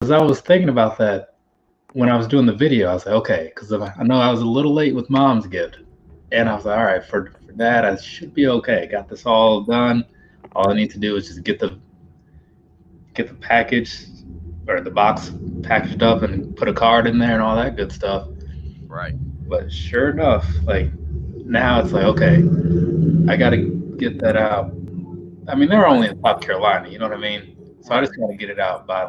Because I was thinking about that when I was doing the video. I was like, okay, because I know I was a little late with mom's gift, and I was like, all right, for that I should be okay. Got this all done. All I need to do is just get the package or the box packaged up and put a card in there and all that good stuff. Right. But sure enough, like now it's like, okay, I got to get that out. I mean, they're only in South Carolina, you know what I mean? So I Right. just got to get it out by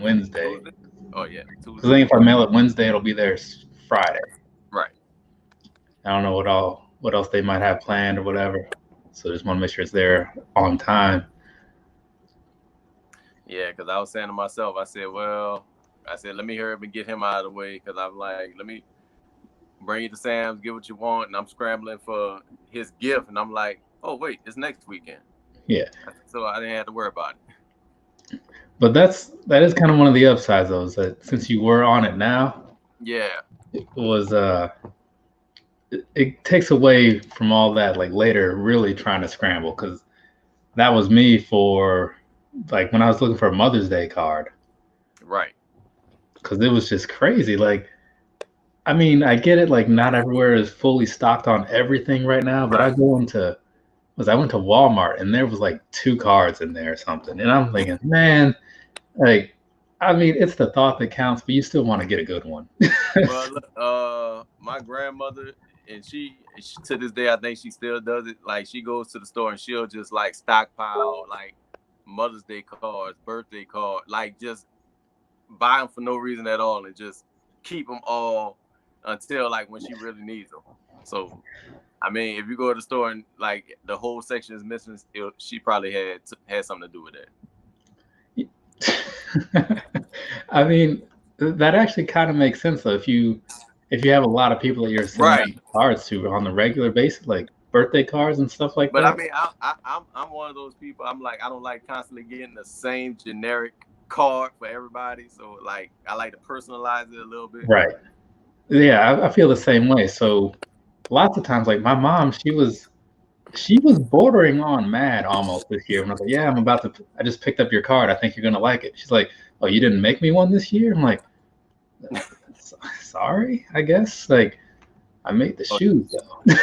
Wednesday. Tuesday. Oh yeah, Because Tuesday. then if I mail it Wednesday, it'll be there Friday. Right. I don't know what else they might have planned or whatever. So just want to make sure it's there on time. Yeah, because I was saying to myself, I said, let me hurry up and get him out of the way, because I'm like, let me bring you to Sam's, get what you want, and I'm scrambling for his gift, and I'm like, oh wait, it's next weekend. Yeah. So I didn't have to worry about it. But that is kind of one of the upsides though, is that since you were on it now, Yeah. it was it takes away from all that like later really trying to scramble because that was me for like when I was looking for a Mother's Day card Right. because it was just crazy. Like, I mean, I get it, like not everywhere is fully stocked on everything right now, but Right. I went to Walmart and there was like two cards in there or something, and I'm thinking, man, like, I mean, it's the thought that counts, but you still want to get a good one. Well, my grandmother, and she to this day, I think she still does it. Like, she goes to the store and she'll just like stockpile like Mother's Day cards, birthday cards, like just buy them for no reason at all, and just keep them all until like when she really needs them. So, I mean, if you go to the store and like the whole section is missing, she probably had something to do with that. I mean, that actually kind of makes sense though. If you have a lot of people that you're Right. sending cards to on the regular basis, like birthday cards and stuff like But I that. mean, I'm one of those people. I'm like, I don't like constantly getting the same generic card for everybody. So like, I like to personalize it a little bit. Right. Yeah, I feel the same way. So lots of times, like my mom, she was bordering on mad almost this year. When I was like, yeah, I just picked up your card. I think you're gonna like it. She's like, oh, you didn't make me one this year? I'm like, sorry, I guess. Like, I made the Oh, shoes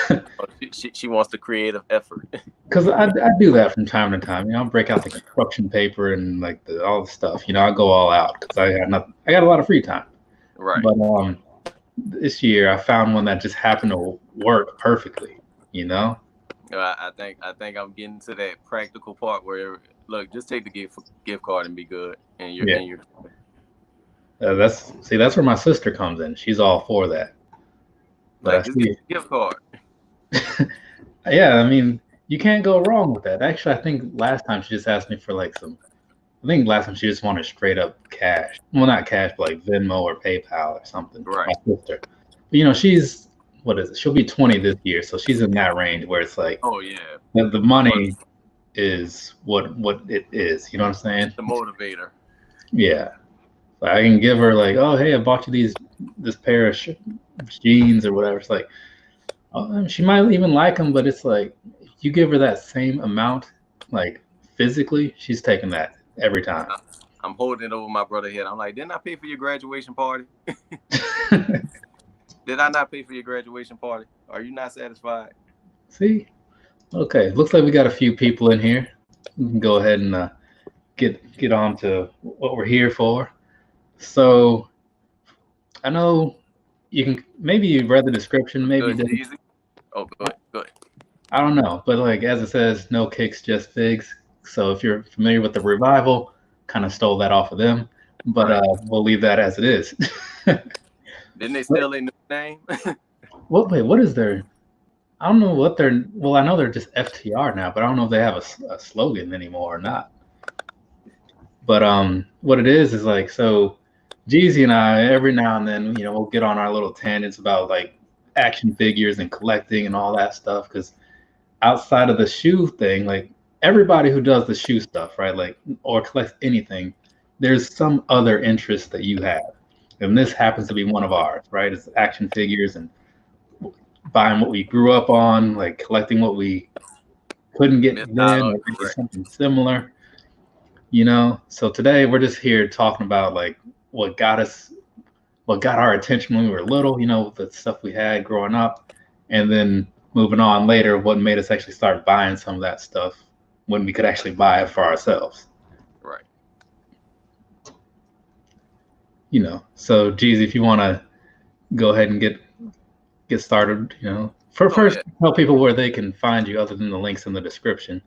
though. she wants the creative effort. Because I do that from time to time. You know, I'll break out the construction paper and like all the stuff. You know, I go all out because I got a lot of free time. Right. But this year I found one that just happened to work perfectly. You know, I think I'm getting to that practical part where, look, just take the gift card and be good, and yeah. you're That's where my sister comes in. She's all for that. But I like, just get see, the gift card. yeah. I mean, you can't go wrong with that. Actually, I think last time she just asked me for like some. I think last time she just wanted straight up cash. Well, not cash, but like Venmo or PayPal or something. My Right. sister. But, you know, she's what is it? She'll be 20 this year, so she's in that range where it's like Oh yeah. the money is what it is. You know what I'm saying? The motivator. Yeah. So I can give her like, oh hey, I bought you this pair of jeans or whatever. It's like, oh, she might even like them, but it's like if you give her that same amount, like physically, she's taking that every time. I'm holding it over my brother's head. I'm like, didn't I pay for your graduation party? Did I not pay for your graduation party? Are you not satisfied? See? Okay, looks like we got a few people in here. We can go ahead and get on to what we're here for. So I know you can maybe you read the description, maybe you Good, didn't. easy. Oh, good, good. I don't know, but like as it says, no kicks, just figs. So if you're familiar with the revival, kind of stole that off of them, but Right. we'll leave that as it is. Didn't they steal a new name? What is their? I don't know what they're. Well, I know they're just FTR now, but I don't know if they have a slogan anymore or not. But what it is like so. Jeezy and I every now and then, you know, we'll get on our little tangents about like action figures and collecting and all that stuff. Because outside of the shoe thing, like everybody who does the shoe stuff, right? Like or collects anything, there's some other interest that you have, and this happens to be one of ours, right? It's action figures and buying what we grew up on, like collecting what we couldn't get Missed out then, on, or maybe correct. something similar. you know. So today we're just here talking about like what got us, what got our attention when we were little, you know, the stuff we had growing up, and then moving on later, what made us actually start buying some of that stuff when we could actually buy it for ourselves. Right. You know, so geez, if you want to go ahead and get started, you know, first tell people where they can find you other than the links in the description.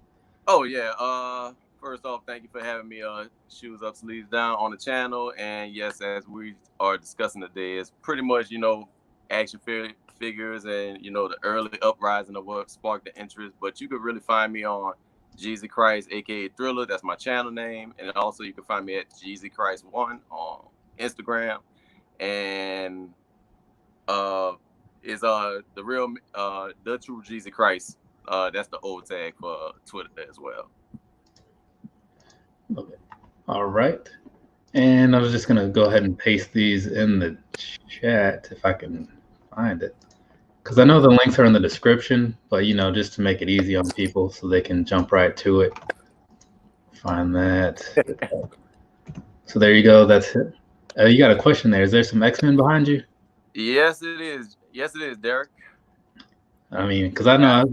Oh yeah. First off, thank you for having me Shoes Up Sleeves Down on the channel. And yes, as we are discussing today, it's pretty much, you know, action figures and, you know, the early uprising of what sparked the interest. But you could really find me on Jezzy Christ, aka Thriller. That's my channel name. And also you can find me at Jezzy Christ 1 on Instagram. And is the real the true Jezzy Christ. That's the old tag for Twitter as well. Okay. All right. And I was just gonna go ahead and paste these in the chat if I can find it, because I know the links are in the description, but you know, just to make it easy on people so they can jump right to it. Find that. So there you go. That's it. You got a question there. Is there some X-Men behind you? Yes, it is. Yes, it is, Derek. I mean, because I know.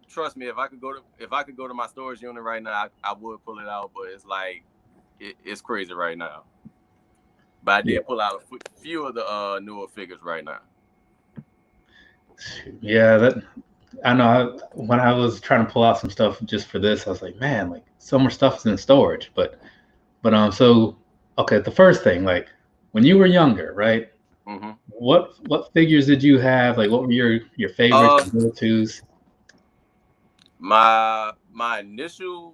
Trust me, if I could go to my storage unit right now, I would pull it out. But it's like it's crazy right now. But I did pull out a few of the newer figures right now. Yeah, that I know. When I was trying to pull out some stuff just for this, I was like, man, like so much stuff is in storage. But so okay, the first thing, like when you were younger, right? Mm-hmm. What figures did you have? Like, what were your favorites, go-tos? My initial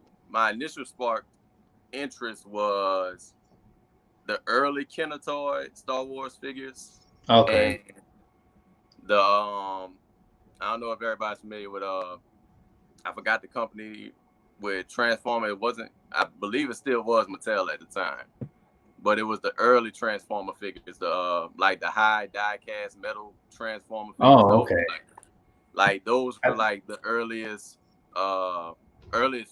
spark interest was the early Kenner-toy Star Wars figures. Okay. And the I don't know if everybody's familiar with I forgot the company with Transformer. It wasn't, I believe it still was Mattel at the time. But it was the early Transformer figures, the like the high die-cast metal Transformer figures. Oh, okay. Like those were like the earliest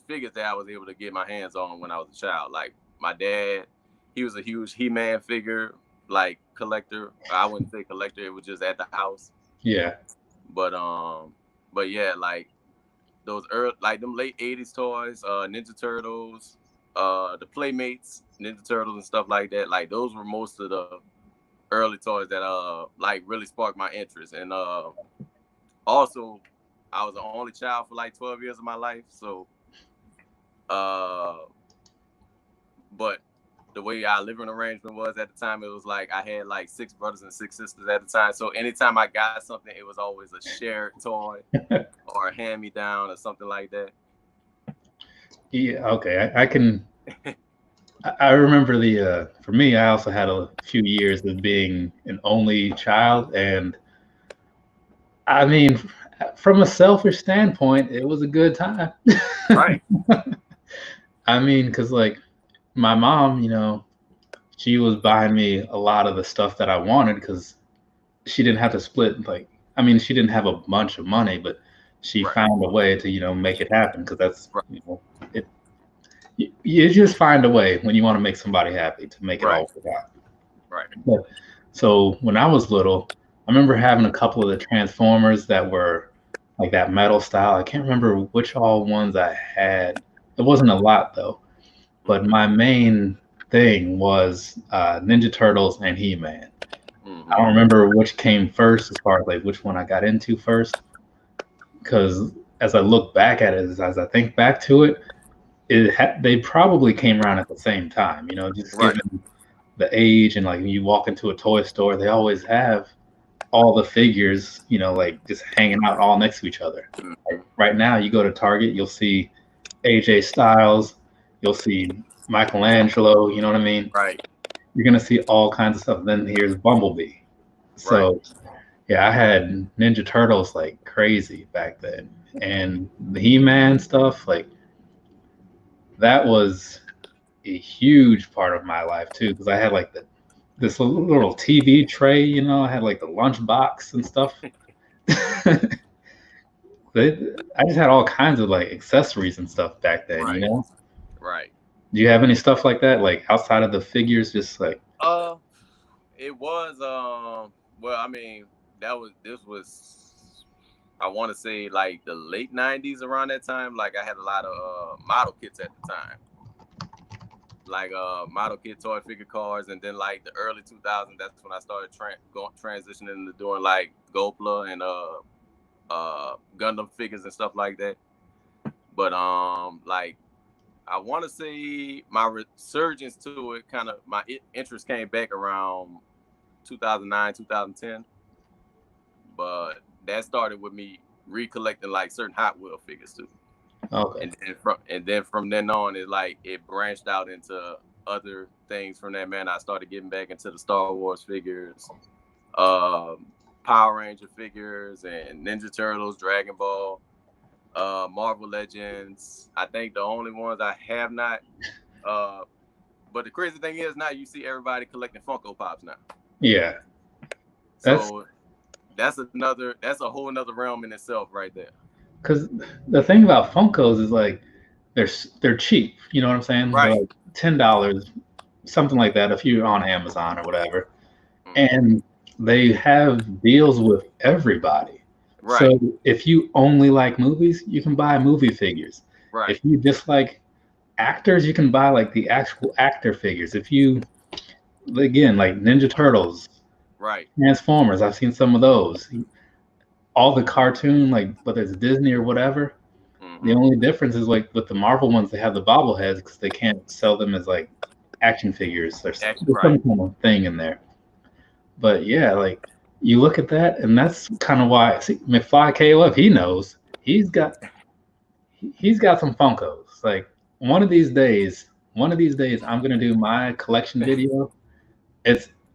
figures that I was able to get my hands on when I was a child. Like my dad, he was a huge He-Man figure like collector. I wouldn't say collector; it was just at the house. Yeah. But yeah, like those like them late '80s toys, Ninja Turtles, the Playmates, Ninja Turtles, and stuff like that. Like those were most of the early toys that like really sparked my interest. And also, I was the only child for like 12 years of my life. So, but the way our living arrangement was at the time, it was like I had like 6 brothers and 6 sisters at the time. So anytime I got something, it was always a shared toy or a hand-me-down or something like that. Yeah. Okay. I can. I remember for me, I also had a few years of being an only child, and I mean, from a selfish standpoint, it was a good time. Right. I mean, because like my mom, you know, she was buying me a lot of the stuff that I wanted because she didn't have to split. Like, I mean, she didn't have a bunch of money, but she found a way to, you know, make it happen, because that's, you know, you just find a way when you want to make somebody happy to make it all work out. Right. But, so when I was little, I remember having a couple of the Transformers that were like that metal style. I can't remember which all ones I had. It wasn't a lot though. But my main thing was Ninja Turtles and He-Man. Mm-hmm. I don't remember which came first as far as like which one I got into first, because as I look back at it, as I think back to it, they probably came around at the same time. You know, just given the age, and like when you walk into a toy store, they always have all the figures, you know, like just hanging out all next to each other. Like right now, you go to Target, you'll see AJ Styles, you'll see Michelangelo, you know what I mean? Right. You're going to see all kinds of stuff. Then here's Bumblebee. So, yeah, I had Ninja Turtles like crazy back then. And the He-Man stuff, like, that was a huge part of my life, too, because I had like this little TV tray, you know, I had like the lunch box and stuff. I just had all kinds of like accessories and stuff back then, you Right. know? Right. Do you have any stuff like that, like outside of the figures, just like? It was well, I mean, this was I want to say like the late 90s around that time. Like I had a lot of model kits at the time. Like model kit toy figure cars, and then like the early 2000s, that's when I started transitioning into doing like Gopla and Gundam figures and stuff like that. But like I want to say my resurgence to it, kind of my interest came back around 2009, 2010. But that started with me recollecting like certain Hot Wheel figures too. Okay. And then from then on, it branched out into other things. From that, man, I started getting back into the Star Wars figures, Power Ranger figures, and Ninja Turtles, Dragon Ball, Marvel Legends. I think the only ones I have not. But the crazy thing is now you see everybody collecting Funko Pops now. Yeah. So that's a whole nother realm in itself right there. Because the thing about Funkos is like they're cheap. You know what I'm saying? Right. They're like $10, something like that, if you're on Amazon or whatever. And they have deals with everybody. Right. So if you only like movies, you can buy movie figures. Right. If you just like actors, you can buy like the actual actor figures. If you, again, like Ninja Turtles, right, Transformers, I've seen some of those. All the cartoon, like whether it's Disney or whatever, the only difference is like with the Marvel ones, they have the bobbleheads because they can't sell them as like action figures. There's some kind of thing in there. But yeah, like you look at that, and that's kind of why. See, McFly KOF, he knows he's got some Funkos. Like one of these days, I'm gonna do my collection video.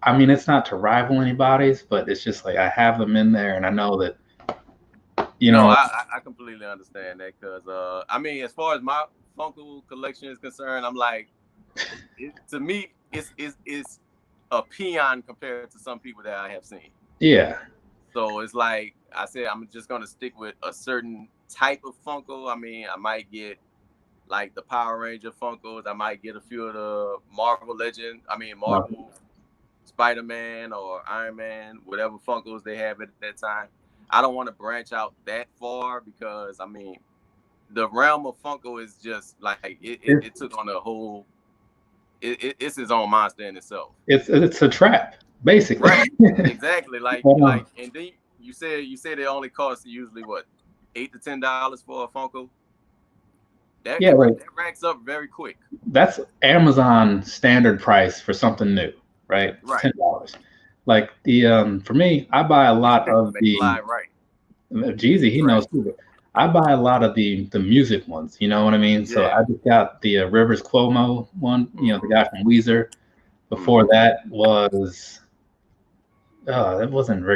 I mean, it's not to rival anybody's, but it's just like I have them in there, and I know that. You know, I completely understand that because I mean, as far as my Funko collection is concerned, I'm like, to me, it's a peon compared to some people that I have seen. Yeah. So it's like I said, I'm just gonna stick with a certain type of Funko. I mean, I might get like the Power Ranger Funkos. I might get a few of the Marvel Spider-Man or Iron Man, whatever Funkos they have at that time. I don't want to branch out that far because I mean, the realm of Funko is just like it took on a whole. It's its own monster in itself. It's a trap, basically. Right. Exactly. And then you said it only costs usually what, $8 to $10 for a Funko. That racks up very quick. That's Amazon standard price for something new, right? It's $10. Like the for me, I buy a lot of the Jezzy, he knows too. I buy a lot of the music ones, you know what I mean? So I just got the Rivers Cuomo one, you know, the guy from Weezer. Before that was that wasn't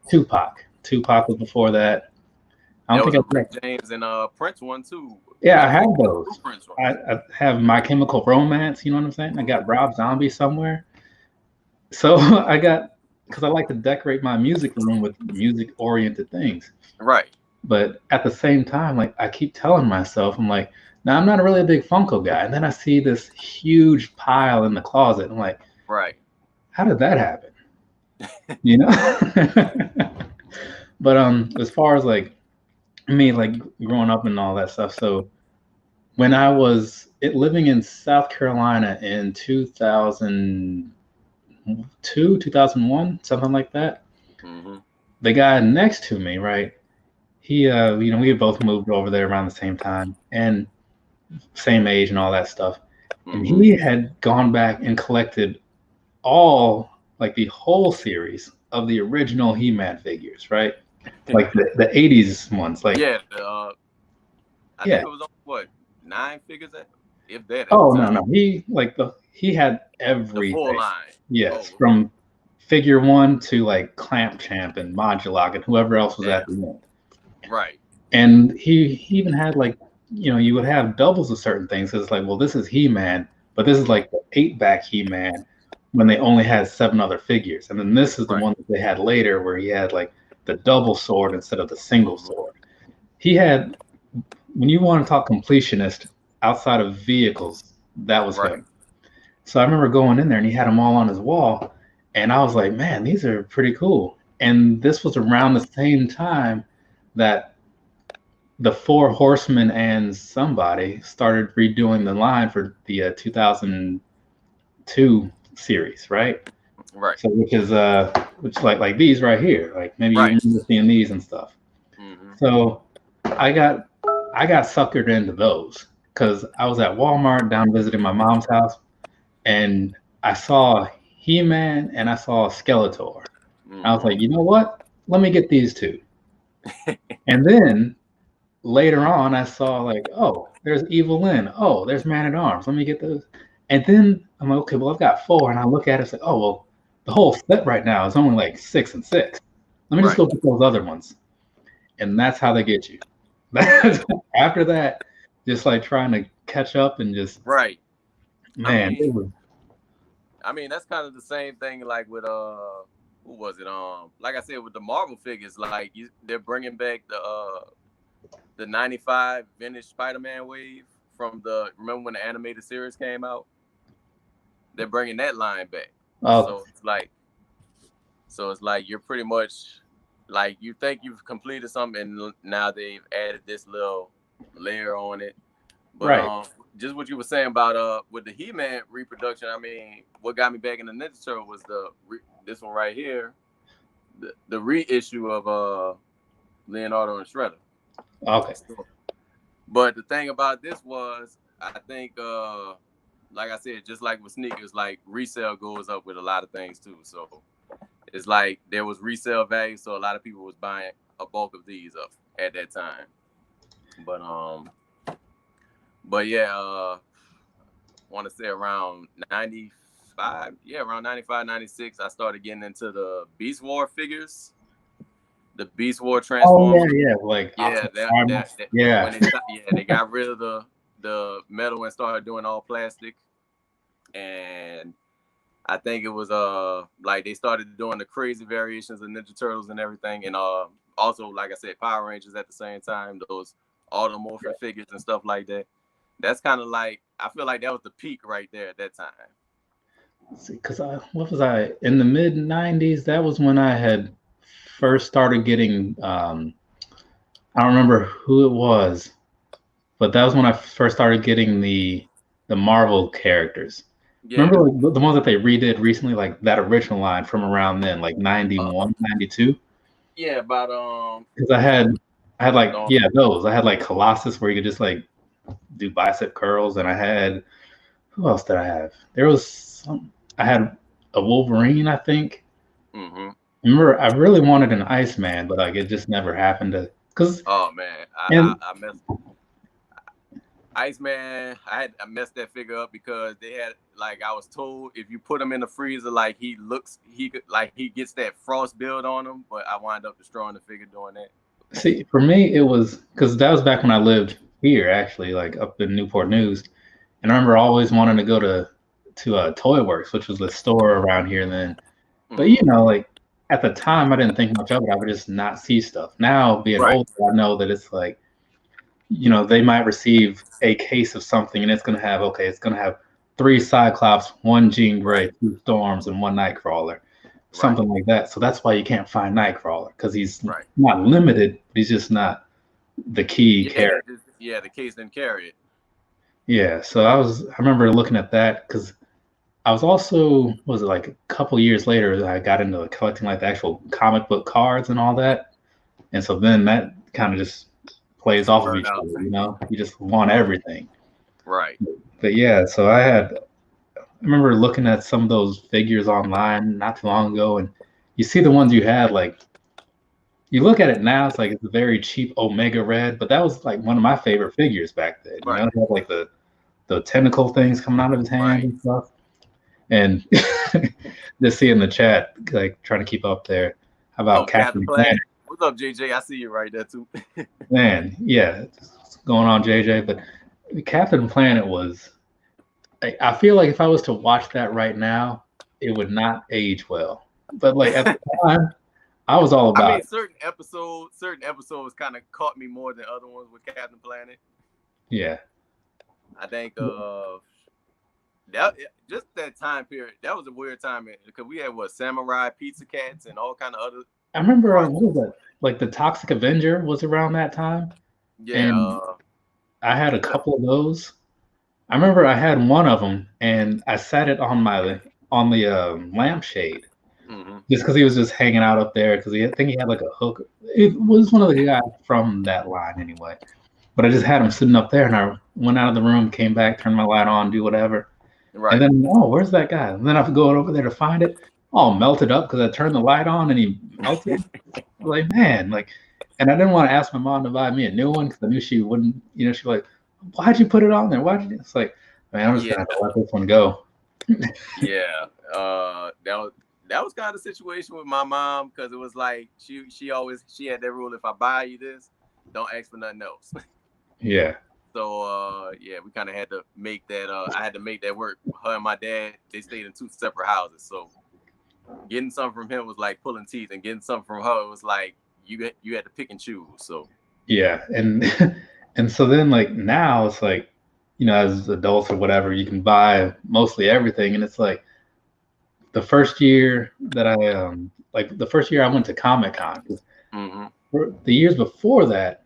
Tupac. Tupac was before that. I don't think Rick James and Prince one too. Yeah, I have those. I have My Chemical Romance, you know what I'm saying? I got Rob Zombie somewhere. So I got, because I like to decorate my music room with music-oriented things. Right. But at the same time, like I keep telling myself, I'm like, now I'm not really a big Funko guy. And then I see this huge pile in the closet. I'm like, right. How did that happen? You know? But as far as like me, like growing up and all that stuff. So when I was living in South Carolina in 2002, 2001, something like that. The guy next to me, right? He, you know, we had both moved over there around the same time and same age and all that stuff. And he had gone back and collected all, like the whole series of the original He-Man figures, right? Like the 80s ones. Like I think it was what, 9 figures if that. Oh no. He had everything. The full line. Yes, from figure 1 to like Clamp Champ and Modulog and whoever else was at the end. Right. And he even had like, you know, you would have doubles of certain things. It's like, well, this is He-Man, but this is like the 8-back He-Man when they only had 7 other figures. And then this is the one that they had later where he had like the double sword instead of the single sword. he had, when you want to talk completionist outside of vehicles, that was Right. him. So I remember going in there and he had them all on his wall, and I was like, man, these are pretty cool. And this was around the same time that the Four Horsemen and somebody started redoing the line for the 2002 series, right? Right. So which is like these right here, like maybe you Right. remember seeing these and stuff. Mm-hmm. So I got suckered into those because I was at Walmart down visiting my mom's house, and I saw He-Man and I saw Skeletor. Mm-hmm. I was like, you know what? Let me get these two. And then later on, I saw like, oh, there's Evil Lyn. Oh, there's Man at Arms. Let me get those. And then I'm like, okay, well, I've got 4. And I look at it, it's like, oh, well, the whole set right now is only like 6 and 6. Let me just go get those other ones. And that's how they get you. After that, just like trying to catch up and just man. I mean, that's kind of the same thing like with who was it? Like I said, with the Marvel figures, like they're bringing back the 95 vintage Spider-Man wave from remember when the animated series came out? They're bringing that line back. Oh. So it's like you're pretty much like you think you've completed something, and now they've added this little layer on it. But just what you were saying about with the He-Man reproduction, I mean, what got me back in the Ninja Turtle was this one right here, the reissue of Leonardo and Shredder. Okay. But the thing about this was, I think, like I said, just like with sneakers, like resale goes up with a lot of things too. So it's like there was resale value, so a lot of people was buying a bulk of these up at that time. But yeah, I want to say around 95. Yeah, around 95, 96, I started getting into the Beast War figures. The Beast War Transformers. Oh yeah, like they got rid of the metal and started doing all plastic. And I think it was like they started doing the crazy variations of Ninja Turtles and everything, and also like I said, Power Rangers at the same time, those automorphin figures and stuff like that. That's kind of like, I feel like that was the peak right there at that time. Because what was I in the mid 90s? That was when I had first started getting. I don't remember who it was, but that was when I first started getting the Marvel characters. Yeah. Remember like, the ones that they redid recently, like that original line from around then, like 91, 92? Yeah, about because I had like those. I had like Colossus where you could just like do bicep curls, and I had, who else did I have? There was I had a Wolverine, I think. Mm-hmm. Remember, I really wanted an Iceman, but like it just never happened to. Oh man, I messed Iceman. I messed that figure up because they had, like, I was told if you put him in the freezer, like he gets that frost build on him, but I wind up destroying the figure doing that. See, for me, it was because that was back when I lived here, actually, like up in Newport News, and I remember always wanting to go to Toy Works, which was the store around here then. But you know, like at the time, I didn't think much of it. I would just not see stuff. Now, being older, I know that it's like, you know, they might receive a case of something, and it's gonna have 3 Cyclops, 1 Jean Grey, 2 Storms, and 1 Nightcrawler, something like that. So that's why you can't find Nightcrawler, because he's not limited, but he's just not the key character. Yeah, the case didn't carry it. Yeah, so I remember looking at that because I was also, was it like a couple years later, I got into collecting like the actual comic book cards and all that. And so then that kind of just plays off of each other, you know? You just want everything. Right. But yeah, so I remember looking at some of those figures online not too long ago, and you see the ones you had, like, you look at it now, it's like it's a very cheap Omega Red, but that was like one of my favorite figures back then. You know, it had like the tentacle things coming out of his hand and stuff. And just seeing the chat, like trying to keep up there. How about Captain Planet? What's up, JJ? I see you right there too. Man, yeah, what's going on, JJ? But Captain Planet was, I feel like if I was to watch that right now, it would not age well. But like at the time, I was all about I mean, it. certain episodes kind of caught me more than other ones with Captain Planet. Yeah. I think that just that time period, that was a weird time because we had Samurai Pizza Cats and all kind of other. I remember what was that? Like the Toxic Avenger was around that time, Yeah. and I had a couple of those. I remember I had one of them, and I sat it on the lampshade just because he was just hanging out up there because I think he had like a hook. It was one of the guys from that line anyway. But I just had him sitting up there, and I went out of the room, came back, turned my light on, do whatever. Right. And then, oh, where's that guy? And then I go over there to find it, all melted up because I turned the light on and he melted. Like, man, like, and I didn't want to ask my mom to buy me a new one because I knew she wouldn't, she's like, why'd you put it on there? Why'd you? It's like, man, I'm just gonna have to let this one go. Yeah. That was kind of the situation with my mom because it was like she had that rule: if I buy you this, don't ask for nothing else. Yeah. So yeah, we kind of had to make that. I had to make that work. Her and my dad, they stayed in 2 separate houses, so getting something from him was like pulling teeth, and getting something from her was like you had to pick and choose. So yeah, and so then like now it's like, as adults or whatever, you can buy mostly everything, and it's like the first year that I went to Comic-Con. The years before that,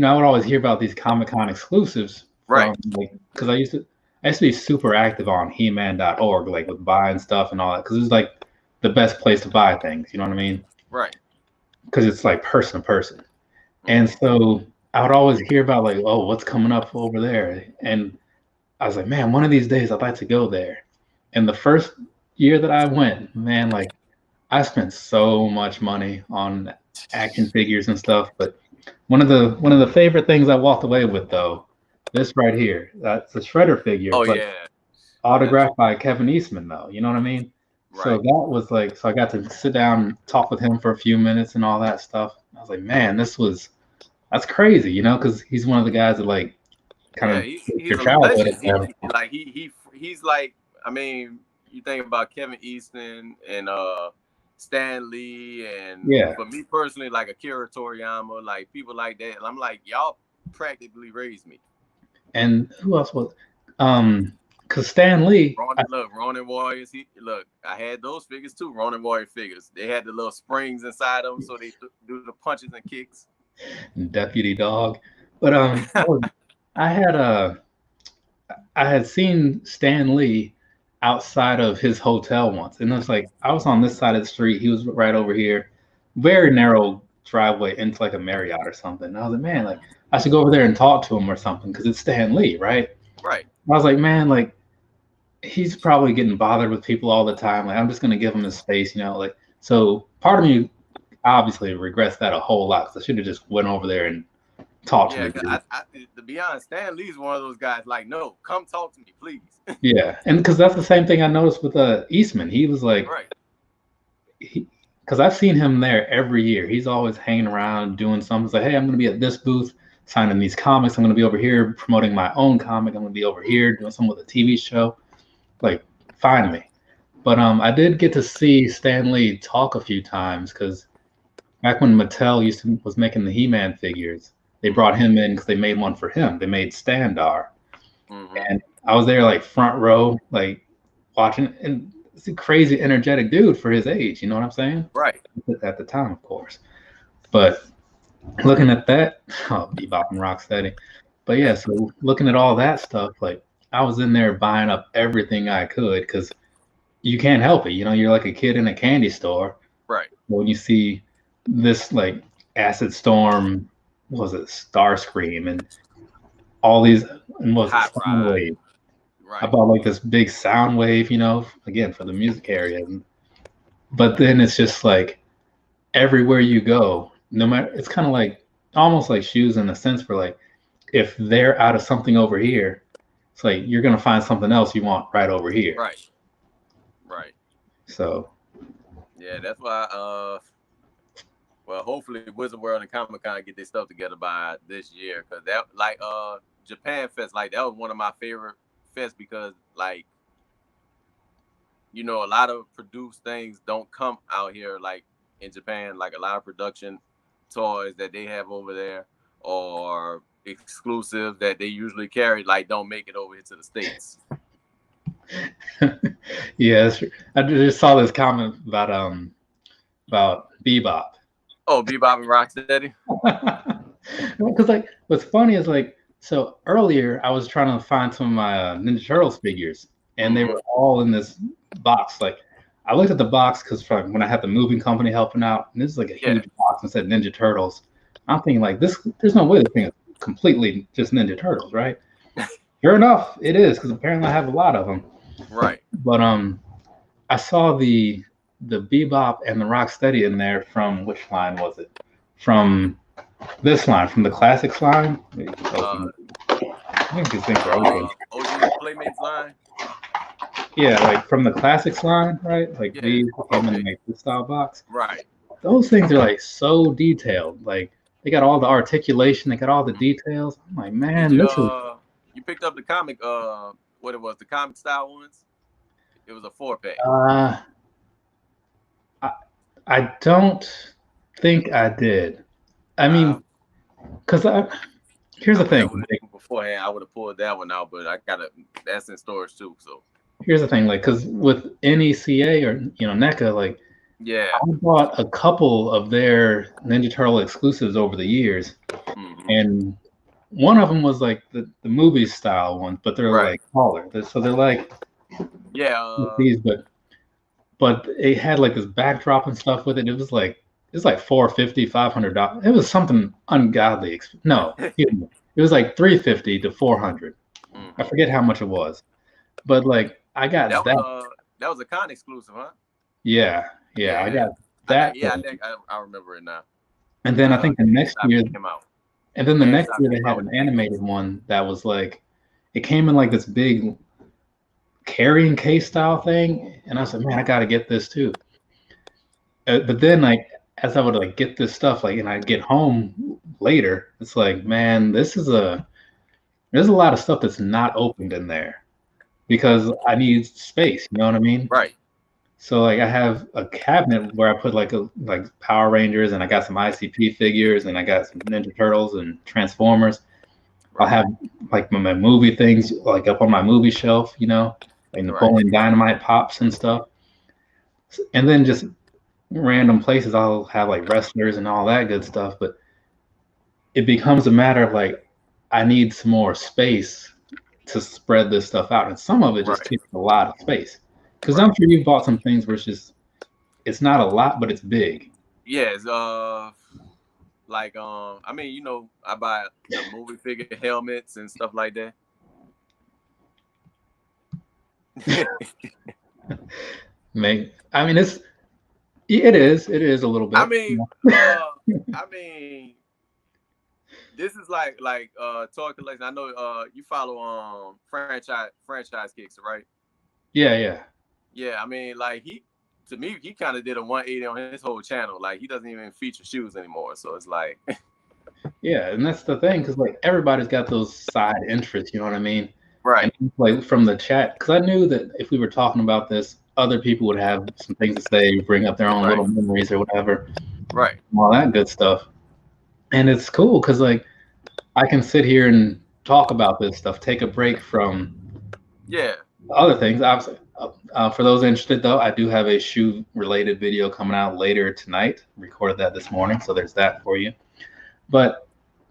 I would always hear about these Comic-Con exclusives from because I used to be super active on He-Man.org, like with buying stuff and all that, because it's like the best place to buy things. You know what I mean? Right. Because it's like person to person, and so I would always hear about like, oh, what's coming up over there, and I was like, man, one of these days I'd like to go there. And the first year that I went, man, like I spent so much money on action figures and stuff, but one of the favorite things I walked away with though, this right here, that's a Shredder figure, but autographed by Kevin Eastman though. You know what I mean? Right. So that was like, so I got to sit down and talk with him for a few minutes and all that stuff. I was like, man, that's crazy, because he's one of the guys that like kind of he's your childhood. He's like, I mean, you think about Kevin Easton and Stan Lee, and for me personally, like Akira Toriyama, like people like that. And I'm like, y'all practically raised me. And who else was? Because Stan Lee, Ronin Warriors. I had those figures too. Ronin Warrior figures. They had the little springs inside them, so they do the punches and kicks. Deputy Dog, but I had seen Stan Lee outside of his hotel once, and it was like I was on this side of the street, he was right over here, very narrow driveway into like a Marriott or something. And I was like, man, like I should go over there and talk to him or something because it's Stan Lee, right? Right. I was like, man, like he's probably getting bothered with people all the time. Like I'm just gonna give him his space, like. So part of me obviously regrets that a whole lot because I should have just went over there and talked to him. To be honest, Stan Lee's one of those guys. Like, no, come talk to me, please. Yeah, and because that's the same thing I noticed with Eastman. He was like, because I've seen him there every year. He's always hanging around doing something. It's like, hey, I'm going to be at this booth signing these comics. I'm going to be over here promoting my own comic. I'm going to be over here doing something with a TV show. Like, find me. But I did get to see Stan Lee talk a few times because back when Mattel was making the He-Man figures, they brought him in because they made one for him. They made Standar. And I was there like front row, like watching, and it's a crazy energetic dude for his age. You know what I'm saying? Right. At the time, of course. But looking at that, Bebop and Rocksteady. But yeah, so looking at all that stuff, like I was in there buying up everything I could because you can't help it. You're like a kid in a candy store. Right. When you see this like Acid Storm, what was it, Starscream, and all these, and was it Soundwave? Right. I bought like this big Soundwave, again for the music area. But then it's just like everywhere you go, no matter, it's kind of like almost like shoes in a sense for like if they're out of something over here, it's like you're gonna find something else you want right over here. Right. So yeah, that's why well, hopefully Wizard World and Comic-Con get their stuff together by this year, because that like Japan Fest, like that was one of my favorite fests because like a lot of produced things don't come out here like in Japan. Like a lot of production toys that they have over there, or exclusive that they usually carry, like don't make it over here to the States. Yeah, I just saw this comment about Bebop. Oh, Bebop and Rocksteady. Because like what's funny is like, so earlier I was trying to find some of my Ninja Turtles figures, and they were all in this box. Like I looked at the box because from when I had the moving company helping out, and this is like a huge box and said Ninja Turtles. I'm thinking like this, there's no way this thing is completely just Ninja Turtles, right? Sure enough, it is, because apparently I have a lot of them. Right. But I saw the Bebop and the Rocksteady in there from which line was it? From this line, from the Classics line. I think these things are open. OG Playmates line. Yeah, like from the Classics line, right? Like these came in like this style box. Right. Those things are like so detailed. Like they got all the articulation, they got all the details. I'm like, man, you picked up the comic, what it was, the comic style ones? It was a 4-pack. I don't think I did. I mean, because here's the thing. Beforehand, I would have pulled that one out, but that's in storage too. So here's the thing, like, because with NECA or NECA, like, I bought a couple of their Ninja Turtle exclusives over the years, and one of them was like the movie style ones, but they're like taller. So they're like these, but it had like this backdrop and stuff with it. It was like $450, $500. It was something ungodly. No, it was like $350 to $400. I forget how much it was, but like I got that. That was a con exclusive, huh? Yeah, I got that. I think I remember it now. And then I think the next year came out. And then the next year they had an animated one that was like, it came in like this big carrying case style thing, and I said, man, I gotta get this too. But then like as I would like get this stuff, like, and I get home later, it's like, man, there's a lot of stuff that's not opened in there because I need space. You know what I mean? Right. So like I have a cabinet where I put like Power Rangers, and I got some ICP figures, and I got some Ninja Turtles and Transformers. I'll have like my movie things like up on my movie shelf, like Napoleon Dynamite pops and stuff. And then just random places I'll have like wrestlers and all that good stuff. But it becomes a matter of like, I need some more space to spread this stuff out. And some of it just takes a lot of space. Because I'm sure you've bought some things where it's not a lot, but it's big. Yeah, it's like I mean, I buy movie figure helmets and stuff like that. I mean, it is a little bit. I mean, this is like toy collection. I know you follow franchise kicks, right? Yeah. Yeah, I mean, like he kind of did a 180 on his whole channel. Like he doesn't even feature shoes anymore. So it's like, yeah, and that's the thing, because like everybody's got those side interests. You know what I mean? Right. And, like from the chat, because I knew that if we were talking about this, other people would have some things to say, bring up their own little memories or whatever. Right. All that good stuff. And it's cool because like I can sit here and talk about this stuff, take a break from other things. Obviously, for those interested though, I do have a shoe related video coming out later tonight. Recorded that this morning, so there's that for you. But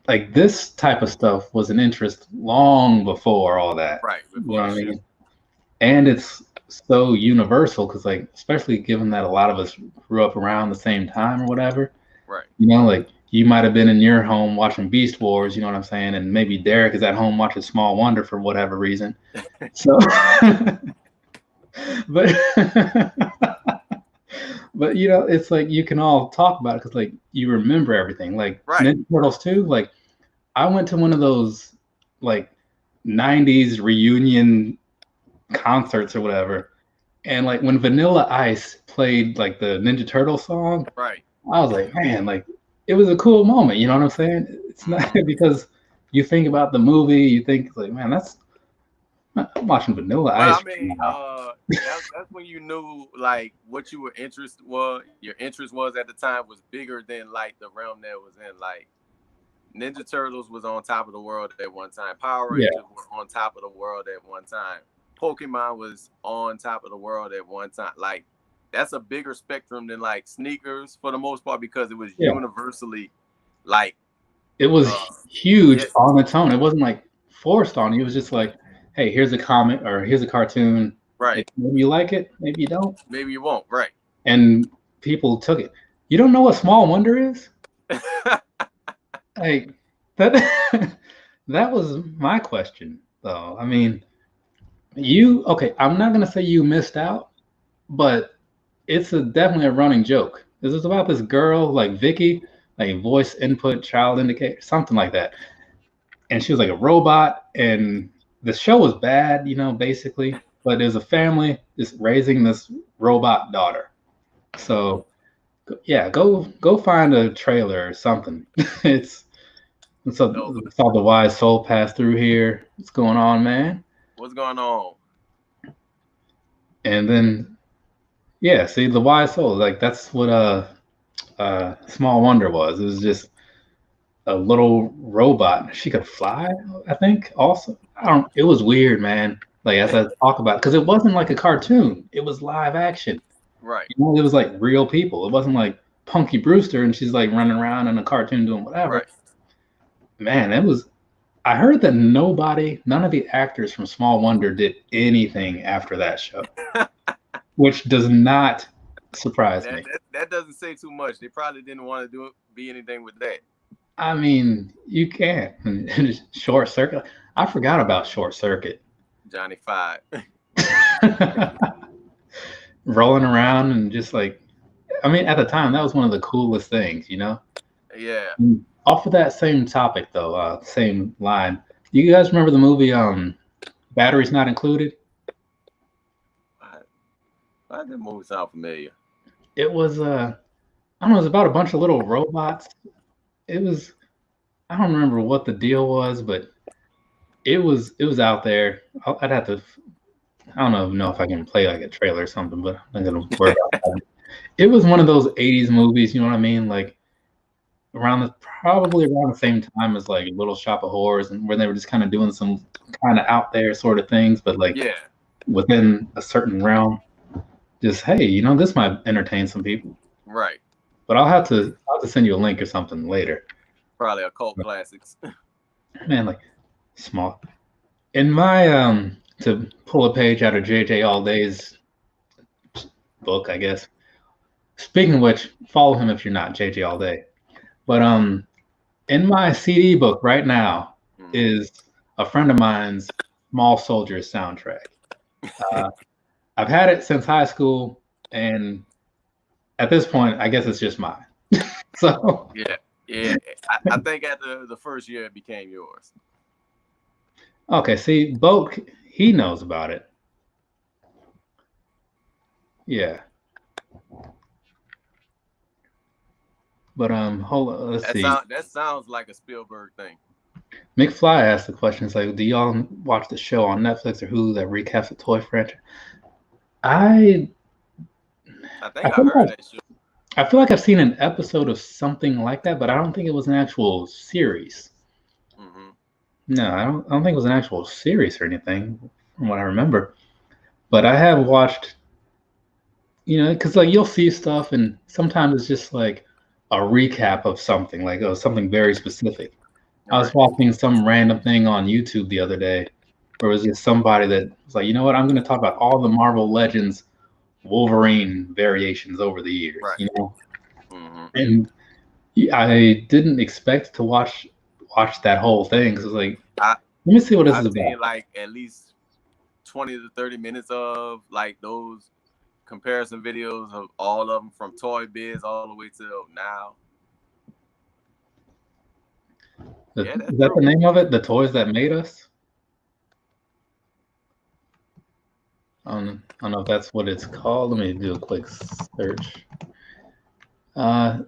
like this type of stuff was an interest long before all that. Right. You know what I mean? And it's so universal because like, especially given that a lot of us grew up around the same time or whatever. Right. Like you might have been in your home watching Beast Wars, you know what I'm saying? And maybe Derek is at home watching Small Wonder for whatever reason. So, but it's like you can all talk about it because like you remember everything. Like Ninja Turtles 2, like I went to one of those like 90s reunion concerts or whatever, and like when Vanilla Ice played like the Ninja Turtle song, I was like, man, like it was a cool moment. You know what I'm saying? It's not because you think about the movie, you think like, man, I'm watching Vanilla Well, Ice I mean, Cream now. that's when you knew like what you were your interest was at the time was bigger than like the realm that was in. Like Ninja Turtles was on top of the world at one time. Power Yeah. Rangers was on top of the world at one time. Pokemon was on top of the world at one time. Like that's a bigger spectrum than like sneakers for the most part because it was universally like it was huge yes. on its own. It wasn't like forced on you. It was just like, hey, here's a comic or here's a cartoon. Right. Maybe you like it, maybe you don't. Maybe you won't. Right. And people took it. You don't know what Small Wonder is? Like that that was my question though. I mean, I'm not gonna say you missed out, but it's definitely a running joke. This is about this girl like Vicky, like voice input, child indicator, something like that. And she was like a robot, and the show was bad, basically. But there's a family just raising this robot daughter. So yeah, go find a trailer or something. It's saw the wise soul pass through here. What's going on, man? What's going on? And then yeah, see the wise soul, like that's what Small Wonder was. It was just a little robot. She could fly, I think. Also, it was weird, man. Like as I talk about, because it wasn't like a cartoon. It was live action. Right. It was like real people. It wasn't like Punky Brewster and she's like running around in a cartoon doing whatever. Right. Man, it was. I heard that none of the actors from Small Wonder did anything after that show, which does not surprise me. That doesn't say too much. They probably didn't want to be anything with that. I mean, you can't. Short Circuit. I forgot about Short Circuit. Johnny Five. Rolling around and just like, I mean, at the time, that was one of the coolest things, Yeah. Off of that same topic, though, same line. Do you guys remember the movie Batteries Not Included? Why did the movie sound familiar? It was, I don't know, it was about a bunch of little robots. It was, I don't remember what the deal was, but it was out there. I'd have to, I don't know if I can play like a trailer or something, but I'm not going to worry about that. It was one of those 80s movies, you know what I mean? Like probably around the same time as like Little Shop of Horrors, and where they were just kind of doing some kind of out there sort of things, but like within a certain realm. Just, hey, this might entertain some people. Right. But I'll have to send you a link or something later. Probably a cult classics. Man, like small. In my to pull a page out of JJ All Day's book, I guess. Speaking of which, follow him if you're not JJ All Day. But in my CD book right now is a friend of mine's Small Soldiers soundtrack. I've had it since high school, and at this point, I guess it's just mine. So yeah. I think after the first year, it became yours. Okay, see, Boat, he knows about it. Yeah. But hold on, let's see. That sounds like a Spielberg thing. McFly asked the question, it's like, do y'all watch the show on Netflix or Hulu that recaps the toy franchise? I think I heard that shit. I feel like I've seen an episode of something like that, but I don't think it was an actual series. Mm-hmm. No, I don't think it was an actual series or anything, from what I remember. But I have watched, because like you'll see stuff, and sometimes it's just like a recap of something, like something very specific. I was watching some random thing on YouTube the other day, where it was just somebody that was like, you know what, I'm going to talk about all the Marvel Legends Wolverine variations over the years, Mm-hmm. And I didn't expect to watch that whole thing, because it's like, let me see what this is about. Like at least 20 to 30 minutes of like those comparison videos of all of them from Toy Biz all the way till now. Is that the name of it? The Toys That Made Us? I don't know if that's what it's called. Let me do a quick search.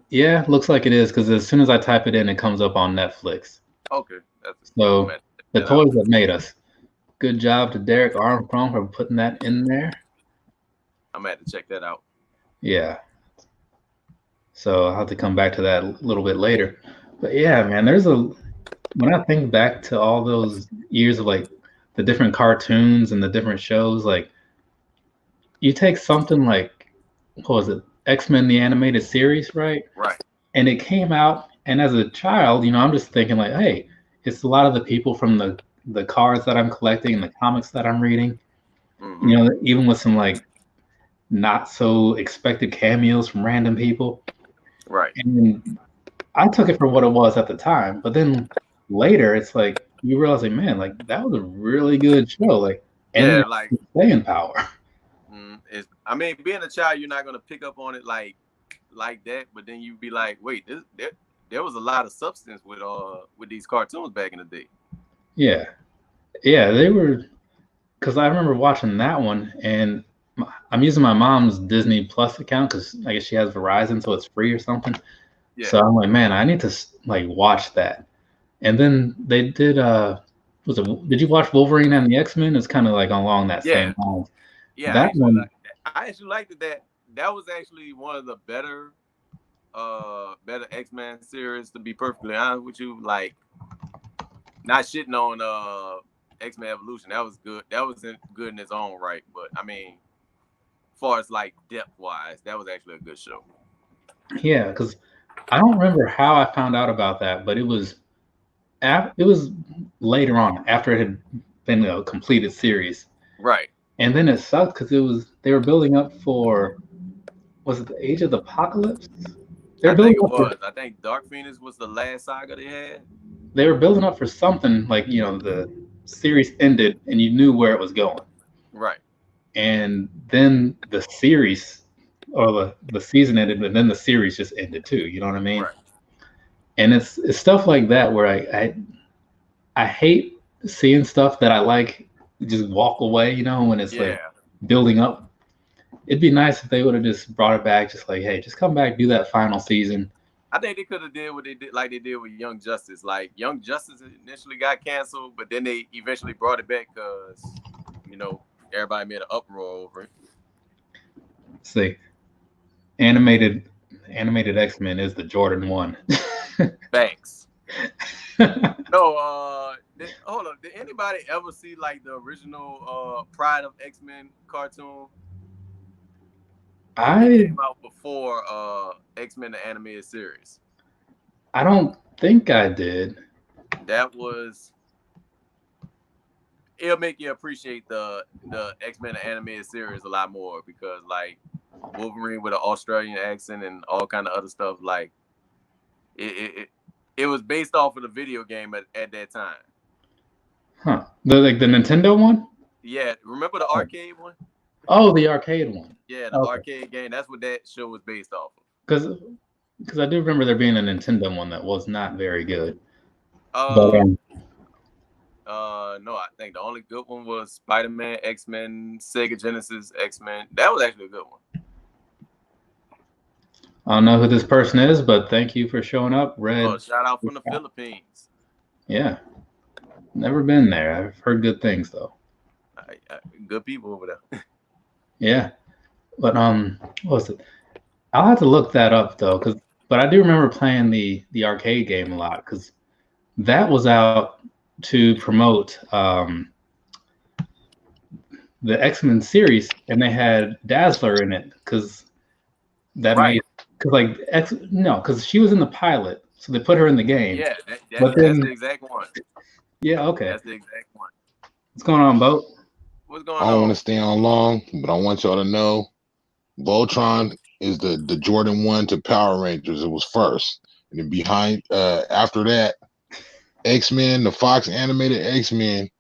Yeah, looks like it is, because as soon as I type it in, it comes up on Netflix. Okay. So the Toys That Made Us. good job to Derek Armstrong for putting that in there. I'm gonna have to check that out. Yeah. So I'll have to come back to that a little bit later. But yeah, man, when I think back to all those years of like the different cartoons and the different shows, like you take something like, what was it, X-Men the animated series, right? Right. And it came out, and as a child, I'm just thinking like, hey, it's a lot of the people from the cards that I'm collecting and the comics that I'm reading. Even with some like not so expected cameos from random people. Right. And I took it for what it was at the time, but then later it's like you realize, like, man, like that was a really good show, like, and like staying power. I mean, being a child, you're not gonna pick up on it like that, but then you'd be like, wait, there was a lot of substance with these cartoons back in the day. Yeah, they were, because I remember watching that one, and I'm using my mom's Disney Plus account because I guess she has Verizon, so it's free or something. Yeah. So I'm like, man, I need to like watch that. And then they did did you watch Wolverine and the X-Men? It's kind of like along that same line. Yeah, that one I actually liked that. That was actually one of the better X-Men series, to be perfectly honest with you. Like, not shitting on X-Men Evolution. That was good. That was good in its own right. But I mean, as far as like depth wise, that was actually a good show. Yeah, because I don't remember how I found out about that, but it was later on after it had been a completed series. Right. And then it sucked because they were building up for, was it the Age of the Apocalypse? I think it was. I think Dark Phoenix was the last saga they had. They were building up for something like, the series ended and you knew where it was going. Right. And then the series or the season ended, and then the series just ended too. You know what I mean? Right. And it's stuff like that where I hate seeing stuff that I like just walk away, when it's like building up. It'd be nice if they would have just brought it back, just like, hey, just come back, do that final season. I think they could have did what they did, like they did with Young Justice. Like, Young Justice initially got canceled, but then they eventually brought it back because, everybody made an uproar over it. Let's see, animated X-Men is the Jordan 1. Thanks. No, hold on. Did anybody ever see like the original Pride of X-Men cartoon? It came out before X-Men the animated series. I don't think I did. It'll make you appreciate the X-Men animated series a lot more, because like Wolverine with an Australian accent and all kind of other stuff, like it was based off of the video game at that time. Huh. The Nintendo one? Yeah. Remember the arcade one? Oh, the arcade one. Yeah, the arcade game. That's what that show was based off of. Because I do remember there being a Nintendo one that was not very good. No, I think the only good one was Spider-Man, X-Men, Sega Genesis, X-Men. That was actually a good one. I don't know who this person is, but thank you for showing up. Red. Shout out from the Philippines. Yeah. Never been there. I've heard good things, though. Good people over there. Yeah. But, what was it? I'll have to look that up, though, but I do remember playing the arcade game a lot, because that was out to promote the X-Men series, and they had Dazzler in it, because she was in the pilot, so they put her in the game. Yeah, that's the exact one. Yeah, okay. That's the exact one. What's going on, Boat? What's going on? I don't want to stay on long, but I want y'all to know Voltron is the Jordan 1 to Power Rangers. It was first. And then behind after that, X-Men, the Fox animated X-Men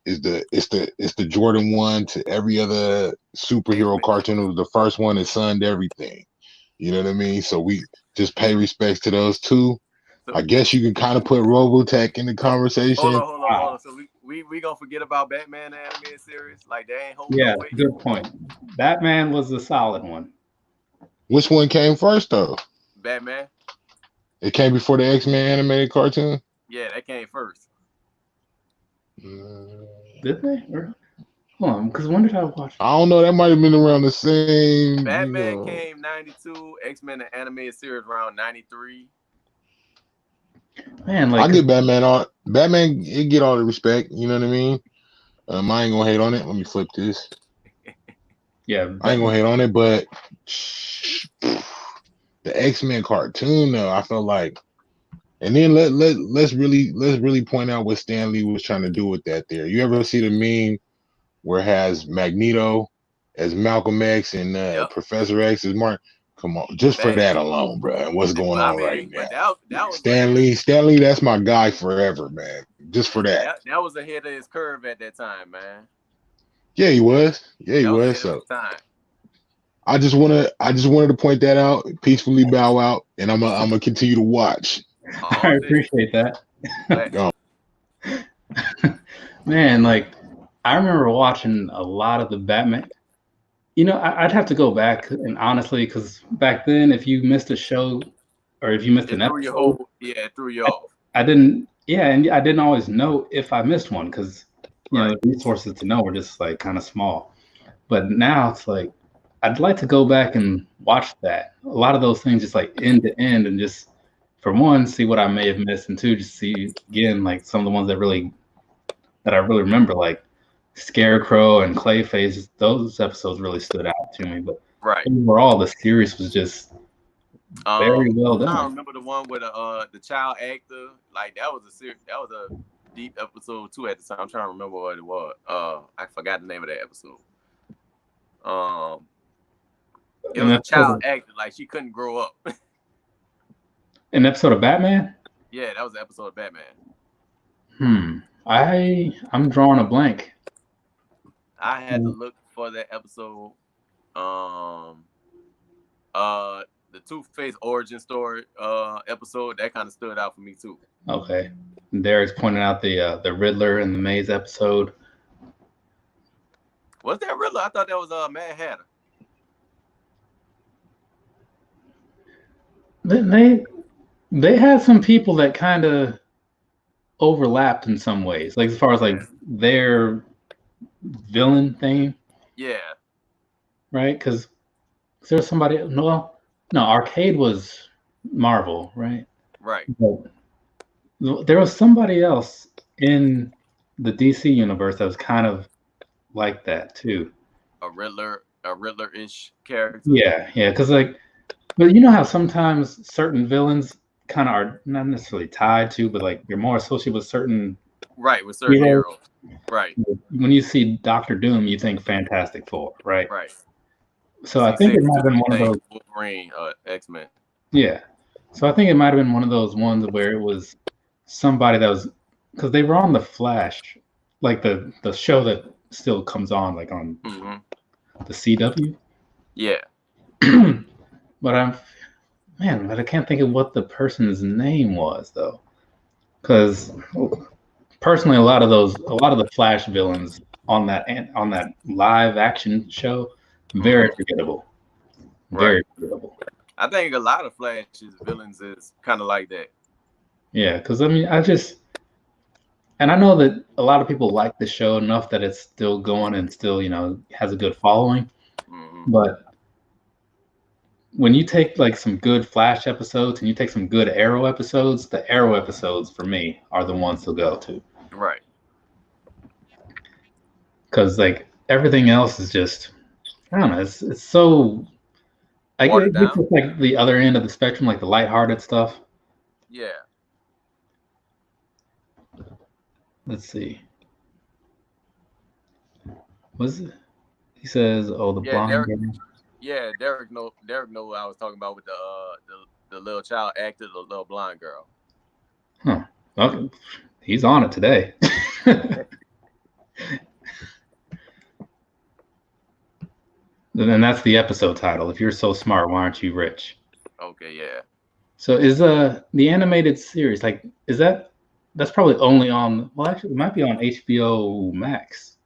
is the Jordan 1 to every other superhero cartoon. It was the first one that sunned everything. You know what I mean? So we just pay respects to those two. I guess you can kind of put Robotech in the conversation. Hold on. So we gonna forget about Batman animated series? Like, they ain't holding no weight? Good point. Batman was the solid one. Which one came first, though? Batman. It came before the X-Men animated cartoon? Yeah, that came first. Did they? Hold on, because when did I watch? I don't know. That might have been around the same. Batman came 92. X-Men the animated series around 93. Man, like I get Batman on. Batman, it get all the respect. You know what I mean? I ain't gonna hate on it. Let me flip this. Yeah, I ain't gonna hate on it, but the X-Men cartoon though, I felt like, and then let's really point out what Stan Lee was trying to do with that there. You ever see the meme where it has Magneto as Malcolm X and Professor X as Mark? Come on, just for that alone, bro. And what's going on right now? That was Stan Lee, that's my guy forever, man. Just for that. That was ahead of his curve at that time, man. Yeah, he was. Yeah, he was. So I just wanted to point that out, peacefully bow out, and I'm gonna continue to watch. I appreciate that. Man, like I remember watching a lot of the Batman. You know, I'd have to go back and honestly, because back then, if you missed a show or if you missed an episode, it threw you off. I didn't. Yeah, and I didn't always know if I missed one because you know the resources to know were just like kind of small. But now it's like I'd like to go back and watch that. A lot of those things just like end to end and just for one see what I may have missed and two just see again like some of the ones that I really remember like Scarecrow and Clayface. Those episodes really stood out to me. But overall the series was just very well done. I remember the one with the child actor. Like that was a deep episode too at the time. I'm trying to remember what it was. I forgot the name of that episode. It was a child actor, like she couldn't grow up. An episode of Batman? Yeah, that was an episode of Batman. I'm drawing a blank. I had to look for that episode. The Two-Face origin story episode that kind of stood out for me too. Okay, Derek's pointing out the Riddler and the Maze episode. Was that Riddler? I thought that was Mad Hatter. They had some people that kind of overlapped in some ways, like as far as like their villain thing. Yeah. Right, because there's somebody. No, Arcade was Marvel, right? Right. But there was somebody else in the DC universe that was kind of like that too. A Riddler-ish character. Yeah, because like, but you know how sometimes certain villains kind of are not necessarily tied to, but like they're more associated with certain heroes. Right. When you see Doctor Doom, you think Fantastic Four, right? Right. So I think it might have been one of those Wolverine, X-Men. Yeah. So I think it might have been one of those ones where it was somebody that was because they were on the Flash, like the show that still comes on like on the CW. Yeah. But I can't think of what the person's name was though. Because personally a lot of the Flash villains on that live action show, very forgettable. Very forgettable. I think a lot of Flash's villains is kind of like that. Yeah, because I mean, and I know that a lot of people like the show enough that it's still going and still, has a good following. But when you take like some good Flash episodes and you take some good Arrow episodes, the Arrow episodes for me are the ones to go to. Right. Because like everything else is just, I don't know, it's so. I guess it's like the other end of the spectrum, like the lighthearted stuff. Yeah. Let's see. He says, the blonde girl. Yeah, Derek know what I was talking about with the little child actor, the little blonde girl. Huh. Okay. He's on it today. And that's the episode title. If you're so smart, why aren't you rich? Okay, yeah. So is the animated series that's probably only on, well, actually it might be on HBO Max.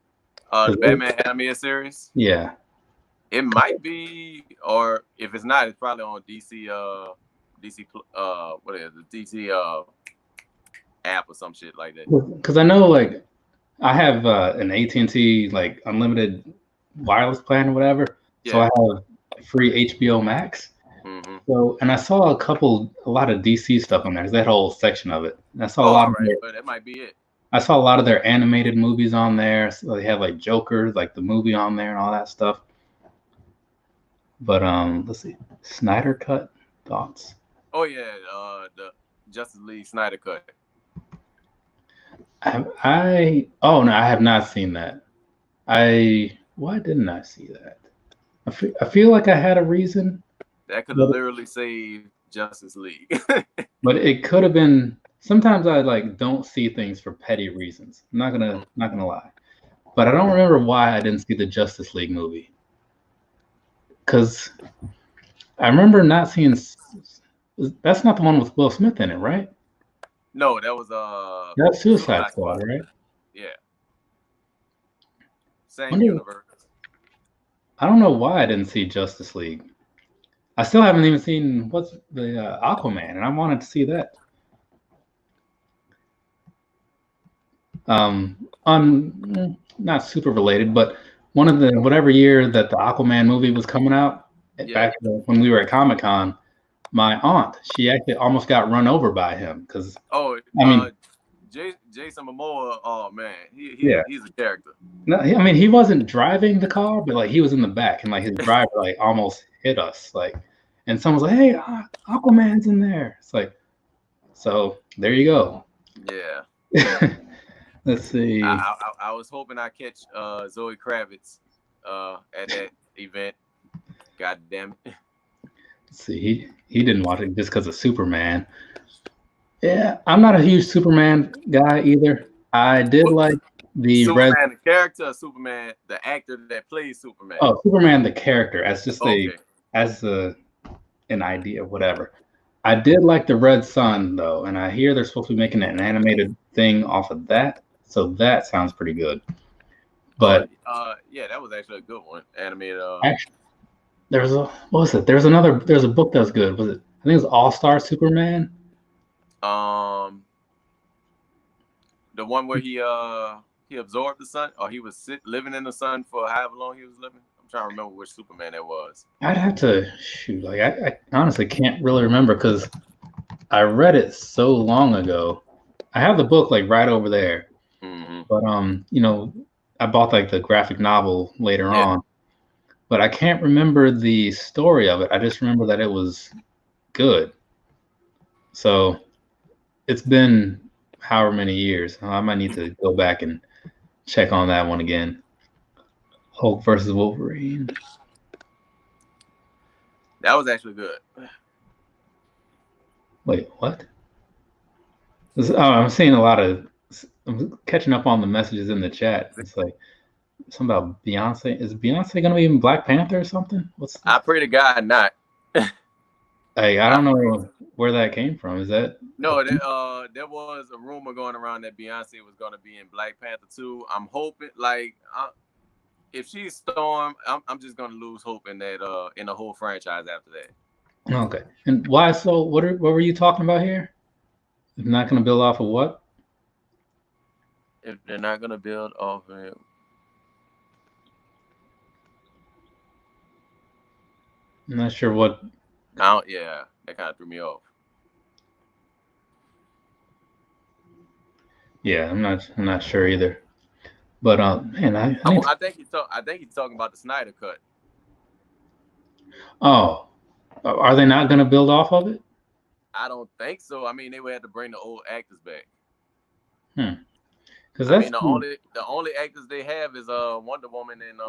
The Batman animated series? Yeah. It might be, or if it's not, it's probably on DC what is it? DC app or some shit like that. Because I know like I have an AT&T like unlimited wireless plan or whatever, so I have free HBO Max. Mm-hmm. So, and I saw a lot of DC stuff on there. There's that whole section of it. And I saw a lot of right, but that might be it. I saw a lot of their animated movies on there. So they have like Joker, like the movie on there and all that stuff. But let's see, Snyder Cut thoughts. Oh yeah, the Justice League Snyder Cut. I have not seen that. Why didn't I see that? I feel like I had a reason. That could have literally saved Justice League. But it could have been. Sometimes I like don't see things for petty reasons. I'm not gonna lie, but I don't remember why I didn't see the Justice League movie. Because I remember not seeing. That's not the one with Will Smith in it, right? No, that was that's Suicide Squad, right? Yeah. Same universe. I don't know why I didn't see Justice League. I still haven't even seen what's the Aquaman, and I wanted to see that. Not super related, but one of the whatever year that the Aquaman movie was coming out, back when we were at Comic-Con, my aunt, she actually almost got run over by him because Jason Momoa, oh man, he's a character. No, I mean he wasn't driving the car, but like he was in the back and like his driver like almost hit us, like, and someone's like, "Hey, Aquaman's in there." It's like, so there you go. Yeah. Let's see. I was hoping I catch Zoe Kravitz at that event. God damn it. Let's see, he didn't watch it just because of Superman. Yeah, I'm not a huge Superman guy either. I did like the Superman, the character of Superman, the actor that plays Superman. Oh, Superman, the character, as just an idea, whatever. I did like the Red Sun though, and I hear they're supposed to be making an animated thing off of that, so that sounds pretty good. But yeah, that was actually a good one. Animated. Actually, there's a what was it? There's a book that was good. Was it? I think it was All Star Superman. The one where he absorbed the sun, or he was living in the sun for however long he was living. I'm trying to remember which Superman that was. I'd have to shoot. Like I honestly can't really remember because I read it so long ago. I have the book like right over there, but I bought like the graphic novel later on, but I can't remember the story of it. I just remember that it was good. So it's been however many years. I might need to go back and check on that one again. Hulk versus Wolverine. That was actually good. Wait, what? I'm seeing a lot of. I'm catching up on the messages in the chat. It's like something about Beyonce. Is Beyonce gonna be in Black Panther or something? I pray to God not. Hey, I don't know where that came from. Is that no? There was a rumor going around that Beyonce was going to be in Black Panther 2. I'm hoping, like, if she's Storm, I'm just going to lose hope in that in the whole franchise after that. Okay. And why so? What were you talking about here? If not going to build off of what? If they're not going to build off of it. I'm not sure what. Yeah, that kind of threw me off. Yeah, I'm not sure either. But man, I think he's talking about the Snyder Cut. Oh, are they not going to build off of it? I don't think so. I mean, they would have to bring the old actors back. Because the only actors they have is Wonder Woman and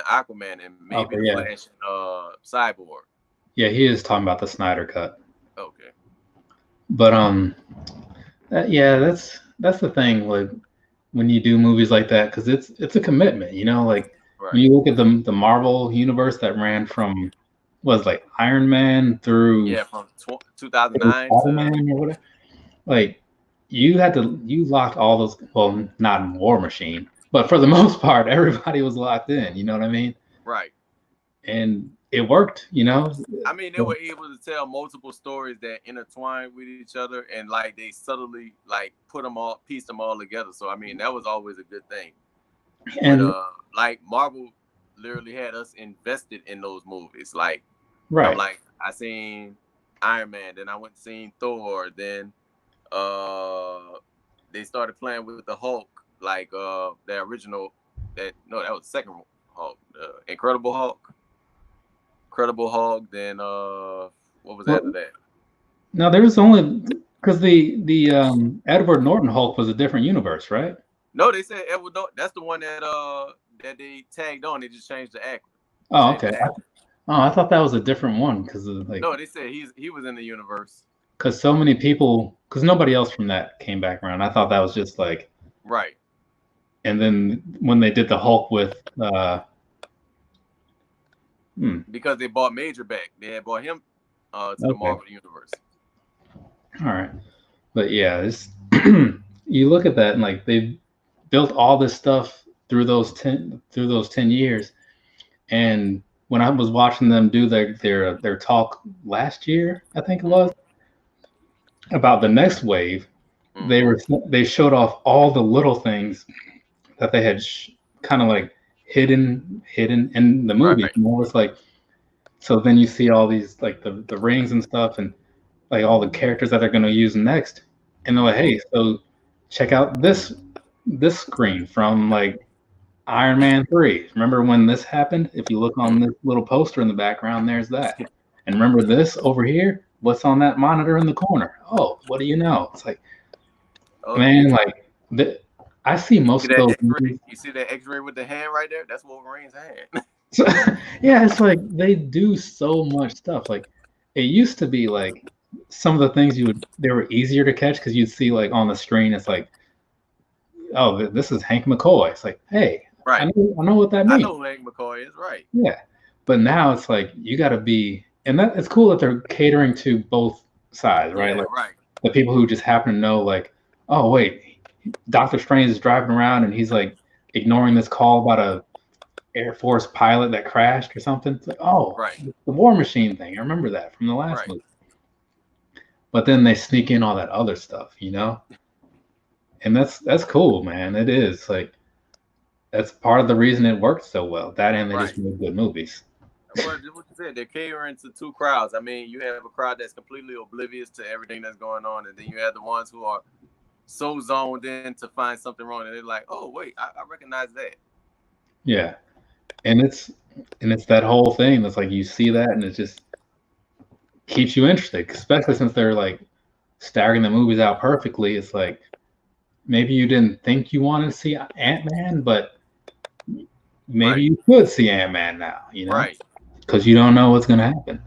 Aquaman and maybe Flash and Cyborg. Yeah, he is talking about the Snyder Cut. Okay. But that's the thing. Like when you do movies like that, because it's a commitment. Like when you look at the Marvel universe that ran from like Iron Man through from 2009 Iron Man or whatever. Like you locked all those. Well, not in War Machine. But for the most part, everybody was locked in. You know what I mean? Right. And it worked, you know. I mean, they were able to tell multiple stories that intertwined with each other, and like they subtly like pieced them all together. So I mean, that was always a good thing. And But like Marvel literally had us invested in those movies. Like, right, I'm like, I seen Iron Man, then I went and seen Thor, then they started playing with the Hulk, like the original. That was the second Hulk, Incredible Hulk. Then what was after that? No, there was only because the Edward Norton Hulk was a different universe, right? No, they said Edward Norton. That's the one that they tagged on. They just changed the actor. Oh, okay. I thought that was a different one because like no, they said he was in the universe. Because so many people, because nobody else from that came back around. I thought that was just like right. And then when they did the Hulk with because they bought Major back, they had bought him to the Marvel universe. All right, but yeah, this you look at that and like they built all this stuff through those 10 years, and when I was watching them do their talk last year, I think it was about the next wave, they showed off all the little things that they had kind of like hidden in the movie. Right. And it was like, so then you see all these like the rings and stuff, and like all the characters that they're going to use next, and they're like, hey, so check out this screen from like Iron Man 3. Remember when this happened? If you look on this little poster in the background, there's that. And remember this over here? What's on that monitor in the corner? Oh, what do you know? It's like, man, like I see most of those movies. You see that X-ray with the hand right there? That's Wolverine's hand. So, yeah, it's like they do so much stuff. Like it used to be like some of the things they were easier to catch because you'd see like on the screen, it's like, oh, this is Hank McCoy. It's like, hey, right. I know what that means. I know who Hank McCoy is, right? Yeah, but now it's like you got to be, and that it's cool that they're catering to both sides, right? Yeah, like right. The people who just happen to know, like, oh wait, Doctor Strange is driving around and he's like ignoring this call about a Air Force pilot that crashed or something. It's like, oh, right. The War Machine thing. I remember that from the last movie. But then they sneak in all that other stuff, you know? And that's cool, man. It is like that's part of the reason it worked so well. That and they just made good movies. What you said, they're catering to two crowds. I mean, you have a crowd that's completely oblivious to everything that's going on, and then you have the ones who are so zoned in to find something wrong, and they're like, "Oh, wait, I recognize that." Yeah, and it's that whole thing that's like you see that, and it just keeps you interested, especially since they're like staggering the movies out perfectly. It's like maybe you didn't think you wanted to see Ant-Man, but maybe you could see Ant-Man now, you know? Right. Because you don't know what's going to happen.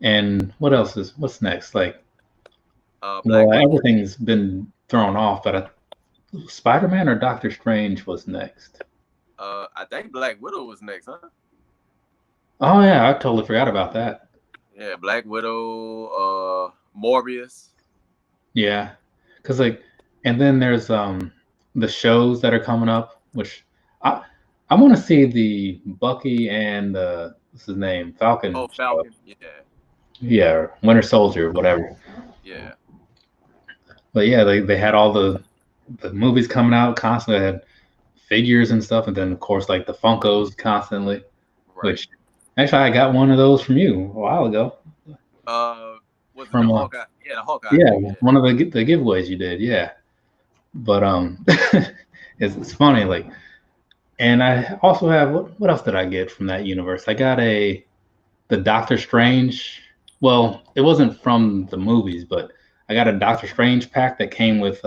And what's next? Like, everything's been thrown off, but Spider-Man or Doctor Strange was next? I think Black Widow was next, huh? Oh, yeah, I totally forgot about that. Yeah, Black Widow, Morbius. Yeah, because like, and then there's the shows that are coming up, which I want to see the Bucky and what's his name, Falcon. Oh, Falcon, show. Yeah, Winter Soldier, whatever. Yeah. But yeah, they had all the movies coming out constantly. They had figures and stuff, and then of course like the Funkos constantly. Right. Which actually I got one of those from you a while ago. Was it from the Hawkeye? Yeah, the Hawkeye. Yeah, one of the giveaways you did. Yeah, but it's funny like. And I also have what else did I get from that universe? I got the Doctor Strange. Well, it wasn't from the movies, but I got a Doctor Strange pack that came with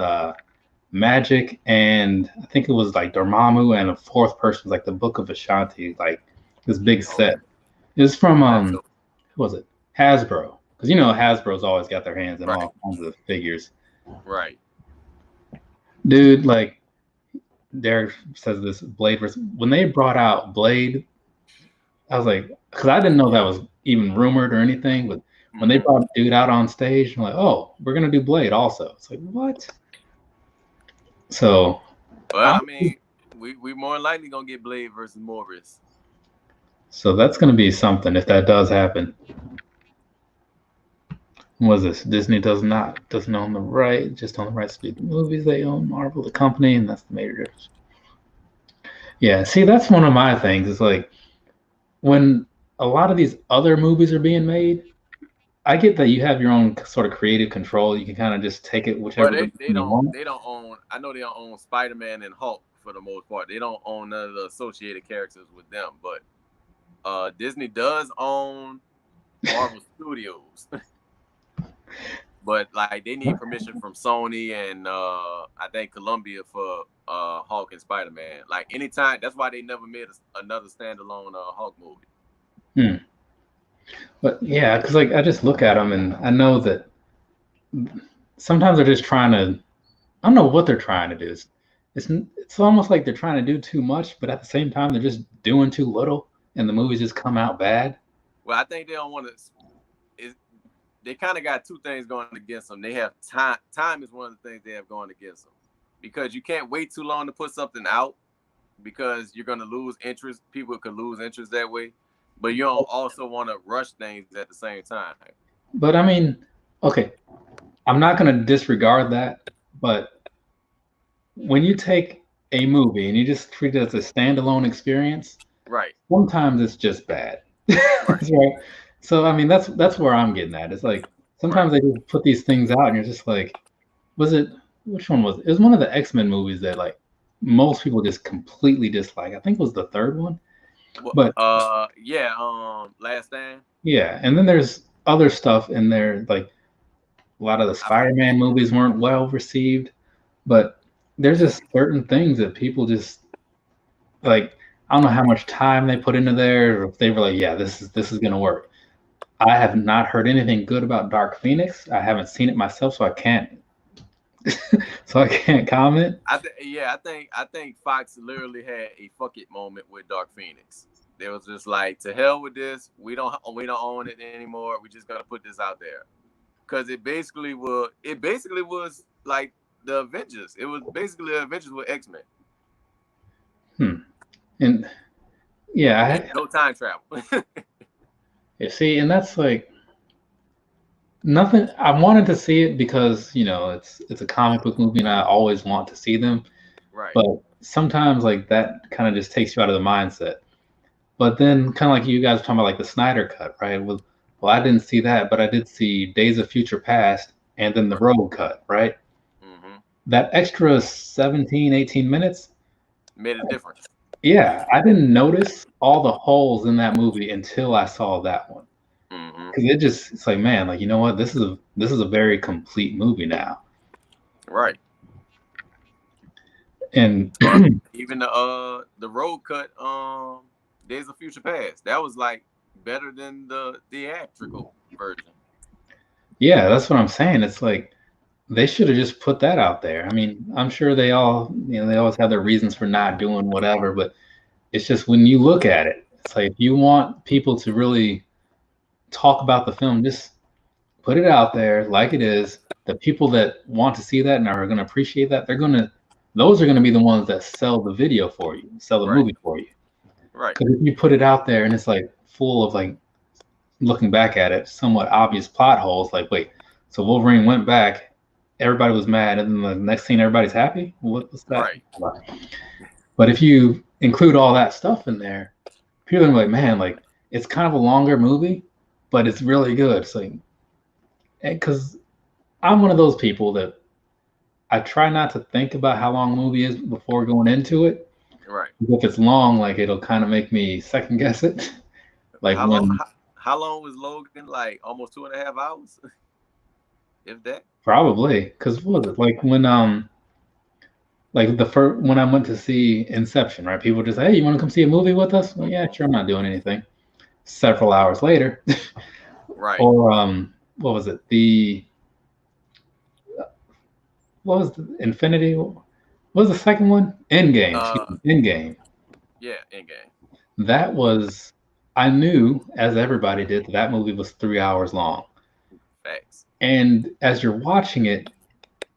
magic, and I think it was like Dormammu, and a fourth person was like the Book of Ashanti, like this big set. It was from who was it? Hasbro, because you know Hasbro's always got their hands in all kinds of figures. Right. Dude, like. Derek says this Blade versus when they brought out Blade, I was like, because I didn't know that was even rumored or anything, but when they brought dude out on stage, I'm like, oh, we're gonna do Blade also. It's like what? So, well, I mean, we more likely gonna get Blade versus Morbius. So that's going to be something if that does happen. What was this? Disney doesn't own the right, just own the rights to do the movies. They own Marvel, the company, and that's the major difference. Yeah, see, that's one of my things. It's like when a lot of these other movies are being made, I get that you have your own sort of creative control. You can kind of just take it whichever But you want. they don't own. I know they don't own Spider-Man and Hulk for the most part. They don't own none of the associated characters with them. But Disney does own Marvel Studios. But like they need permission from Sony and I think Columbia for Hulk and Spider-Man. Like anytime, that's why they never made another standalone Hulk movie. But yeah, because like I just look at them and I know that sometimes they're just trying to. I don't know what they're trying to do. It's almost like they're trying to do too much, but at the same time they're just doing too little, and the movies just come out bad. Well, I think they don't want to. They kind of got two things going against them. They have time. Time is one of the things they have going against them because you can't wait too long to put something out because you're going to lose interest. People could lose interest that way, but you don't also want to rush things at the same time. But I mean, okay, I'm not going to disregard that, but when you take a movie and you just treat it as a standalone experience, right? Sometimes it's just bad, right? So I mean, that's where I'm getting at. It's like sometimes they just put these things out, and you're just like, which one was it? It was one of the X-Men movies that like most people just completely dislike. I think it was the third one. But Last Stand. Yeah, and then there's other stuff in there, like a lot of the Spider-Man movies weren't well received, but there's just certain things that people just like. I don't know how much time they put into there, or if they were like, yeah, this is gonna work. I have not heard anything good about Dark Phoenix. I haven't seen it myself, so I can't comment. I think Fox literally had a fuck it moment with Dark Phoenix. They was just like, to hell with this. We don't own it anymore. We just gotta put this out there, because it basically was like the Avengers. It was basically the Avengers with X-Men. And yeah, no time travel. You see, and that's like nothing. I wanted to see it because it's a comic book movie, and I always want to see them. Right. But sometimes like that kind of just takes you out of the mindset. But then, kind of like you guys were talking about, like the Snyder Cut, right? Well, I didn't see that, but I did see Days of Future Past, and then the Road Cut, right? Mm-hmm. That extra 17, 18 minutes made a difference. Yeah, I didn't notice all the holes in that movie until I saw that one. Because it's like, man, like, you know what? This is a very complete movie now. Right. And even the Road Cut, Days of Future Past, that was like better than the theatrical version. Yeah, that's what I'm saying. It's like they should have just put that out there. I mean, I'm sure they all, they always have their reasons for not doing whatever, but it's just when you look at it, it's like if you want people to really talk about the film, just put it out there like it is. The people that want to see that and are going to appreciate that, those are going to be the ones that sell the video for you, sell the movie for you. Right. Because if you put it out there and it's like full of like, looking back at it, somewhat obvious plot holes, like, wait, so Wolverine went back, everybody was mad, and then the next scene everybody's happy? What's that? Right. But if you include all that stuff in there, people are like, man, like, it's kind of a longer movie, but it's really good. It's like, because I'm one of those people that I try not to think about how long a movie is before going into it. Right. If it's long, like, it'll kind of make me second guess it. Like how long was Logan? Like almost 2.5 hours, if that. Probably, because what was it like when like when I went to see Inception, right? People just, hey, you want to come see a movie with us? Well, yeah, sure. I'm not doing anything. Several hours later, right? Or what was it? What was the Infinity? What was the second one? Endgame. Endgame. Yeah, Endgame. That was. I knew, as everybody did, that movie was 3 hours long. Thanks. And as you're watching it,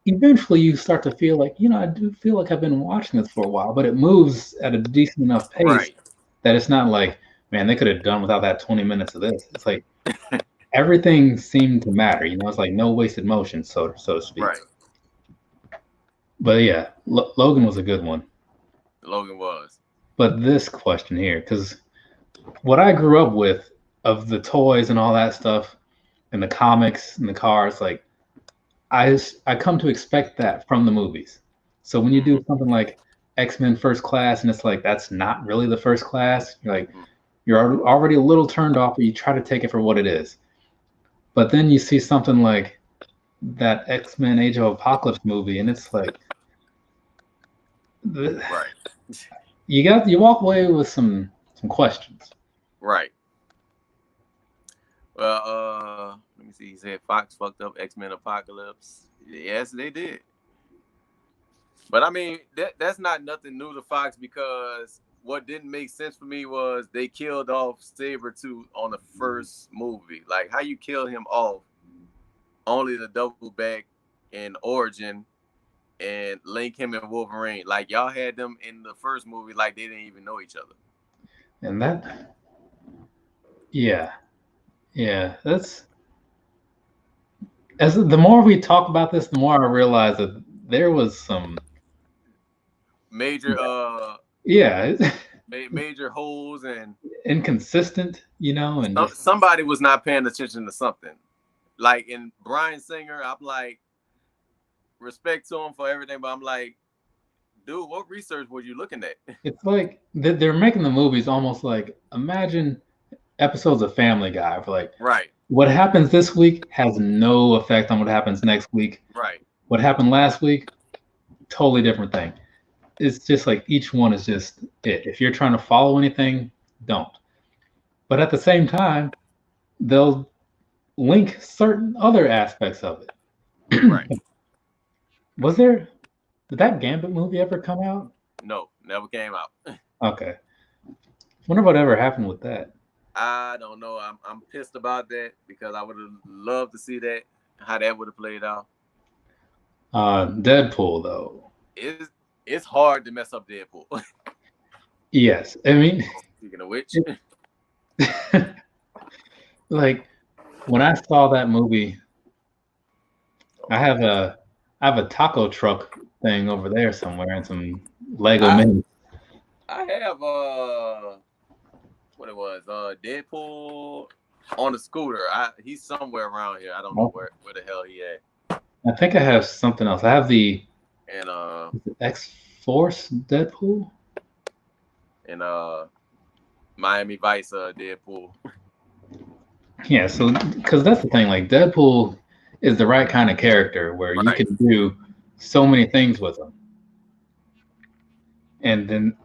eventually you start to feel like, I do feel like I've been watching this for a while, but it moves at a decent enough pace that it's not like, man, they could have done without that 20 minutes of this. It's like everything seemed to matter. You know, it's like no wasted motion, so to speak. Right. But yeah, Logan was a good one. Logan was. But this question here, because what I grew up with of the toys and all that stuff, and the comics and the cars, like I come to expect that from the movies. So when you do something like X-Men First Class, and it's like that's not really the First Class, you're like you're already a little turned off, but you try to take it for what it is. But then you see something like that X-Men Age of Apocalypse movie, and it's like, right. You walk away with some questions. Right. Well, let me see. He said Fox fucked up X-Men Apocalypse. Yes, they did. But I mean, that's not nothing new to Fox, because what didn't make sense for me was they killed off Sabretooth on the first movie. Like, how you kill him off only to double back in Origin and link him and Wolverine. Like, y'all had them in the first movie like they didn't even know each other. And that, yeah, that's, as the more we talk about this, the more I realize that there was some major major holes and inconsistent, you know, and somebody was not paying attention to something. Like in Bryan Singer, I'm like, respect to him for everything, but I'm like, dude, what research were you looking at? It's like they're making the movies almost like, imagine episodes of Family Guy for like, right, what happens this week has no effect on what happens next week. Right. What happened last week, totally different thing. It's just like each one is just it. If you're trying to follow anything, don't. But at the same time, they'll link certain other aspects of it. Right. Did that Gambit movie ever come out? No, never came out. Okay. Wonder what ever happened with that. I don't know. I'm pissed about that, because I would have loved to see that, how that would have played out. Deadpool, though. It's hard to mess up Deadpool. Yes. I mean, speaking of which, like when I saw that movie, I have a taco truck thing over there somewhere and some Lego minis. I have what it was, Deadpool on a scooter. He's somewhere around here. I don't know where the hell he at. I think I have something else. I have the X-Force Deadpool and Miami Vice Deadpool. Yeah, so because that's the thing, like Deadpool is the right kind of character where you can do so many things with him, and then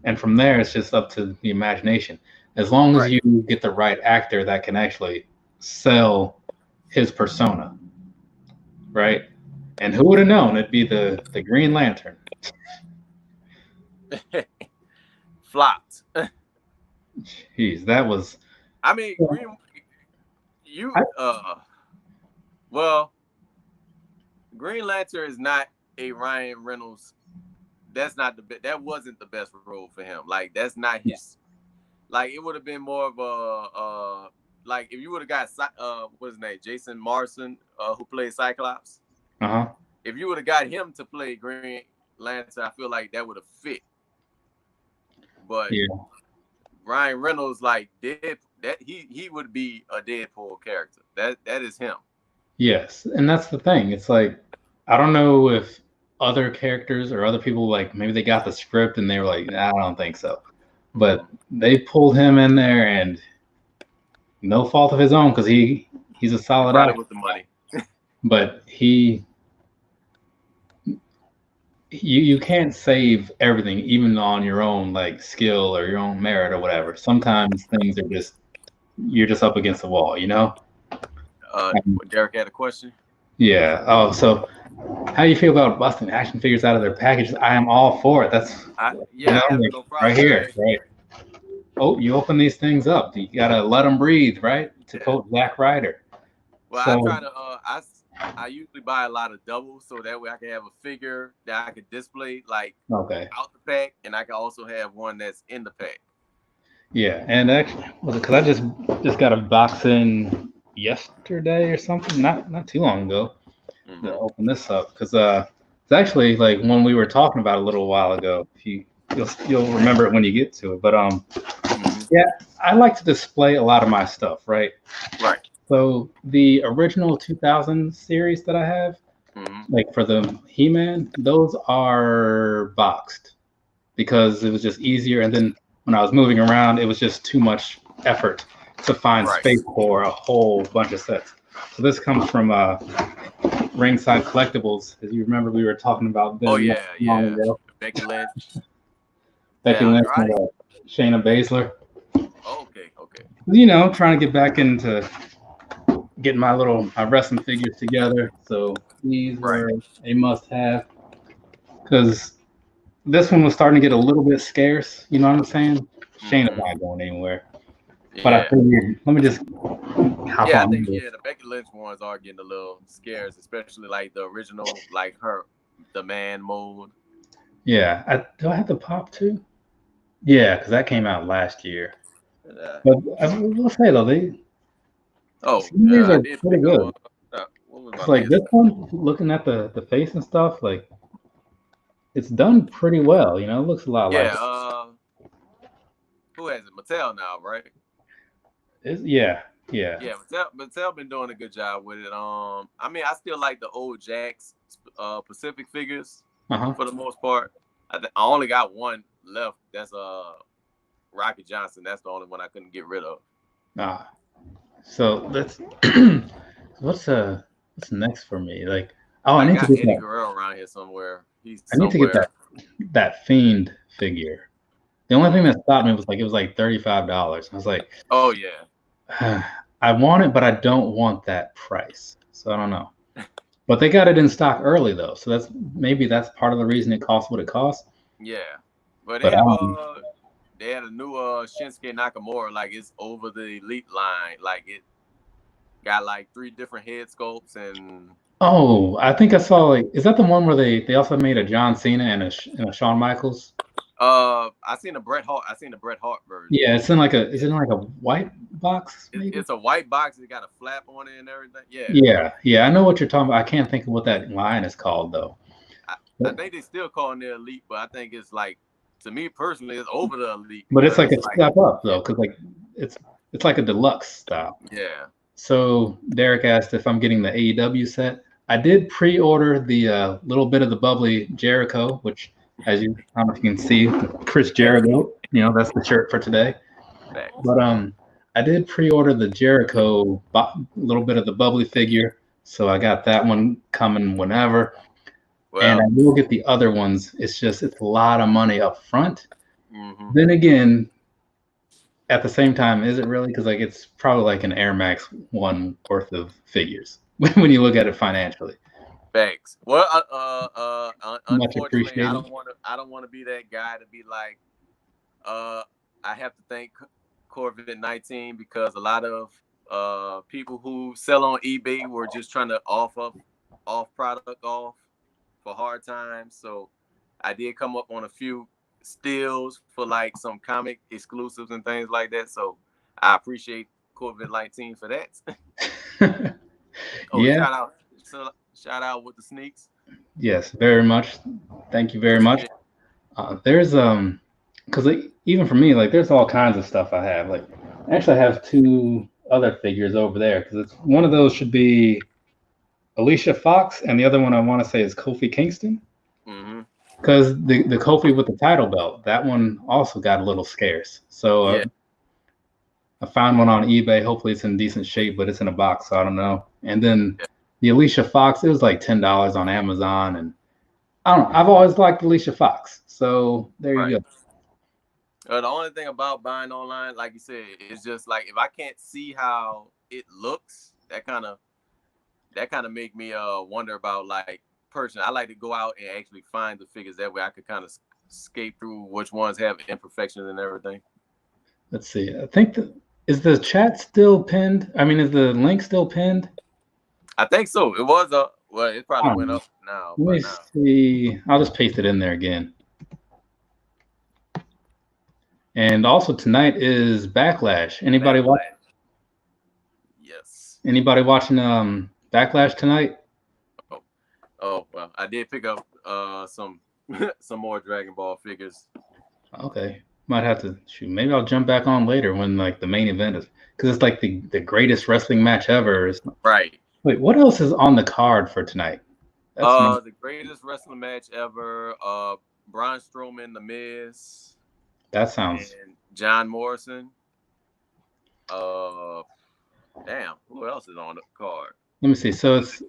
and from there it's just up to the imagination. As long as you get the right actor that can actually sell his persona, right? And who would have known it'd be the Green Lantern? Flopped. Jeez, that was. I mean, Green Lantern is not a Ryan Reynolds. That wasn't the best role for him. Like, that's not his. Like, it would have been more of a like if you would have got what's his name, Jason Marsden, who played Cyclops. If you would have got him to play Green Lantern, I feel like that would have fit. But Ryan Reynolds, like, he would be a Deadpool character. That is him. Yes, and that's the thing. It's like, I don't know if other characters or other people, like, maybe they got the script and they were like, nah, I don't think so. But they pulled him in there, and no fault of his own, because he's a solid actor with the money. But you can't save everything, even on your own like skill or your own merit or whatever. Sometimes things are just, you're just up against the wall, you know. Derek had a question. Yeah. Oh, so how do you feel about busting action figures out of their packages? I am all for it. That's no problem. Right here, right. Oh, you open these things up. You gotta let them breathe, right? To quote Zack Ryder. Well, I try to. I usually buy a lot of doubles, so that way I can have a figure that I could display, like, out the pack, and I can also have one that's in the pack. Yeah, and actually, was it because I just got a box in yesterday or something? Not too long ago. To Mm-hmm. open this up because it's actually like one we were talking about a little while ago. If you'll remember it when you get to it. But Mm-hmm. yeah, I like to display a lot of my stuff, right? Right. So the original 2000 series that I have, Mm-hmm. like for the He-Man, those are boxed because it was just easier. And then when I was moving around, it was just too much effort to find Right. space for a whole bunch of sets. So this comes from Ringside Collectibles. As you remember, we were talking about Oh them not yeah, long yeah. ago. Becky Lynch. Becky Sounds Lynch and right. Shayna Baszler. Okay, okay. Trying to get back into getting my wrestling figures together. So these Right. were a must-have because this one was starting to get a little bit scarce. You know what I'm saying? Shayna's Mm-hmm. not going anywhere. But I Yeah. figured, let me just hop Yeah, I on think this. the Becky Lynch ones are getting a little scarce, especially like the original, like her, the man mode. Yeah, do I have the pop too? Yeah, because that came out last year. Uh, But I will say though, oh, some of these I are did pretty pick up. good. What was my Cause like list? this one, looking at the face and stuff, like it's done pretty well. It looks a lot like Yeah. Who has it? Mattel now, right? yeah, yeah. Yeah, Mattel been doing a good job with it. I mean, I still like the old Jakks, Pacific figures Uh-huh. for the most part. I only got one left. That's Rocky Johnson. That's the only one I couldn't get rid of. Ah, so let's what's what's next for me? Like, oh, I got Eddie Guerrero around here somewhere. He's I need to get somewhere. that Fiend figure. The only thing that stopped me was like it was like $35. I was like, Oh yeah. I want it, but I don't want that price. So I don't know. But they got it in stock early though, so that's part of the reason it costs what it costs. Yeah. But But they had a new Shinsuke Nakamura, like it's over the elite line. Like it got like 3 different head sculpts and oh, I think I saw like is that the one where they also made a John Cena and a Shawn Michaels? I seen a Bret Hart. I seen the Bret Hart version. Yeah, it's in like a is Yeah. it in like a white box maybe? It's a white box. It got a flap on it and everything. Yeah. Yeah, yeah, I know what you're talking about. I can't think of what that line is called though. I think they still calling it elite, but I think it's like, to me personally, it's over the elite But it's because like it's a like, step up yeah, though, because like it's it's like a deluxe style. yeah. So Derek asked if I'm getting the AEW set. I did pre-order the little bit of the bubbly Jericho, which, as you I don't know if you can see, Chris Jericho. That's the shirt for today. Facts. But I did pre-order the Jericho little bit of the bubbly figure, so I got that one coming whenever. And I Well, will get the other ones. It's a lot of money up front. mm-hmm. Then again, at the same time, is it really? Because like it's probably like an Air Max one worth of figures when you look at it financially. Facts. Well, Much unfortunately, appreciated. I don't want to be that guy to be like, uh, I have to thank COVID-19 because a lot of people who sell on eBay were just trying to off product off for hard times. So I did come up on a few steals for like some comic exclusives and things like that. So I appreciate COVID-19 for that. Oh, Yeah. shout out with the sneaks. Yes. Very much. Thank you very much. Appreciate it. There's because even for me, like there's all kinds of stuff I have. Like I actually have two other figures over there because it's one of those should be Alicia Fox, and the other one I want to say is Kofi Kingston. Mm-hmm. Because the Kofi with the title belt, that one also got a little scarce. So Yeah. I found one on eBay. Hopefully it's in decent shape, but it's in a box, so I don't know. And then the Alicia Fox, it was like $10 on Amazon, and I don't know. I've always liked Alicia Fox, so there you go. The only thing about buying online, like you said, is just like if I can't see how it looks, that kind of make me wonder about like personally. I like to go out and actually find the figures. That way I could kind of skate through which ones have imperfections and everything. Let's see. I think is the chat still pinned? I mean, is the link still pinned? I think so. It was well, it probably went up now. Let me see. I'll just paste it in there again. And also tonight is Backlash. Anybody watch? Yes. Anybody watching Backlash tonight? Oh well, I did pick up some more Dragon Ball figures. Okay, might have to shoot. Maybe I'll jump back on later when like the main event is, because it's like the greatest wrestling match ever. Right. Wait, what else is on the card for tonight? That's the greatest wrestling match ever. Braun Strowman, The Miz. That sounds. And John Morrison. Damn, who else is on the card? Let me see. So it's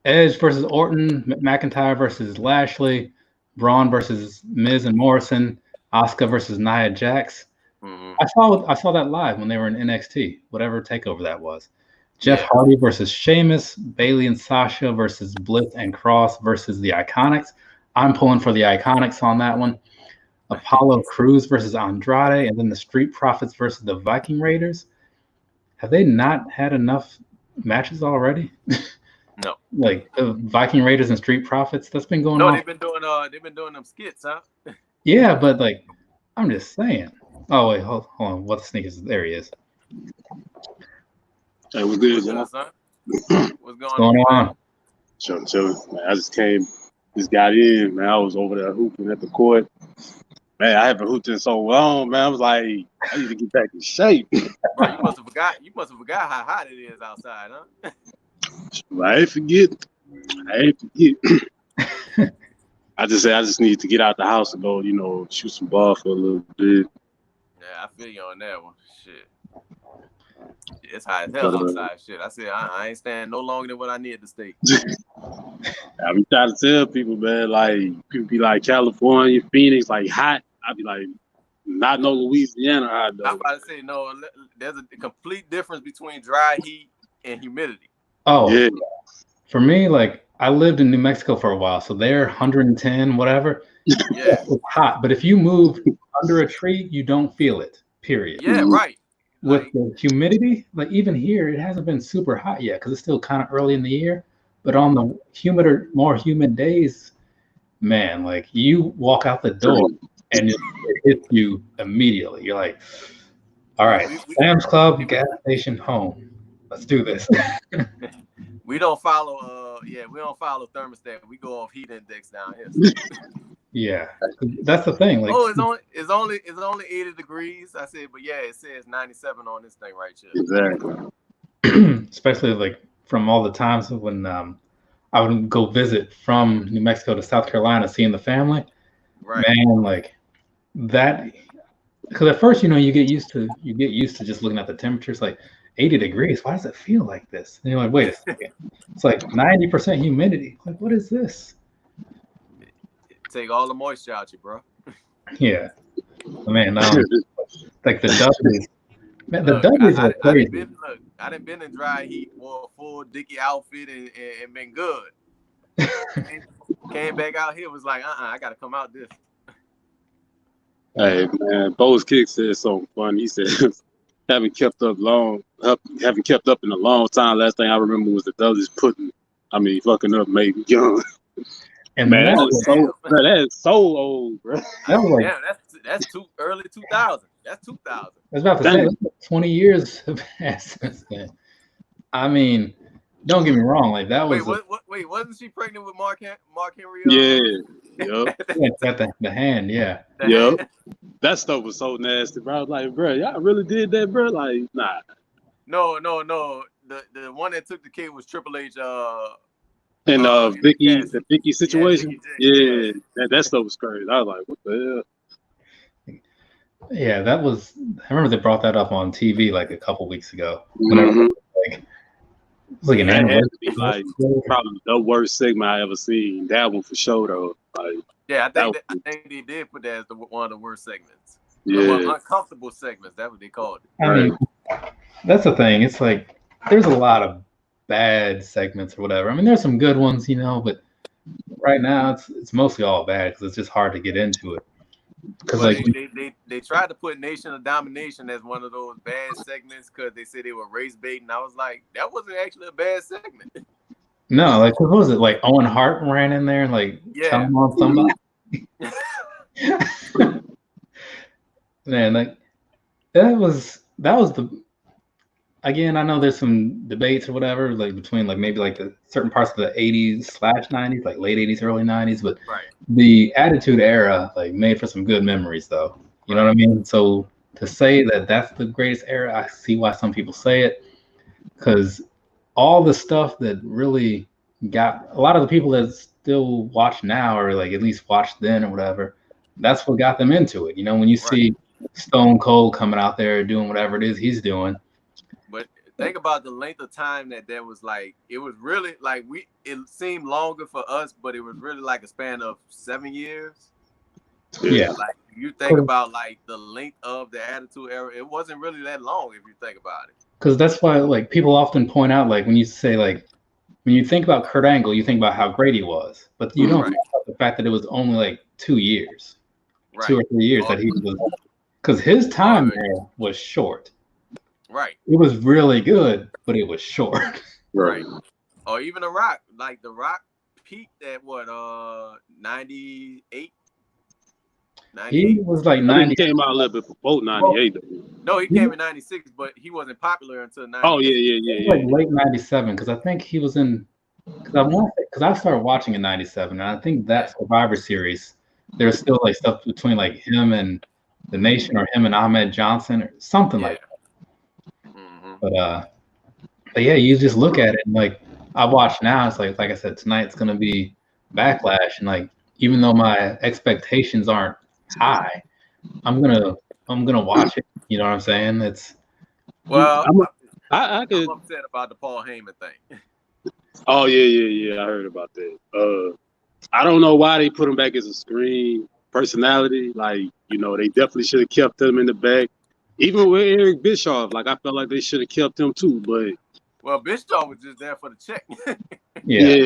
Edge versus Orton, McIntyre versus Lashley, Braun versus Miz and Morrison, Asuka versus Nia Jax. Mm-hmm. I saw that live when they were in NXT, whatever takeover that was. Jeff Hardy versus Sheamus, Bayley and Sasha versus Bliss and Cross versus the Iconics. I'm pulling for the Iconics on that one. Apollo Crews versus Andrade, and then the Street Profits versus the Viking Raiders. Have they not had enough matches already? No. Like Viking Raiders and Street Profits, that's been going on. No, they've been doing them skits, huh? Yeah, but like, I'm just saying. Oh wait, hold on. What the sneakers? There he is. Hey, what's good, son? What's going on? So man, I just got in, man. I was over there hooping at the court. Man, I haven't hooped in so long, man. I was like, I need to get back in shape. Bro, you must have forgot how hot it is outside, huh? I ain't forget. I just need to get out the house and go, shoot some ball for a little bit. Yeah, I feel you on that one. Shit. It's hot as hell outside. Shit. I said I ain't staying no longer than what I need to stay. I be trying to tell people, man, like people be like California, Phoenix, like hot. I be like, not no Louisiana hot though. I'm about to say no. There's a complete difference between dry heat and humidity. Oh, yeah. For me, like I lived in New Mexico for a while, so they're 110, whatever. Yeah, it's hot. But if you move under a tree, you don't feel it. Period. Yeah, right. With the humidity, like even here, it hasn't been super hot yet because it's still kind of early in the year. But on the more humid days, man, like you walk out the door and it hits you immediately. You're like, all right, Sam's Club, gas station, home. Let's do this. We don't follow thermostat. We go off heat index down here. Yeah, that's the thing. Like, it's only 80 degrees. I said, but yeah, it says 97 on this thing right here. Exactly. Especially like from all the times when I would go visit from New Mexico to South Carolina, seeing the family. Right. Man, like that. Because at first, you get used to just looking at the temperatures, like 80 degrees. Why does it feel like this? And you're like, wait a second. It's like 90% humidity. Like, what is this? Take all the moisture out you, bro. Yeah. Man, like the Dudleys. Man, the Dudleys are crazy. I done been in dry heat, wore a full Dickie outfit and been good. Came back out here, was like, I gotta come out this. Hey man, Bo's Kick said something funny. He said, haven't kept up in a long time. Last thing I remember was the Dudleys fucking up made me young. And man, that is so old, bro. That's too early 2000. That's 2000. I was about to say 20 years have passed since then. I mean, don't get me wrong, like that was. Wait, wasn't she pregnant with Mark Henry? Yeah, got the hand, yeah. Yep. That stuff was so nasty, bro. I was like, bro, y'all really did that, bro? Like, nah. No. The one that took the kid was Triple H. And the Vicky situation. Yeah, that stuff was crazy. I was like, what the hell? Yeah, that was. I remember they brought that up on TV like a couple weeks ago. Whenever, it was like an like probably the worst segment I ever seen. That one for sure, though. Like, yeah, I think they did put that as one of the worst segments. Yeah, uncomfortable segments. That's what they called it. I mean, that's the thing. It's like there's a lot of bad segments or whatever. I mean, there's some good ones, but right now it's mostly all bad because it's just hard to get into it. Because they tried to put Nation of Domination as one of those bad segments because they said they were race baiting. I was like, that wasn't actually a bad segment. No, like what was it? Like Owen Hart ran in there and like telling on somebody. Man, like that was the. Again, I know there's some debates or whatever, like between like maybe like the certain parts of the 80s/90s, like late 80s, early 90s, but the Attitude Era like made for some good memories, though. You know what I mean? So to say that that's the greatest era, I see why some people say it, because all the stuff that really got a lot of the people that still watch now, or like at least watched then or whatever, that's what got them into it. You know, when you see Stone Cold coming out there doing whatever it is he's doing. But think about the length of time that was like. It was really like it seemed longer for us, but it was really like a span of 7 years. Yeah. Like you think about like the length of the Attitude Era, it wasn't really that long if you think about it. Because that's why like people often point out, like when you say like when you think about Kurt Angle, you think about how great he was, but you don't think about the fact that it was only like 2 years, 2 or 3 years that he was, because his time there was short. Right. It was really good, but it was short. Right. Or even The Rock. Like The Rock peaked at what, 98? He was like 90. He came out a little bit before 98. No, he came in 96, but he wasn't popular until 98. Oh yeah. Like late 97, because I think he was in. Because I started watching in 97, and I think that Survivor Series, there's still like stuff between like him and the Nation, or him and Ahmed Johnson, or something like that. But yeah, you just look at it and like I watch now, it's like I said, tonight's gonna be Backlash, and like even though my expectations aren't high, I'm gonna watch it. You know what I'm saying? It's I'm upset about the Paul Heyman thing. Oh yeah. I heard about that. I don't know why they put him back as a screen personality. Like, you know, they definitely should have kept him in the back. Even with Eric Bischoff, like I felt like they should have kept him too. But Bischoff was just there for the check. Yeah.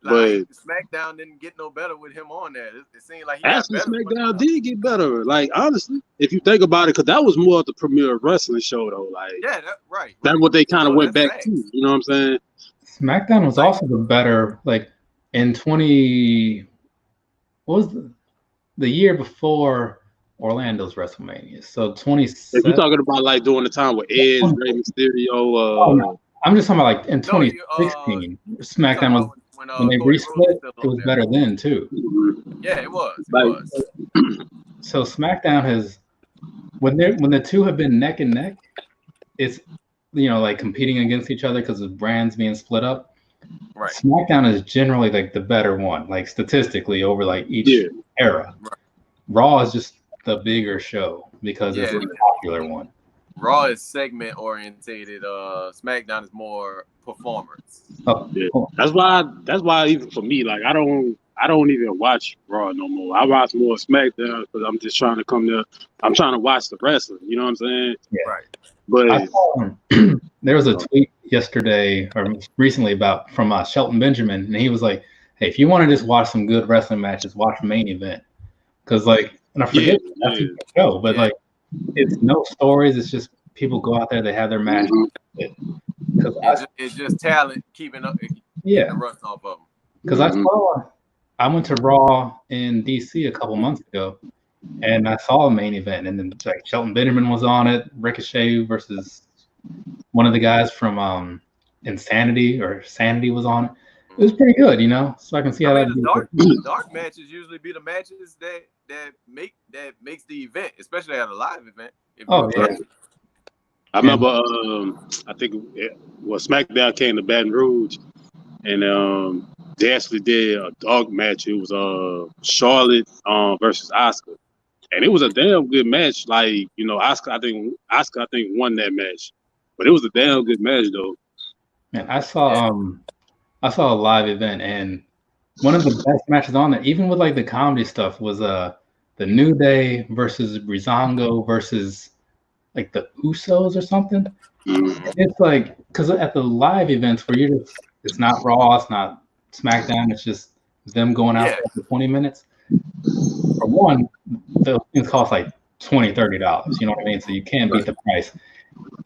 Like, SmackDown didn't get no better with him on there. It seemed like SmackDown did get better. Like honestly, if you think about it, because that was more of the premier wrestling show though. Like that's what they kind of went back to. You know what I'm saying? SmackDown was also the better. Like in what was the year before Orlando's WrestleMania? So 20. If you're talking about like during the time with Edge, Rey Mysterio. I'm just talking about like in 2016, SmackDown was when they resplit. It was better then too. Yeah, it was. So SmackDown has when the two have been neck and neck, it's like competing against each other because of brands being split up. Right. SmackDown is generally like the better one, like statistically over like each era. Right. Raw is just the bigger show because it's the popular one. Raw is segment orientated. SmackDown is more performance. Oh, yeah. That's why even for me, like I don't even watch Raw no more. I watch more SmackDown because I'm just trying to come there. I'm trying to watch the wrestling. You know what I'm saying? Yeah. Right. But there was a tweet yesterday or recently from Shelton Benjamin, and he was like, "Hey, if you want to just watch some good wrestling matches, watch Main Event." Because like, and I forget that's the show, but like, it's no stories. It's just people go out there, they have their match. It's just talent keeping up. Yeah, the rust off of them. Because I went to Raw in DC a couple months ago, and I saw a Main Event, and then like Shelton Benjamin was on it, Ricochet versus one of the guys from Insanity or Sanity was on it. It was pretty good, so I can see how the dark matches usually be the matches that makes the event, especially at a live event. I remember I think SmackDown came to Baton Rouge, and they actually did a dog match. It was Charlotte versus Asuka, and it was a damn good match. Like Asuka I think won that match, but it was a damn good match though. Man, I saw a live event, and one of the best matches on there, even with like the comedy stuff, was the New Day versus Breezango versus like the Usos or something. It's like, because at the live events where it's not Raw, it's not SmackDown, it's just them going out for 20 minutes. For one, the things cost like $20-$30. You know what I mean? So you can't beat the price,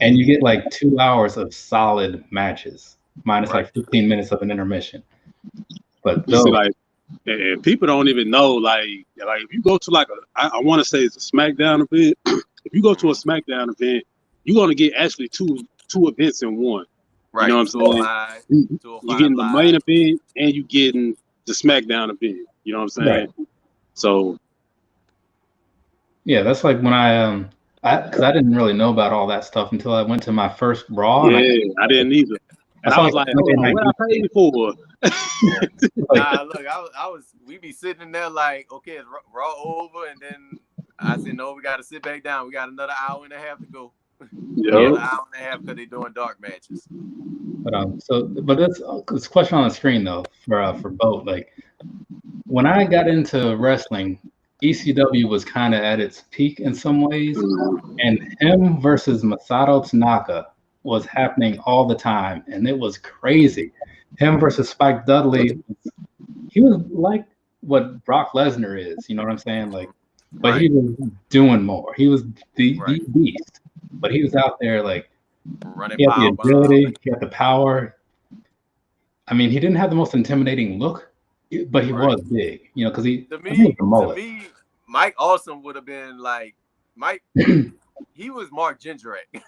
and you get like 2 hours of solid matches minus like 15 minutes of an intermission. But And people don't even know, like if you go to like I want to say it's a SmackDown event. If you go to a SmackDown event, you're gonna get actually two events in one. Right. You know what I'm saying? You're getting the main event and you getting the SmackDown event. You know what I'm saying? Right. So yeah, that's like when because I didn't really know about all that stuff until I went to my first Raw. Yeah, I didn't either. And I was like, what I paid for? Nah, look, we be sitting in there like, okay, it's Raw over, and then I said, no, we got to sit back down. We got another hour and a half to go. Another hour and a half because they're doing dark matches. But it's a question on the screen though for both. Like when I got into wrestling, ECW was kind of at its peak in some ways, and him versus Masato Tanaka was happening all the time, and it was crazy. Him versus Spike Dudley, he was like what Brock Lesnar is, you know what I'm saying? Like, but he was doing more. He was the beast, but he was out there like running. He had the ability, he had the power. I mean, he didn't have the most intimidating look, but he was big, you know, because to me, Mike Awesome would have been like Mike. He was Mark Jindrak.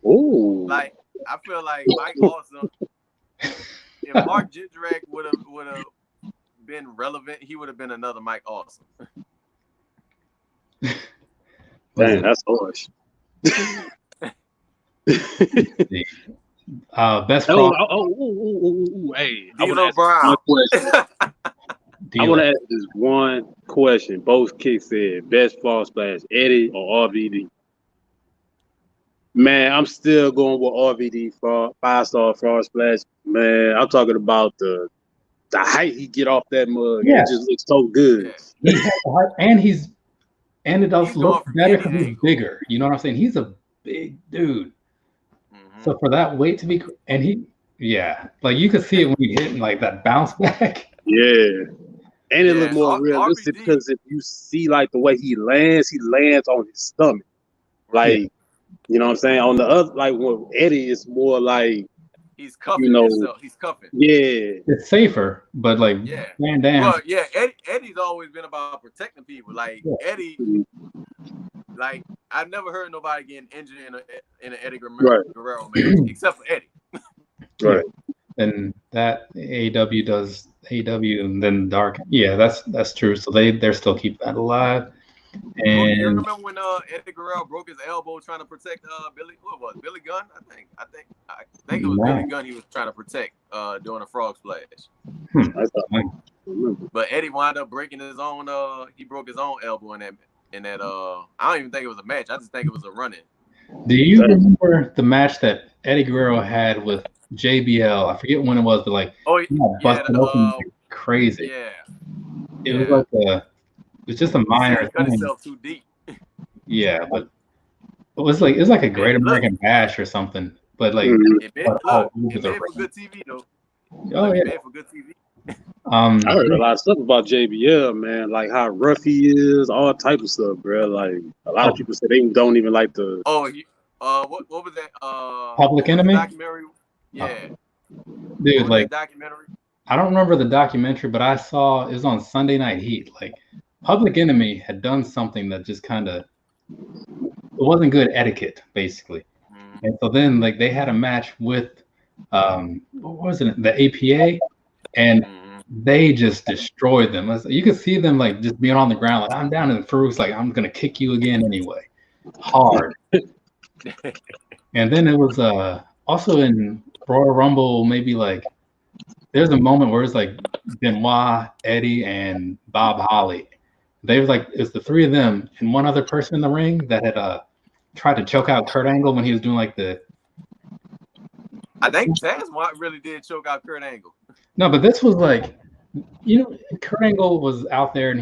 Oh, like I feel like Mike Awesome. If Mark Jindrak would have been relevant, he would have been another Mike Awesome. Man, that's harsh. Best. Hey, I want to ask one question. I want to ask this one question. Both kicks said best fall splash, Eddie or RVD. Man, I'm still going with RVD for 5-star fall splash. Man, I'm talking about the height he get off that mug. Yeah. It just looks so good. He has the height, and it does look better because he's bigger. You know what I'm saying? He's a big dude. So for that weight to be, and like you could see it when he hit like that bounce back. Yeah. And it looked more realistic because if you see like the way he lands on his stomach. Like, you know what I'm saying? On the other, like with Eddie, it's more like he's cuffing himself. He's cuffing. Yeah. It's safer, but like man down. Well, Eddie's always been about protecting people. Like Eddie, like I've never heard nobody getting injured in an Eddie Guerrero match except for Eddie. Right. And that AEW does AEW and then Dark. Yeah, that's true. So they're still keeping that alive. And you remember when Eddie Guerrero broke his elbow trying to protect Billy Gunn? I think it was Billy Gunn he was trying to protect doing a frog splash. But Eddie wound up breaking his own. He broke his own elbow in that. I don't even think it was a match. I just think it was a run-in. Do you remember the match that Eddie Guerrero had with JBL? I forget when it was, but like busted open like crazy. Yeah. It was like it was just a minor thing. Cut himself too deep. Yeah, but it was like a Great American Bash or something. But like it made for good TV though. Oh yeah, it made for good TV. I heard a lot of stuff about JBL, man. Like how rough he is, all type of stuff, bro. Like a lot of people say they don't even like the. What was that? Public Enemy documentary. Yeah, dude. Like documentary. I don't remember the documentary, but I saw it was on Sunday Night Heat. Like Public Enemy had done something that just kind of it wasn't good etiquette, basically. And so then like they had a match with what was it, the APA, and they just destroyed them. You could see them like just being on the ground, like I'm down in Farouk's, like I'm gonna kick you again anyway, hard. And then it was also in Royal Rumble, maybe like there's a moment where it's like Benoit, Eddie, and Bob Holly. They was like it's the three of them and one other person in the ring that had tried to choke out Kurt Angle when he was doing like the. I think Taz really did choke out Kurt Angle. No, but this was like, you know, Kurt Angle was out there and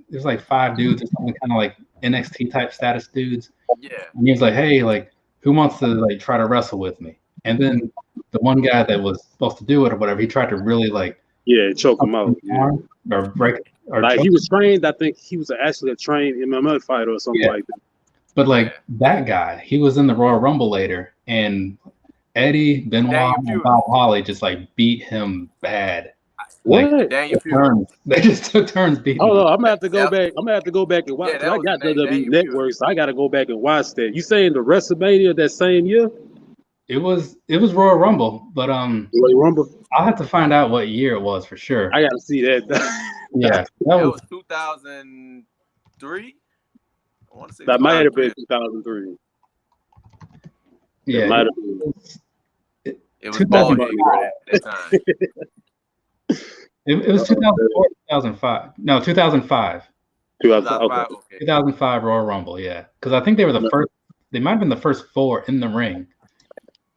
there's like 5 dudes or something, kind of like NXT type status dudes. Yeah. And he was like, hey, like, who wants to like try to wrestle with me? And then the one guy that was supposed to do it or whatever, he tried to really like. Yeah, choke him out. Or break it. Or like he was trained, I think he was actually a trained MMA fighter or something like that. But like that guy, he was in the Royal Rumble later, and Eddie, Benoit, and Bob Holly just like beat him bad. What? Daniel Fury. They just took turns beating. Oh, I'm gonna have to go back. I'm gonna have to go back and watch. Yeah, I got WWE Daniel Network, so I got to go back and watch that. You saying the WrestleMania that same year? It was Royal Rumble, but Royal Rumble. I'll have to find out what year it was for sure. I got to see that. Yeah, that was 2003. I want to say that might have been 2003. Yeah, it might have been. It was ball game at that time. It was 2004, 2005. No, 2005. 2005. Okay. 2005 Royal Rumble, yeah. Because I think they were the first. They might have been the first 4 in the ring.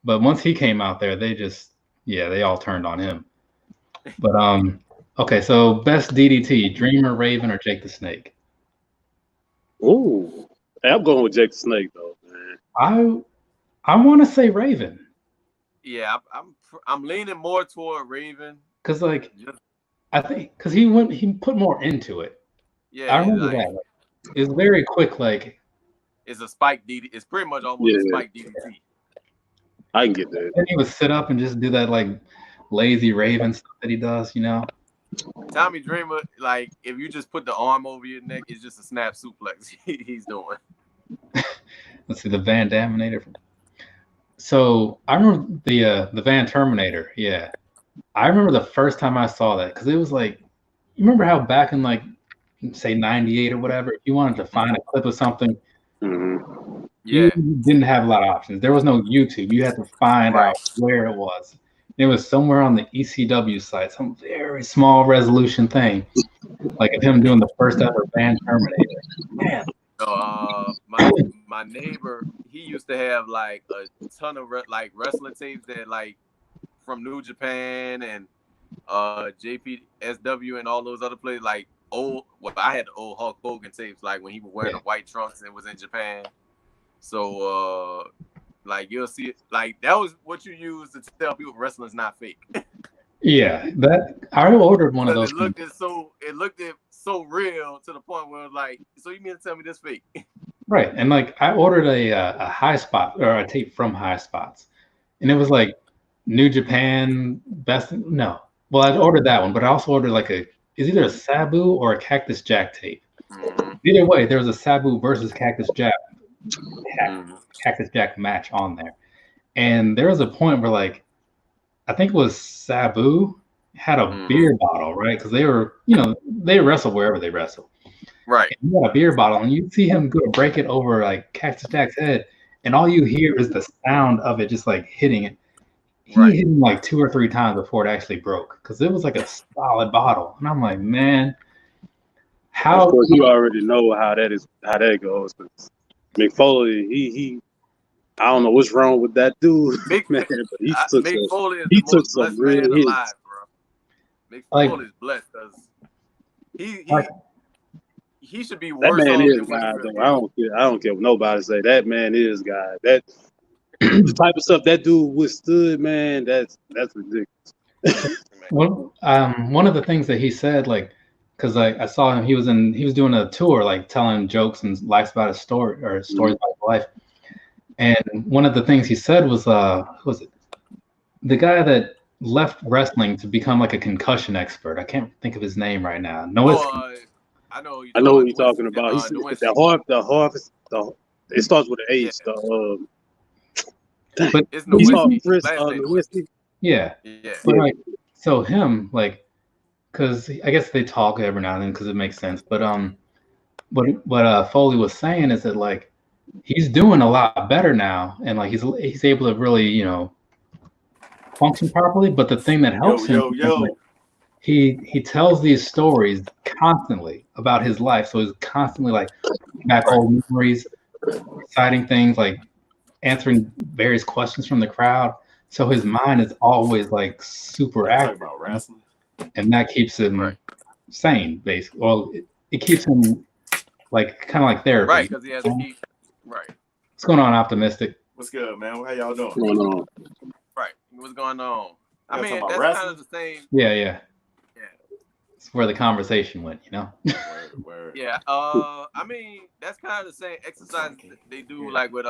But once he came out there, they all turned on him. But okay, so best DDT, Dreamer, Raven, or Jake the Snake? Ooh, hey, I'm going with Jake the Snake though, man. I want to say Raven. Yeah, I'm leaning more toward Raven. Cause like, I think because he put more into it. Yeah, I remember that. Like, it's very quick. Like, it's a spike DDT. It's pretty much almost a spike DDT. I can get that. And he would sit up and just do that like lazy Raven stuff that he does, you know. Tommy Dreamer, like if you just put the arm over your neck, it's just a snap suplex he's doing. Let's see the Van Daminator. So I remember the Van Terminator. Yeah, I remember the first time I saw that because it was like, you remember how back in like say '98 or whatever, if you wanted to find a clip of something, you didn't have a lot of options. There was no YouTube. You had to find out where it was. It was somewhere on the ECW site, some very small resolution thing, like of him doing the first ever Van Terminator. Man. My neighbor, he used to have like a ton of like wrestling tapes that like from New Japan and JPSW and all those other places. Like I had the old Hulk Hogan tapes, like when he was wearing the white trunks and was in Japan. So like you'll see it, like that was what you use to tell people wrestling's not fake. Yeah, that I ordered one of those. It looked so real to the point where it was like, so you mean to tell me this fake? Right, and like I ordered a High Spot or a tape from High Spots, and it was like New Japan best. No, well I ordered that one, but I also ordered like it's either a Sabu or a Cactus Jack tape. Either way, there was a Sabu versus Cactus Jack match on there, and there was a point where like I think it was Sabu had a beer bottle, right? Because they were, they wrestle wherever they wrestle. Right. And he had a beer bottle, and you see him go to break it over like Cactus Jack's head, and all you hear is the sound of it just like hitting it. He hit him like 2 or 3 times before it actually broke, because it was like a solid bottle. And I'm like, man, how? Of course, you already know how that goes. Mick Foley, he I don't know what's wrong with that dude, man, but he took some real hits. Alive, bro. Mick Foley is blessed because he should be worse. That man is God, though. I don't care what nobody say. That man is God. That the type of stuff that dude withstood, man, that's ridiculous. Well, one of the things that he said, like, because I saw him, he was doing a tour, like telling jokes and life about his story or stories about his life. And one of the things he said was, who was it? The guy that left wrestling to become like a concussion expert. I can't think of his name right now. I know what you're talking about. He's the heart. It starts with an H. But it's Nowinski. Yeah. But like, so him, like, because I guess they talk every now and then because it makes sense. But what Foley was saying is that like he's doing a lot better now, and like he's able to really function properly. But the thing that helps him, like, he tells these stories constantly about his life, so he's constantly like back old memories, reciting things, like answering various questions from the crowd. So his mind is always like super active about wrestling, and that keeps him sane, basically. Well, it keeps him like kind of like therapy, right? Because he has to keep right. What's going on, Optimistic? What's good, man? How y'all doing? What's going on? Right. What's going on? I mean, that's wrestling? kind of the same. Yeah. It's where the conversation went, Word. Yeah. I mean, that's kind of the same exercise they do, like with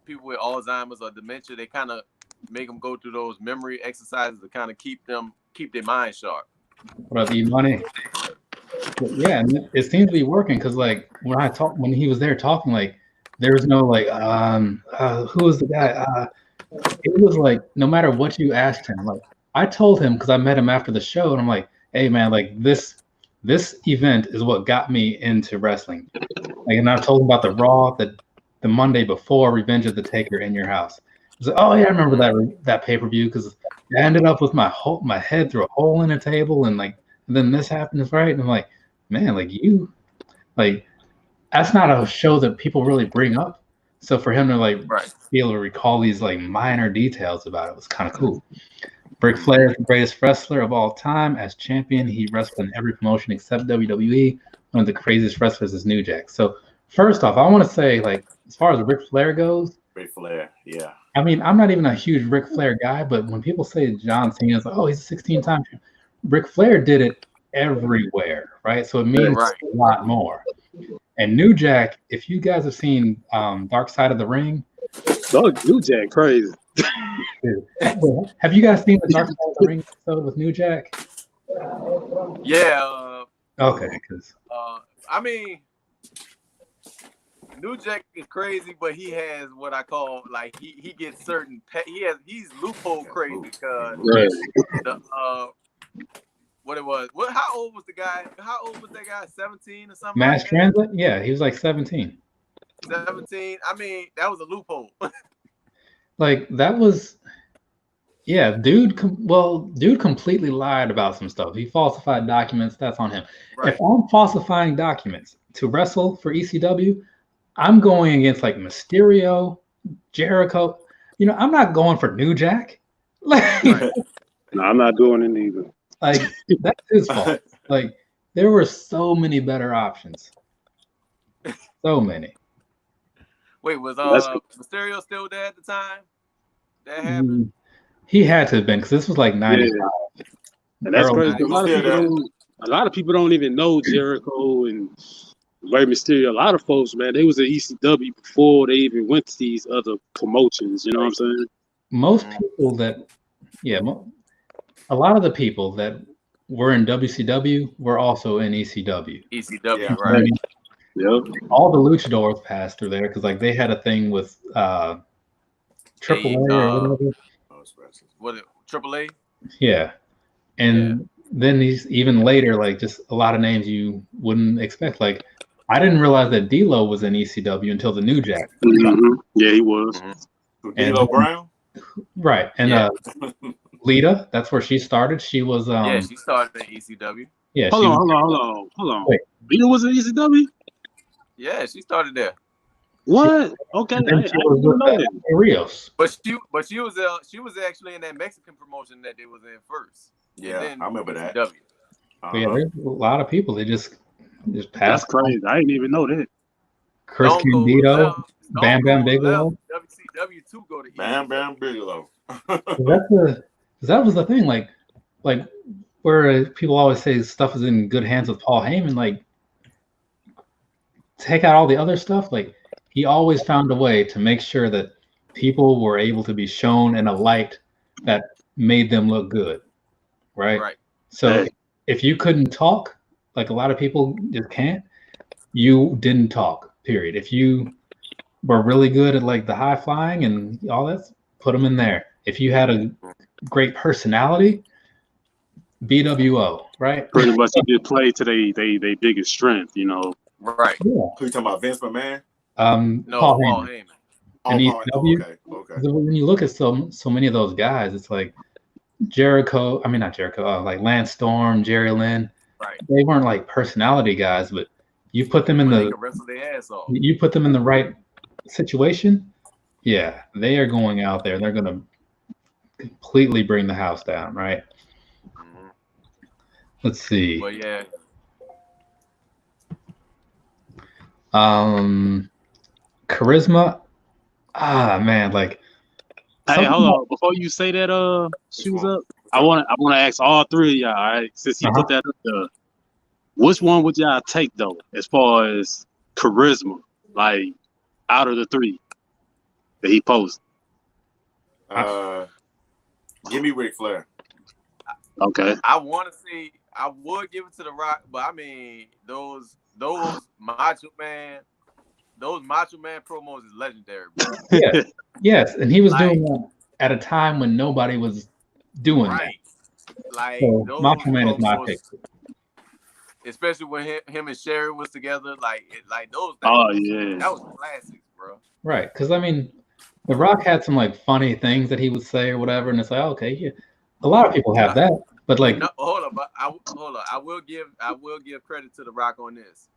people with Alzheimer's or dementia. They kind of make them go through those memory exercises to kind of keep keep their mind sharp. What up, E-Money? Yeah, and it seems to be working because like when he was there talking, like there was no like who was the guy? It was like no matter what you asked him, like I told him because I met him after the show, and I'm like, hey man, like this event is what got me into wrestling. Like, and I told him about the Raw, the Monday before Revenge of the Taker in your house. I was like, oh yeah, I remember that pay-per-view because I ended up with my head through a hole in a table, and like and then this happens, right? And I'm like, man, like that's not a show that people really bring up. So for him to like be able to recall these like minor details about it was kind of cool. Ric Flair is the greatest wrestler of all time. As champion, he wrestled in every promotion except WWE. One of the craziest wrestlers is New Jack. So first off, I want to say, like, as far as Ric Flair goes, Ric Flair, yeah. I mean, I'm not even a huge Ric Flair guy, but when people say John Cena, it's like, oh, he's a 16-time champion. Ric Flair did it everywhere, right? So it means a lot more. And New Jack, if you guys have seen Dark Side of the Ring, New Jack crazy. Have you guys seen the Dark Side of the Ring episode with New Jack? Yeah. Okay, because I mean, New Jack is crazy, but he has what I call like he gets certain he's loophole crazy because what it was. How old was the guy? How old was that guy? 17 or something? Mass Transit? Yeah, he was like 17. 17. I mean, that was a loophole. Like that was, yeah, dude completely lied about some stuff. He falsified documents. That's on him. Right. If I'm falsifying documents to wrestle for ECW, I'm going against like Mysterio, Jericho. You know, I'm not going for New Jack. Like, no, I'm not doing it either. Like that's his fault. Like there were so many better options. So many. Wait, was Mysterio still there at the time? That happened. He had to have been because this was like 95. Yeah. And that's crazy. A lot of people don't even know Jericho and Rey Mysterio. A lot of folks, man, they was at ECW before they even went to these other promotions. You know what I'm saying? Most people that, a lot of the people that were in WCW were also in ECW. ECW, right? Yep. All the luchadors passed through there because like they had a thing with Triple A or whatever. What Triple A? Yeah, and then these even later, like just a lot of names you wouldn't expect. Like I didn't realize that D-Lo was in ECW until the New Jack. Mm-hmm. Yeah, he was. D-Lo Brown. Right, and Lita, that's where she started. She was she started in ECW. Yeah. Hold on. Wait, Lita was in ECW? Yeah, she started there. What? Okay, I didn't know that. Rios. But she was actually in that Mexican promotion that they was in first. Yeah, I remember that. Yeah, there's a lot of people. They just passed. That's crazy. I didn't even know that. Chris Candido, Bam Bam Bigelow. WCW too go to Bam Bam Bigelow. That was the thing. Like where people always say stuff is in good hands with Paul Heyman. Like take out all the other stuff. Like he always found a way to make sure that people were able to be shown in a light that made them look good. Right. So if you couldn't talk, like a lot of people just can't, you didn't talk, period. If you were really good at like the high flying and all that, put them in there. If you had a great personality, BWO, right? Pretty much you did play to they biggest strength, you know. Right. Yeah. Who you talking about, Vince McMahon? No, Paul Heyman. Okay. When you look at so many of those guys, it's like like Lance Storm, Jerry Lynn. Right. They weren't like personality guys, but you put them in they wrestle their ass off. You put them in the right situation. Yeah, they are going out there. They're going to completely bring the house down, right? Mm-hmm. Let's see. Well, yeah. Charisma. Man, like. Hey, hold on. Before you say that, shoes up. I want to ask all three of y'all. All right, since you put that up there, which one would y'all take though, as far as charisma, like out of the three that he posted? Give me Ric Flair. Okay. I want to see. I would give it to The Rock, but I mean those Macho Man promos is legendary, bro. Yeah. Yes, and he was Like- doing that at a time when nobody was doing Right. that. Like So those Macho Man is my promos, pick. especially when him and Sherry was together. Like those. Oh yeah. That was classics, bro. Right, because I mean, The Rock had some like funny things that he would say or whatever, and it's like, okay, yeah, a lot of people have that, but like, No, hold on, but I will give credit to The Rock on this.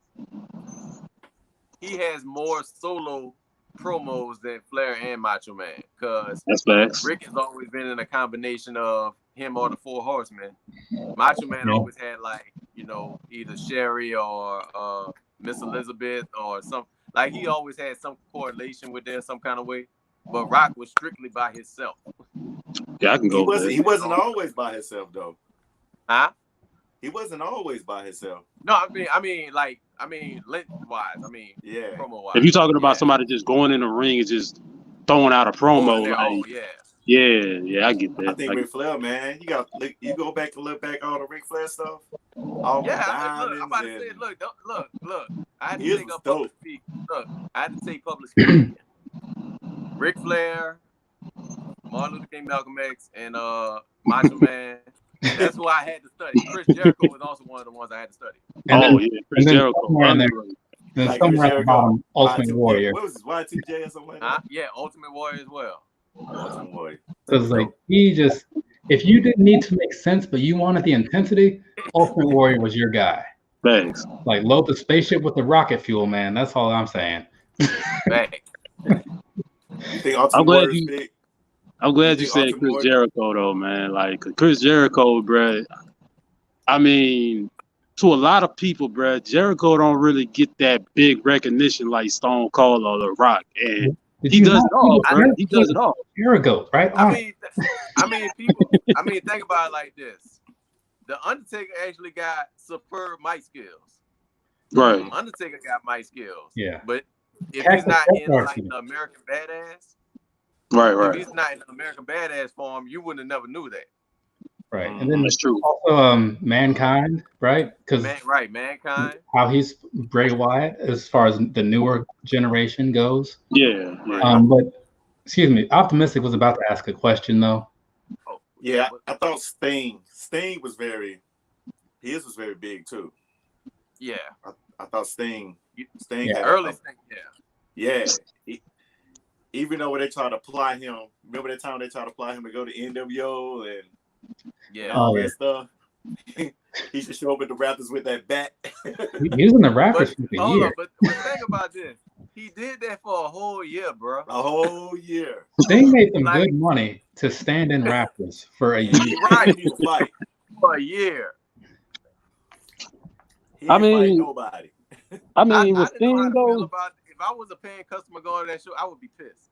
He has more solo promos than Flair and Macho Man, because That's facts. Rick has always been in a combination of him or the Four Horsemen. Macho Man always had like, you know, either Sherry or Miss Elizabeth or some, like he always had some correlation with them some kind of way. But Rock was strictly by himself. Yeah, I can go. He wasn't always by himself though. Huh? He wasn't always by himself. No, I mean, length-wise. I mean, Yeah. promo-wise. If you're talking about somebody just going in the ring and just throwing out a promo, yeah, I get that. I think Ric Flair, man, you go back and look back all the Ric Flair stuff. All the diamonds. I'm about to say, look. I had to His take was up public speaking. Look, I had to take public speaking. Ric Flair, Martin Luther King, Malcolm X, and Macho Man. That's who I had to study. Chris Jericho was also one of the ones I had to study. Chris Jericho. There's somewhere at the bottom, Ultimate Warrior. What was his Y2J or something like that? Yeah, Ultimate Warrior as well. Ultimate Warrior. Because like if you didn't need to make sense, but you wanted the intensity, Ultimate Warrior was your guy. Thanks. Like load the spaceship with the rocket fuel, man. That's all I'm saying. Thanks. I'm glad you said Chris Jericho though, man. Like Chris Jericho, bruh. I mean, to a lot of people, bruh, Jericho don't really get that big recognition like Stone Cold or The Rock, and he does it all, bruh. He does it all. Jericho, right? I mean, people. I mean, think about it like this: The Undertaker actually got superb mic skills. Right. Undertaker got mic skills. Yeah. But if he's not in like the American Badass. Right. If he's not in the American Badass form, you wouldn't have never knew that. Right, and then that's true. Also, Mankind, right? Because Mankind. How he's Bray Wyatt as far as the newer generation goes. Yeah. But excuse me, Optimistic was about to ask a question though. Oh, yeah, I thought Sting was very big too. Yeah, I thought Sting had early Sting. Yeah. Even though they tried to apply him, remember that time they tried to apply him to go to NWO and all that stuff? He should show up at the Raptors with that bat. He was in the Raptors for a year. But think about this. He did that for a whole year, bro. A whole year. They made some good money to stand in Raptors for a year. Right. For a year. I mean, nobody. I mean, with Sting though. If I was a paying customer going to that show, I would be pissed.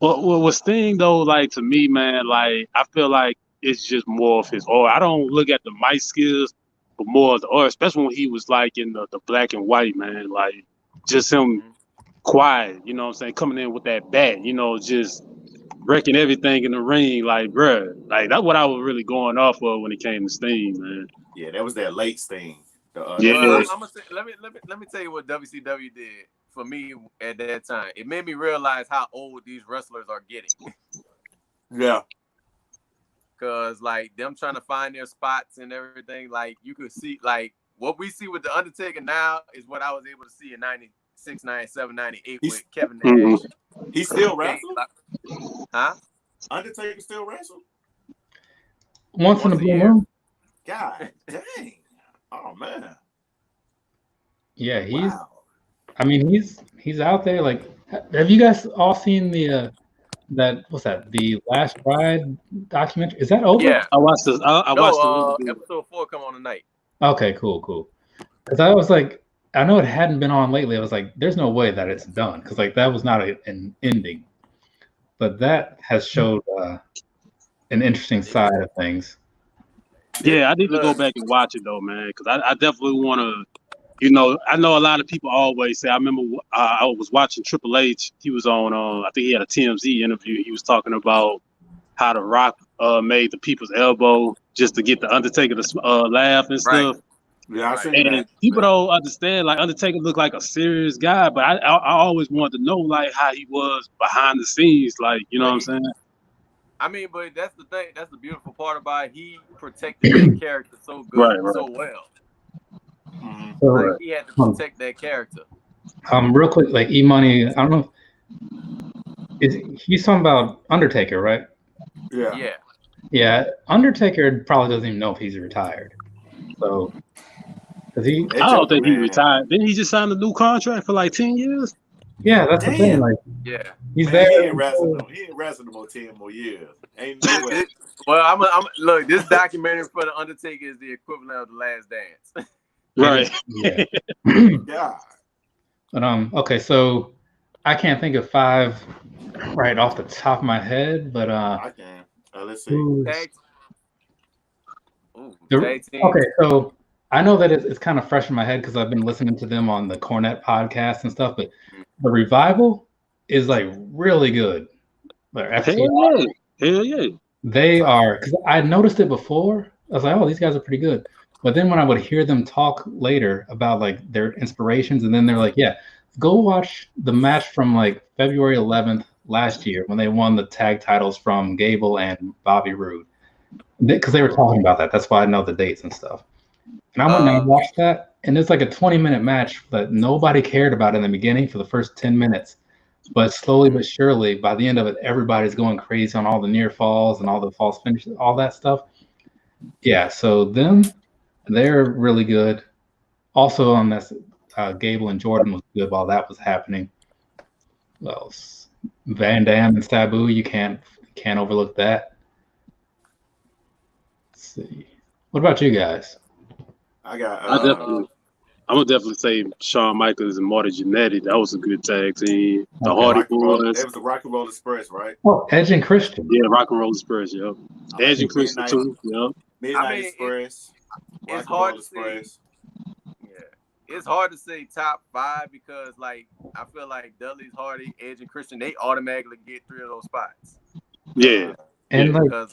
Well, with Sting though, like to me, man, like I feel like it's just more of his aura. I don't look at the mic skills, but more of the aura, especially when he was like in the black and white, man. Like just him quiet, you know what I'm saying, coming in with that bat, you know, just wrecking everything in the ring, like bruh, like that's what I was really going off of when it came to Sting, man. Yeah, that was that late Sting. I'm gonna say, let me tell you what WCW did for me at that time. It made me realize how old these wrestlers are getting. Yeah. Cause like them trying to find their spots and everything, like you could see, like what we see with the Undertaker now is what I was able to see in 96, 97, 98 with Kevin Nash. He still wrestled? Huh? Undertaker still wrestled? Once in a blue moon. God dang. Oh man. Yeah, he's out there. Like, have you guys all seen the the Last Ride documentary? Is that over? Yeah, I watched this. I watched episode 4 come on tonight. Okay, cool. Because I was like, I know it hadn't been on lately. I was like, there's no way that it's done because like that was not an ending, but that has showed an interesting side of things. Yeah, I need to go back and watch it though, man, because I definitely want to. You know, I know a lot of people always say. I remember I was watching Triple H. He was on. I think he had a TMZ interview. He was talking about how The Rock made the people's elbow just to get the Undertaker to laugh and stuff. Yeah, I seen and that. People don't understand. Like Undertaker looked like a serious guy, but I always wanted to know like how he was behind the scenes. Like you know what I'm saying? I mean, but that's the thing. That's the beautiful part about it. He protected that character so good, so well. So, like he had to protect that character. Real quick, like E-Money, I don't know. He's talking about Undertaker, right? Yeah. Yeah. Undertaker probably doesn't even know if he's retired. So, I don't think he retired. Didn't he just sign a new contract for like 10 years? Yeah, that's the thing. Like, he's there. He ain't wrestling no more 10 more years. Ain't no way. Well, I'm look. This documentary for the Undertaker is the equivalent of The Last Dance. Right. Yeah. God. But okay, so I can't think of 5 right off the top of my head, but I can. Let's see. Okay, so I know that it's kind of fresh in my head because I've been listening to them on the Cornette podcast and stuff, but the Revival is like really good. Hell yeah. They are, because I noticed it before. I was like, oh, these guys are pretty good. But then when I would hear them talk later about like their inspirations, and then they're like, yeah, go watch the match from like February 11th last year when they won the tag titles from Gable and Bobby Roode. Because they were talking about that. That's why I know the dates and stuff. And I went and watched that, and it's like a 20-minute match that nobody cared about in the beginning for the first 10 minutes. But slowly but surely, by the end of it, everybody's going crazy on all the near falls and all the false finishes, all that stuff. Yeah, so they're really good. Also on this, Gable and Jordan was good while that was happening. Well, Van Dam and Sabu, you can't overlook that. Let's see. What about you guys? I'm gonna definitely say Shawn Michaels and Marty Jannetty. That was a good tag team. The Hardy Boys. It was the Rock and Roll Express, right? Oh, Edge and Christian. Yeah, Rock and Roll Express. Yep. Edge and Christian too. Yep. Midnight Express. It's hard to say. Yeah, it's hard to say top 5 because, like, I feel like Dudley's, Hardy, Edge, and Christian, they automatically get 3 of those spots. Yeah, and because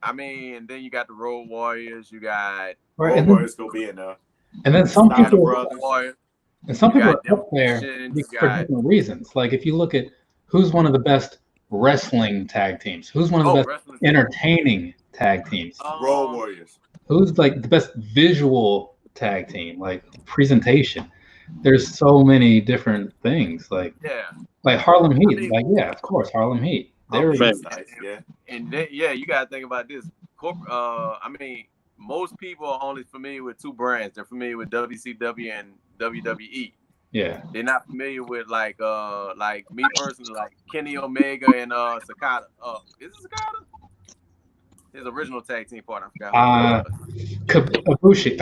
I mean, and then you got the Road Warriors. You got Road Warriors gonna be enough. And then some people are up there for different reasons. Like if you look at who's one of the best wrestling tag teams, who's one of the best entertaining tag teams, Road Warriors. Who's like the best visual tag team, like presentation. There's so many different things. Like Harlem Heat. Of course, Harlem Heat. They were nice, and then, you gotta think about this. I mean, most people are only familiar with 2 brands. They're familiar with WCW and WWE. Yeah. They're not familiar with like me personally, like Kenny Omega and Sakata. Is it Sakata? His original tag team partner. I forgot. Ibushi.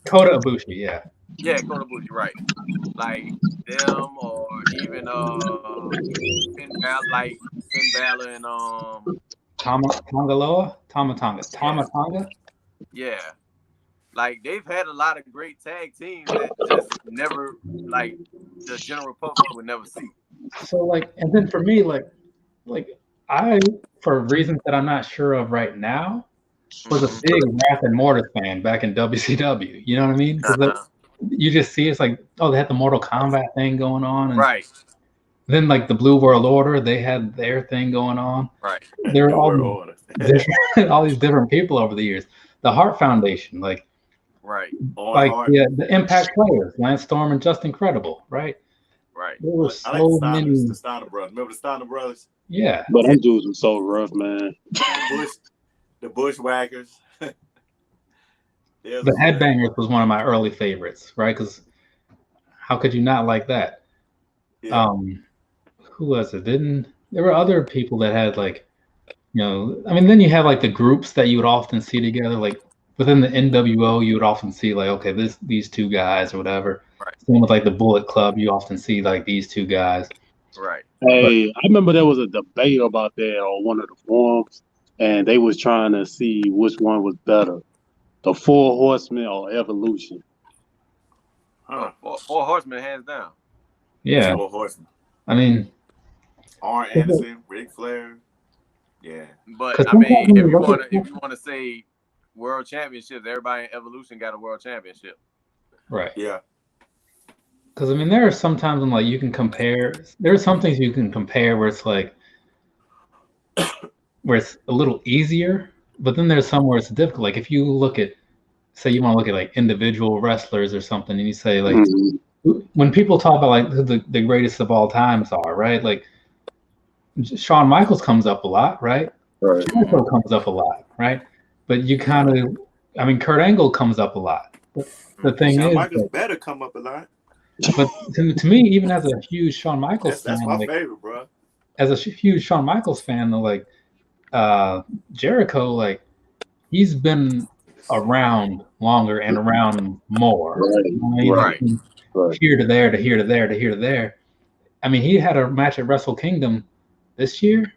Kota Ibushi. Yeah. Yeah, Kota Ibushi. Right. Like them, or even Finn Balor and Tama. Yeah. Like they've had a lot of great tag teams that just never, like, the general public would never see. So and then for me, I, for reasons that I'm not sure of right now, was a big Wrath and Mortis fan back in WCW. You know what I mean? Because you just see it's like, oh, they had the Mortal Kombat thing going on, and then like the Blue World Order, they had their thing going on. Right. There were all these different people over the years. The Hart Foundation, the Impact players, Lance Storm and Just Incredible, right? Right. There were so many. The Steiner Brothers. Remember the Steiner Brothers? Yeah. But them dudes were so rough, man. The Bushwhackers. The Headbangers was one of my early favorites, right? Because how could you not like that? Yeah. Who was it? There were other people that had then you have like the groups that you would often see together, like within the NWO, you would often see like, okay, these 2 guys or whatever. Right. Same with like the Bullet Club, you often see like these 2 guys. Right. Hey, I remember there was a debate about that on one of the forums, and they was trying to see which one was better, the 4 Horsemen or Evolution. Four Horsemen, hands down. Yeah. 4 Horsemen. I mean, Arn Anderson, Ric Flair. Yeah. But I mean, if you wanna say world championships, everybody in Evolution got a world championship. Right. Yeah. Because I mean, there are some times when like you can compare. There are some things you can compare where it's like where it's a little easier, but then there's some where it's difficult. Like if you look at, say, you want to look at like individual wrestlers or something, and you say like, when people talk about like who the greatest of all times are, right? Like Shawn Michaels comes up a lot, right? Right. Jericho comes up a lot, right? But you kind of, I mean, Kurt Angle comes up a lot. The thing Shawn is, Michaels better come up a lot. But to me, even as a huge Shawn Michaels fan, that's my favorite, bro. As a huge Shawn Michaels fan, like Jericho, like he's been around longer and around more. Right. Here to there to here to there to here to there. I mean, he had a match at Wrestle Kingdom this year,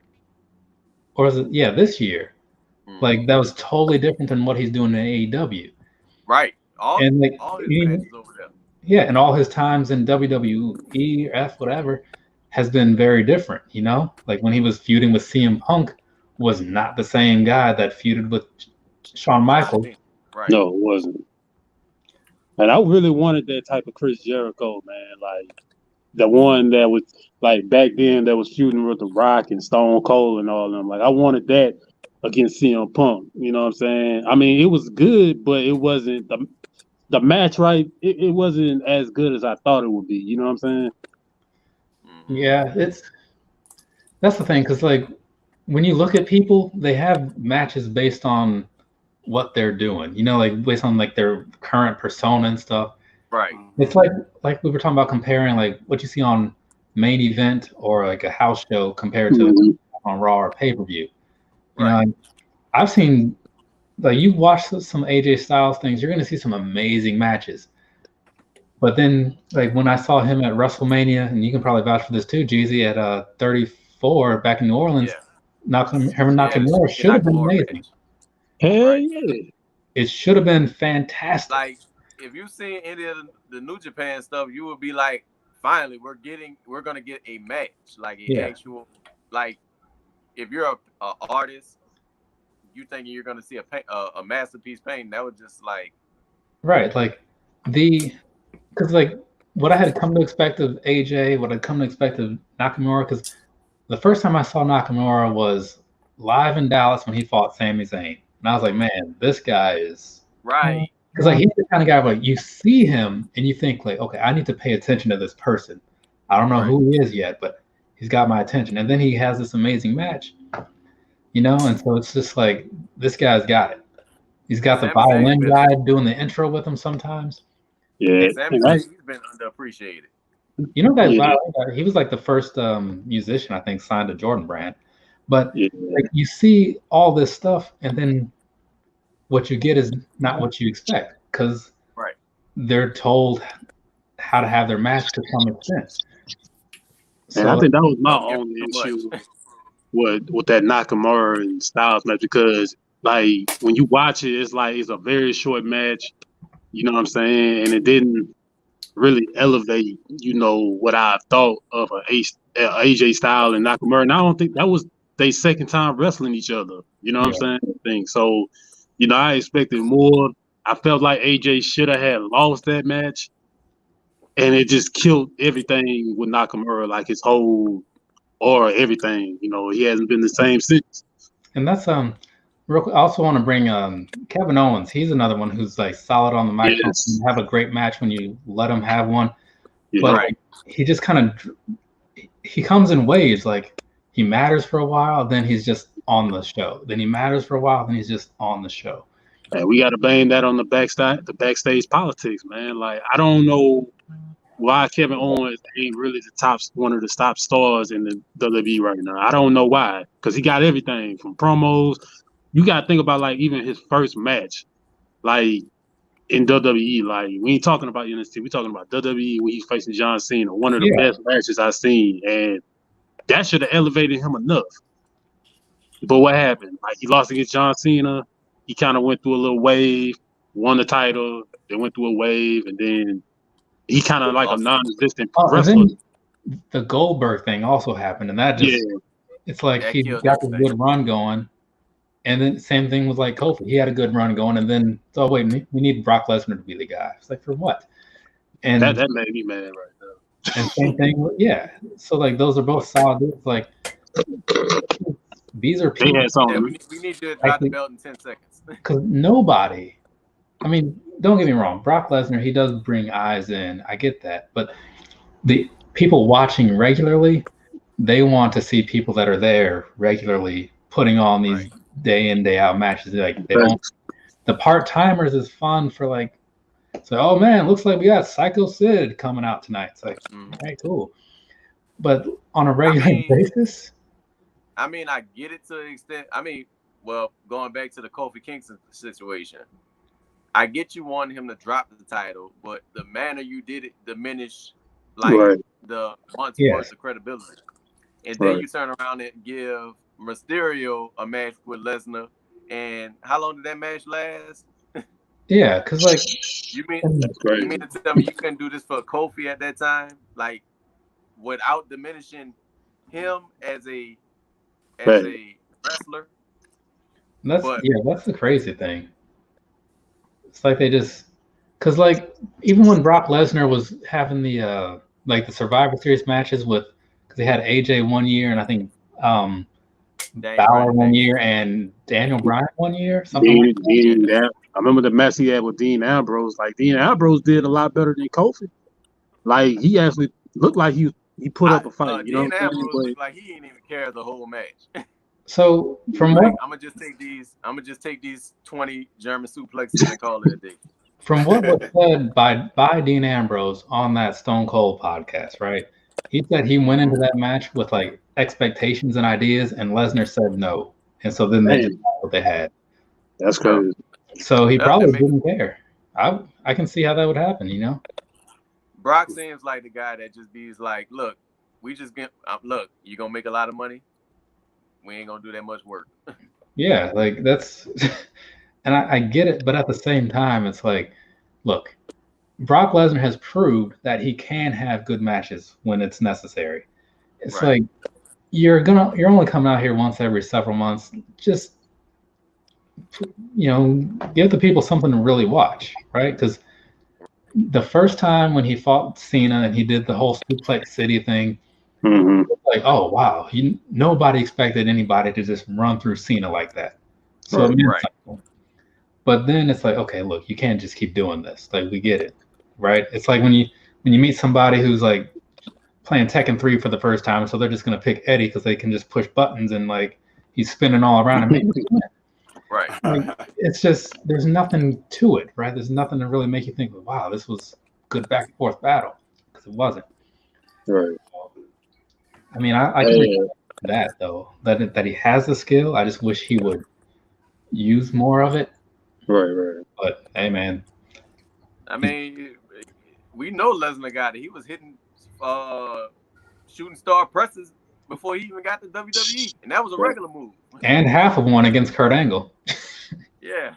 or is it? Yeah, this year. Like that was totally different than what he's doing in AEW. Right. All his matches over there. Yeah, and all his times in WWE, F, whatever, has been very different, you know? Like when he was feuding with CM Punk was not the same guy that feuded with Shawn Michaels. Right. No, it wasn't. And I really wanted that type of Chris Jericho, man. Like the one that was like back then that was feuding with The Rock and Stone Cold and all of them. Like I wanted that against CM Punk. You know what I'm saying? I mean, it was good, but it wasn't the match, right? It wasn't as good as I thought it would be. You know what I'm saying? Yeah, that's the thing, because like when you look at people, they have matches based on what they're doing. You know, like based on like their current persona and stuff. Right. It's like we were talking about comparing like what you see on main event or like a house show compared to on Raw or pay-per-view. You know, I've seen, like, you watch some AJ Styles things, you're going to see some amazing matches. But then, like, when I saw him at WrestleMania, and you can probably vouch for this too, Jezzy, at 34 back in New Orleans, Nakamura should have been amazing. Hell yeah. It should have been fantastic. Like, if you seen any of the New Japan stuff, you would be like, finally, we're going to get a match. Like, an actual, like, if you're a artist, you thinking you're going to see a masterpiece painting, that was just like... Right, like, because, like, what I had come to expect of AJ, what I'd come to expect of Nakamura, because the first time I saw Nakamura was live in Dallas when he fought Sami Zayn. And I was like, man, this guy is... Right. Because, like, he's the kind of guy where, like, you see him and you think, like, okay, I need to pay attention to this person. I don't know who he is yet, but he's got my attention. And then he has this amazing match, you know? And so it's just like, this guy's got it. He's got the violin guy doing the intro with him sometimes. Yeah. He's been underappreciated. You know that violin guy, he was like the first musician, I think, signed to Jordan Brand. But like, you see all this stuff, and then what you get is not what you expect, because they're told how to have their match to some extent. And I think that was my only issue with that Nakamura and Styles match, because like when you watch it, it's like it's a very short match, you know what I'm saying, and it didn't really elevate, you know, what I thought of AJ Styles and Nakamura. And I don't think that was their second time wrestling each other, you know what I'm saying? So, you know, I expected more. I felt like AJ should have had lost that match, and it just killed everything with Nakamura, like his whole aura, everything. You know, he hasn't been the same since. And that's I also want to bring Kevin Owens. He's another one who's like solid on the mic. Yes. Have a great match when you let him have one. Yeah, but he just kind of he comes in waves. Like he matters for a while, then he's just on the show. Then he matters for a while, then he's just on the show. And we got to blame that on the backstage politics, man. Like I don't know why Kevin Owens ain't really one of the top stars in the WWE right now. I don't know why, because he got everything from promos. You got to think about like even his first match, like in WWE. Like we ain't talking about NXT, we talking about WWE when he's facing John Cena, one of the best matches I've seen, and that should have elevated him enough. But what happened? Like he lost against John Cena. He kind of went through a little wave, won the title, then went through a wave, and then he kind of like a non-existent wrestler. The Goldberg thing also happened, and that just it's like he got a good run going, and then same thing with like Kofi. He had a good run going, and then wait, we need Brock Lesnar to be the guy. It's like, for what? And that made me mad right now. And same thing, yeah. So like those are both solid dudes. Like these are people. We need to drop the belt in 10 seconds. Because nobody. I mean, don't get me wrong. Brock Lesnar, he does bring eyes in. I get that, but the people watching regularly, they want to see people that are there regularly putting on these day in, day out matches. Like they don't. The part timers is fun for like. So, oh man, looks like we got Psycho Sid coming out tonight. It's like, hey, cool. But on a regular basis, I mean, I get it to an extent. I mean, well, going back to the Kofi Kingston situation, I get you wanting him to drop the title, but the manner you did it diminished the month's worth of credibility. And then you turn around and give Mysterio a match with Lesnar. And how long did that match last? Yeah, because like you mean to tell me you couldn't do this for Kofi at that time, like without diminishing him as a wrestler? That's the crazy thing. It's like they just because like even when Brock Lesnar was having the like the Survivor Series matches because they had AJ 1 year and I think Balor 1 year and Daniel Bryan 1 year, something like that. I remember the mess he had with Dean Ambrose. Like Dean Ambrose did a lot better than Kofi. Like he actually looked like he put up a fight. Dean Ambrose looked like he didn't even care the whole match. So from what I'm gonna just take these 20 German suplexes and call it a day. From what was said by Dean Ambrose on that Stone Cold podcast, right? He said he went into that match with like expectations and ideas, and Lesnar said no, and so then they just got what they had. That's crazy. So he probably didn't care. I can see how that would happen, you know. Brock seems like the guy that just be like, look, we just get look, you gonna make a lot of money. We ain't gonna do that much work. Yeah, like that's, and I get it, but at the same time, it's like, look, Brock Lesnar has proved that he can have good matches when it's necessary. It's like you're only coming out here once every several months. Just give the people something to really watch, right? Because the first time when he fought Cena and he did the whole Suplex City thing, like, oh wow, nobody expected anybody to just run through Cena like that. So but then it's like, okay, look, you can't just keep doing this. Like we get it, right? It's like when you meet somebody who's like playing Tekken 3 for the first time, so they're just gonna pick Eddie because they can just push buttons and like he's spinning all around and making win. Right. Like, it's just there's nothing to it, right? There's nothing to really make you think, wow, this was good back and forth battle, because it wasn't. Right. I mean, I can respect that though, that he has the skill. I just wish he would use more of it. Right. But hey, man. I mean, we know Lesnar got it. He was hitting shooting star presses before he even got to WWE, and that was a regular move. And half of one against Kurt Angle. Yeah,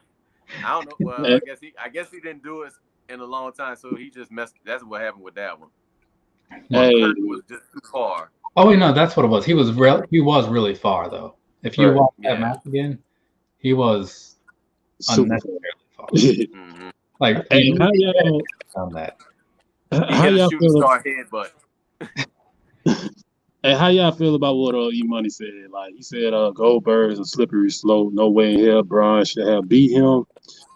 I don't know. Well, I guess he didn't do it in a long time, so he just messed. That's what happened with that one. Kurt was just too far. Oh wait, no, that's what it was. He was really far though. If you watch that match again, he was unnecessarily far. Like how y'all on that. How y'all feel about headbutt? And how y'all feel about what E-Money said? Like he said, Goldberg is a slippery slope. No way in hell Braun should have beat him.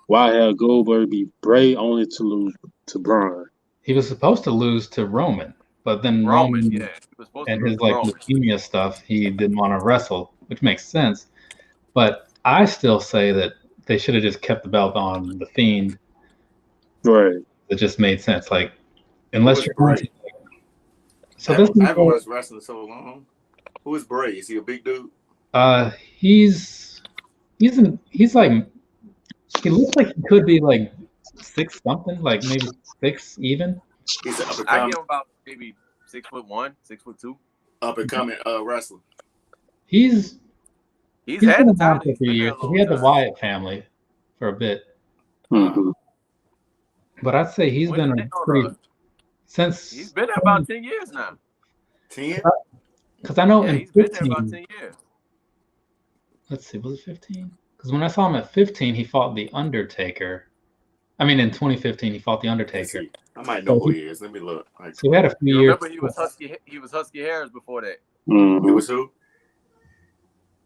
Why have Goldberg be Bray only to lose to Braun? He was supposed to lose to Roman, but then Roman he was supposed and to his like leukemia stuff, he didn't want to wrestle, which makes sense. But I still say that they should have just kept the belt on the Fiend. Right. It just made sense. Like, unless you're Bray? So I haven't watched wrestling so long. Who is Bray? Is he a big dude? He's like, he looks like he could be like 6 something, like maybe 6 even. He's an up and I coming. give him about maybe 6'1", 6'2". Up and coming wrestler. He's had been the time around for a few years. He had the Wyatt family for a bit. But I'd say he's been a pretty since he's been there about 10 years now. 10? Because I know Yeah, in he's been there about 15. 10 years. Let's see, was it 15? Because when I saw him at 15, he fought the Undertaker. I mean, in 2015, he fought the Let's Undertaker. see. I might know So who he is. Let me look. Like, So we had a few You years. remember he was Husky Harris before that. it was who?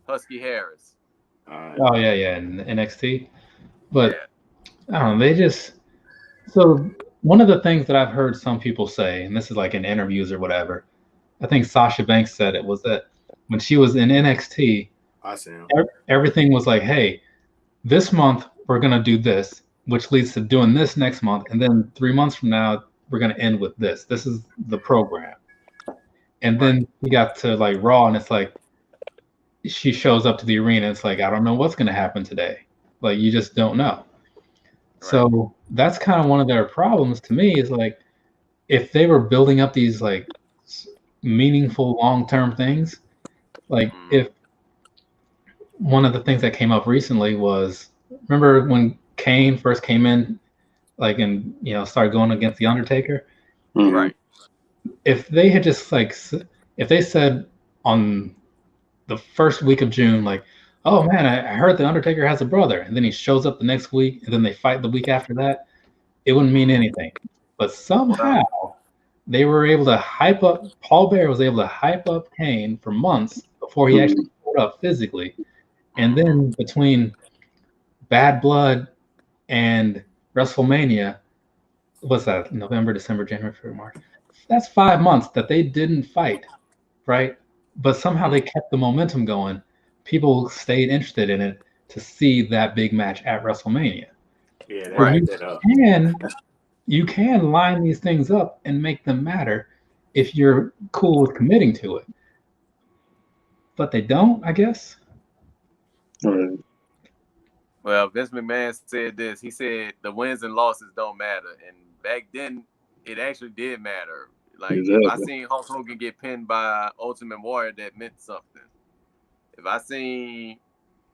Husky Harris. Oh yeah, in NXT. But I don't know, they just so one of the things that I've heard some people say, and this is like in interviews or whatever, I think Sasha Banks said it, was that when she was in NXT, I see him. Everything was like, hey, this month we're gonna do this, which leads to doing this next month, and then 3 months from now we're gonna end with this. This is the program. And then we got to like Raw, and it's like she shows up to the arena. It's like, I don't know what's gonna happen today. Like you just don't know. So that's kind of one of their problems to me, is like if they were building up these like meaningful long-term things, like if one of the things that came up recently was, remember when Kane first came in, like, and started going against the Undertaker, Right? If they had just like, if they said on the first week of June, like, oh man, I heard the Undertaker has a brother, and then he shows up the next week, and then they fight the week after that, it wouldn't mean anything. But somehow they were able to hype up, Paul Bearer was able to hype up Kane for months before he actually showed up physically. And then between Bad Blood and WrestleMania, what's that, November, December, January, February, March? That's 5 months that they didn't fight, right? But somehow they kept the momentum going. People stayed interested in it to see that big match at WrestleMania. Yeah, right. You can line these things up and make them matter if you're cool with committing to it. But they don't, I guess. Well, Vince McMahon said this. He said the wins and losses don't matter. And back then, it actually did matter. Like, if I seen Hulk Hogan get pinned by Ultimate Warrior, that meant something. If I seen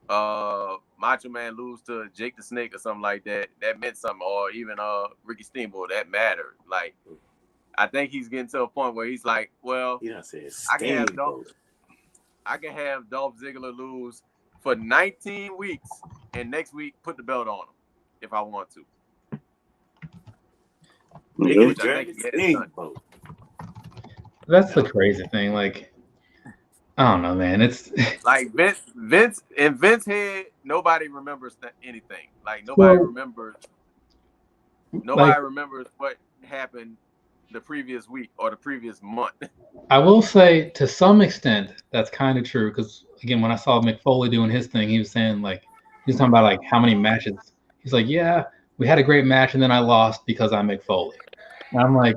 Macho Man lose to Jake the Snake or something like that, that meant something. Or even Ricky Steamboat, that mattered. Like, I think he's getting to a point where he's like, well, I can have Dolph Ziggler lose for 19 weeks and next week put the belt on him if I want to. That's the crazy thing. Like, I don't know, man. It's like Vince head, nobody remembers anything. Like nobody remembers what happened the previous week or the previous month. I will say, to some extent, that's kind of true. Because again, when I saw Mick Foley doing his thing, he was saying like, he was talking about like how many matches. He's like, yeah, we had a great match, and then I lost because I'm Mick Foley. And I'm like,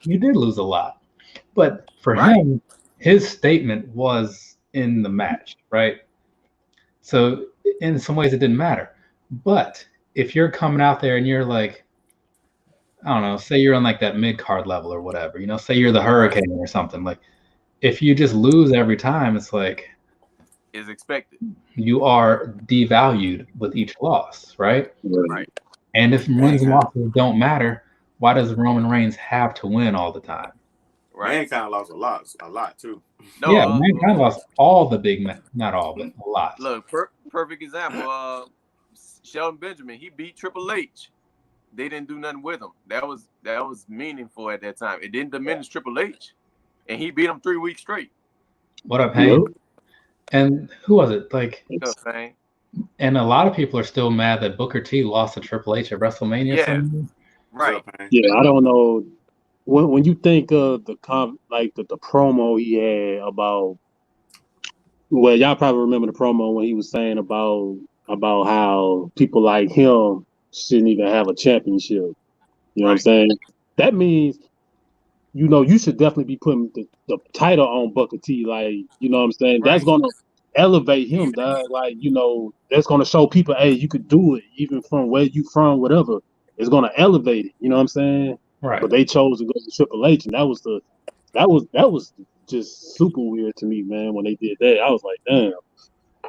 you did lose a lot. But for him, his statement was in the match, right? So in some ways, it didn't matter. But if you're coming out there and you're like, I don't know, say you're on like that mid-card level or whatever, say you're the Hurricane or something, like if you just lose every time, it's like is expected. You are devalued with each loss, right? Right. And if wins and losses don't matter, why does Roman Reigns have to win all the time? Right. Mankind lost a lot too. No, yeah, Mankind lost all the big not all, but a lot. Look, perfect example. Shelton Benjamin, he beat Triple H. They didn't do nothing with him. That was meaningful at that time. It didn't diminish Triple H, and he beat him 3 weeks straight. What up, Hank? And who was it? Like, and a lot of people are still mad that Booker T lost to Triple H at WrestleMania. Yeah, right. Yeah, I don't know. When you think of the promo he had about, well, y'all probably remember the promo when he was saying about how people like him shouldn't even have a championship. You know what I'm saying? That means, you should definitely be putting the title on Booker T. Like, you know what I'm saying? That's gonna elevate him, dog. Like, that's gonna show people, hey, you could do it, even from where you from, whatever. It's gonna elevate it. You know what I'm saying? Right. But they chose to go to Triple H, and that was just super weird to me, man. When they did that, I was like, damn.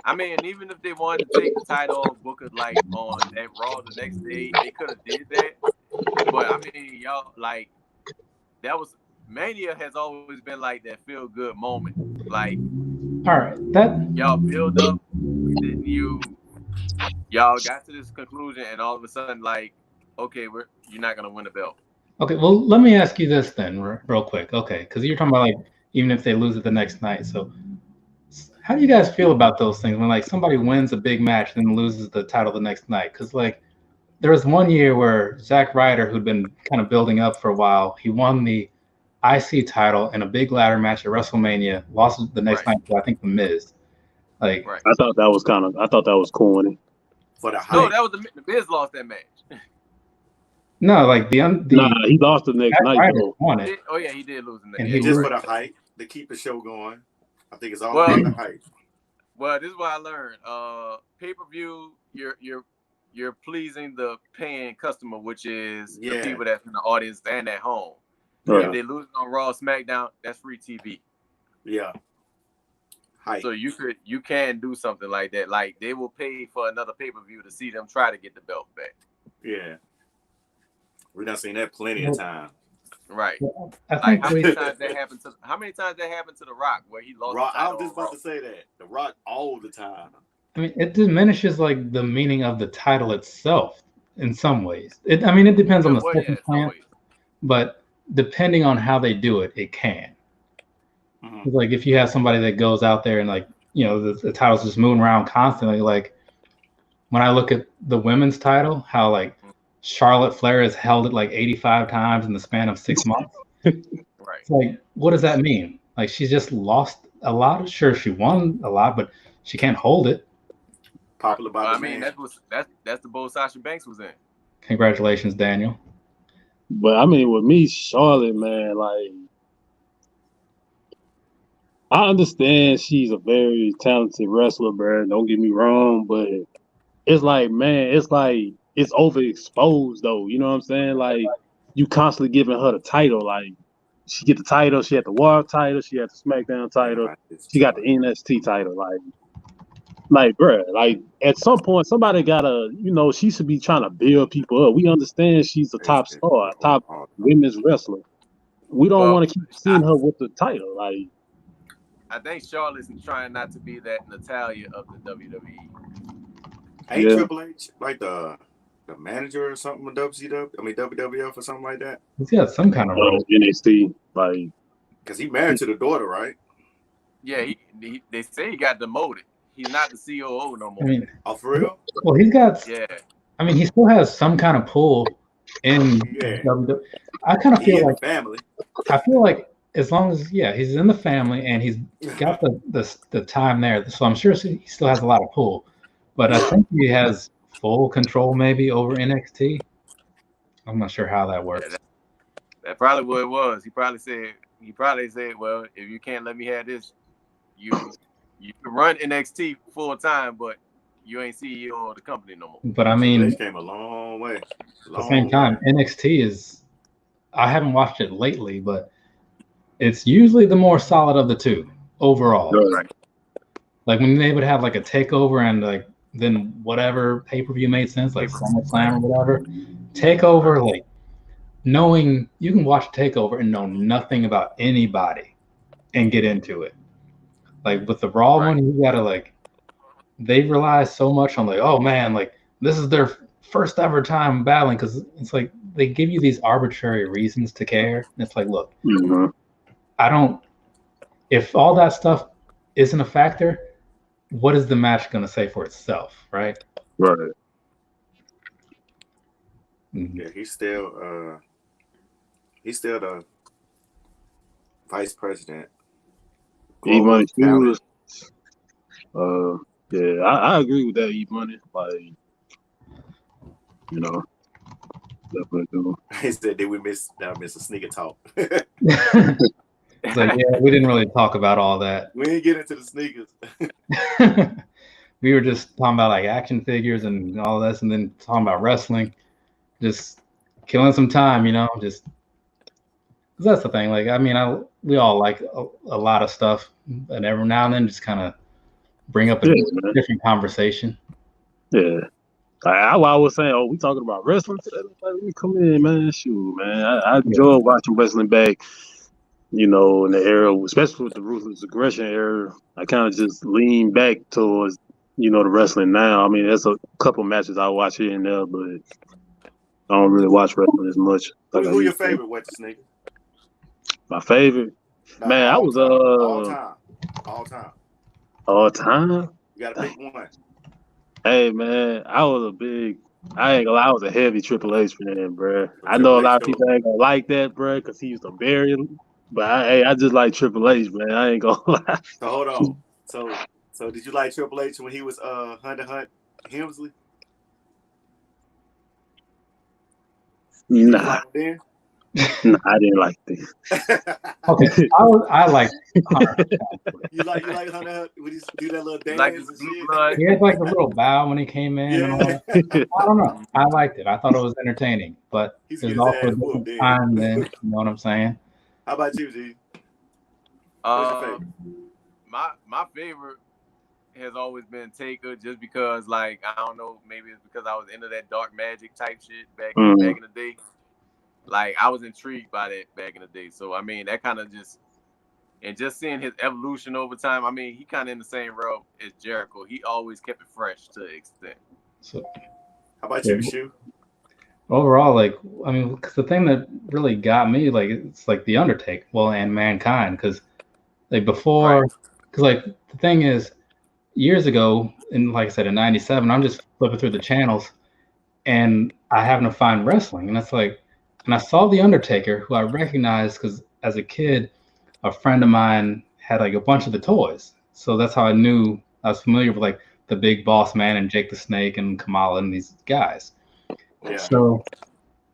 I mean, even if they wanted to take the title off Booker, like on that Raw the next day, they could have did that. But I mean, y'all, like, that was Mania has always been like that feel good moment. Like, all right, that y'all build up, then y'all got to this conclusion, and all of a sudden, like, okay, you're not gonna win the belt. Okay, well, let me ask you this then, real quick. Okay, because you're talking about like even if they lose it the next night. So, how do you guys feel about those things when like somebody wins a big match then loses the title the next night? Because like there was one year where Zack Ryder, who'd been kind of building up for a while, he won the IC title in a big ladder match at WrestleMania, lost it the next night to I think The Miz. Like, I thought that was corny. For the hype. No, that was the Miz lost that match. No, like he lost the next night. Won it. Oh yeah, he did lose the next. And night. Just for the hype to keep the show going. I think it's all about the hype. Well, this is what I learned. Pay-per-view, you're pleasing the paying customer, which is the people that's in the audience and at home. Right. If they lose on Raw, SmackDown, that's free TV. Yeah. Hype. So you can do something like that. Like they will pay for another pay-per-view to see them try to get the belt back. Yeah. We done seen that plenty of times. Right. Like how many times that happened to The Rock where he lost Rock, the title? I was just about to say that. The Rock all the time. I mean, it diminishes like the meaning of the title itself in some ways. It depends on the circumstance, but depending on how they do it, it can. Mm-hmm. Like if you have somebody that goes out there and like, you know, the titles just moving around constantly. Like when I look at the women's title, how like Charlotte Flair has held it like 85 times in the span of 6 months. Right. It's like, what does that mean? Like she's just lost a lot. Sure, she won a lot, but she can't hold it. Popular by I mean, that's the bowl Sasha Banks was in. Congratulations, Daniel. But I mean, with me, Charlotte, man, like I understand she's a very talented wrestler, bro. Don't get me wrong, but it's like, man, it's overexposed though. You know what I'm saying? Like you constantly giving her the title. Like she get the title, she had the War title, she had the SmackDown title, she got the NXT title. Like, bro, like at some point somebody gotta, you know, she should be trying to build people up. We understand she's a top star, top women's wrestler. We don't want to keep seeing her with the title. Like I think Charlotte's trying not to be that Natalia of the WWE. Ain't Triple H like the manager or something with WWF or something like that? He's got some kind of role. NXT, like because he married to the daughter, right? Yeah, they say he got demoted. He's not the COO no more. I mean, oh, for real? Well, he's got. Yeah. I mean, he still has some kind of pull in WWE. I kind of feel like family. I feel like as long as he's in the family and he's got the time there, so I'm sure he still has a lot of pull. But I think he has full control maybe over NXT. I'm not sure how that works. Yeah, that probably what it was. He probably said, well, if you can't let me have this, you can run NXT full time, but you ain't CEO of the company no more. But I mean, they came a long way. At the same time, NXT is. I haven't watched it lately, but it's usually the more solid of the two overall. Right. Like when they would have like a takeover and like then whatever pay-per-view made sense, like SummerSlam or whatever. Takeover, like knowing you can watch Takeover and know nothing about anybody and get into it. Like with the Raw one, you gotta like they rely so much on like, oh man, like this is their first ever time battling because it's like they give you these arbitrary reasons to care. And it's like, look, I don't. If all that stuff isn't a factor, what is the match going to say for itself, right? Right. Yeah, he's still the vice president. E-Money, yeah, I agree with that. E-Money, like, you know, definitely do. He said, "Did we miss a sneaker talk?" It's like, yeah, we didn't really talk about all that. We didn't get into the sneakers. We were just talking about like action figures and all this, and then talking about wrestling, just killing some time, you know. Just because that's the thing. Like, I mean, we all like a lot of stuff, and every now and then just kind of bring up a different conversation. Yeah. I was saying, we talking about wrestling today? Like, let me come in, man. Shoot, man. I enjoy watching wrestling back. you know, in the era, especially with the Ruthless Aggression era, I kind of just lean back towards, you know, the wrestling now. I mean, there's a couple matches I watch here and there, but I don't really watch wrestling as much. Who your favorite with this nigga? My favorite? No, Man, I was all time. You gotta pick one. Hey man, I ain't gonna lie, I was a heavy Triple H fan, bro. I know a lot of people ain't gonna like that, bro, because he used to bury him. But I just like Triple H, man. I ain't gonna lie. So hold on. So did you like Triple H when he was Hunter Hemsley? Nah. No, I didn't like this. Okay, I like Hunter. You like Hunter when he do that little dance like and shit? He had like a little bow when he came in. Yeah. And all that. I don't know. I liked it. I thought it was entertaining, but there's also a different time then. You know what I'm saying? How about you, G? What's your favorite? My favorite has always been Taker, just because, like, I don't know, maybe it's because I was into that dark magic type shit back in the day. Like, I was intrigued by that back in the day. So, I mean, that kind of just seeing his evolution over time. I mean, he kind of in the same realm as Jericho. He always kept it fresh to an extent. So, how about you, Shu? Overall, like, I mean, because the thing that really got me, like, it's like The Undertaker, well, and Mankind, because, like, before, because, like, the thing is, years ago, and like I said, in '97, I'm just flipping through the channels, and I happen to find wrestling, and it's like, and I saw The Undertaker, who I recognized because as a kid, a friend of mine had like a bunch of the toys. So that's how I knew I was familiar with like the Big Boss Man and Jake the Snake and Kamala and these guys. Yeah. So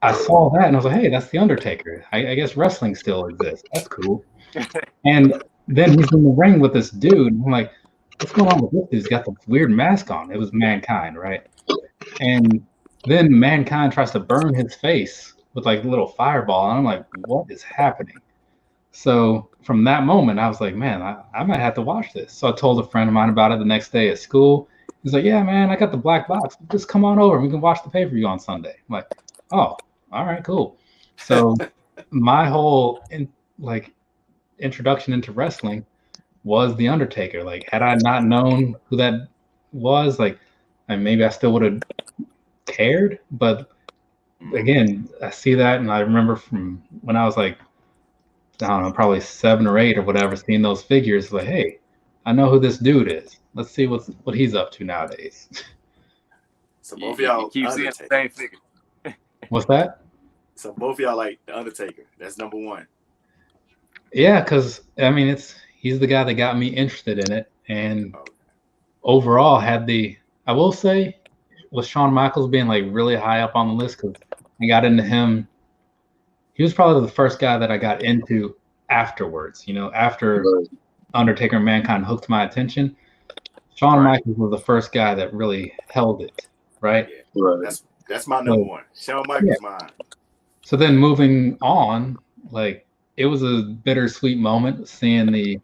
I saw that and I was like, hey, that's The Undertaker. I guess wrestling still exists. That's cool. And then he's in the ring with this dude. I'm like, what's going on with this dude? He's got the weird mask on. It was Mankind, right? And then Mankind tries to burn his face with like a little fireball, and I'm like, what is happening? So from that moment, I was like, man, I might have to watch this. So I told a friend of mine about it the next day at school. He's like, yeah, man, I got the black box. Just come on over. We can watch the pay-per-view on Sunday. I'm like, oh, all right, cool. So my whole introduction into wrestling was The Undertaker. Like, had I not known who that was, like, and maybe I still would have cared, but again, I see that, and I remember from when I was like, I don't know, probably 7 or 8 or whatever, seeing those figures, like, hey, I know who this dude is. Let's see what he's up to nowadays. So both of y'all keep seeing the same figure. What's that? So both of y'all like The Undertaker. That's number one. Yeah, because I mean, he's the guy that got me interested in it, and overall I will say, with Shawn Michaels being like really high up on the list, because I got into him. He was probably the first guy that I got into afterwards. You know, after Undertaker and Mankind hooked my attention, Shawn Michaels was the first guy that really held it. Right. Yeah, right. That's my number one. Shawn Michaels mine. So then moving on, like, it was a bittersweet moment seeing the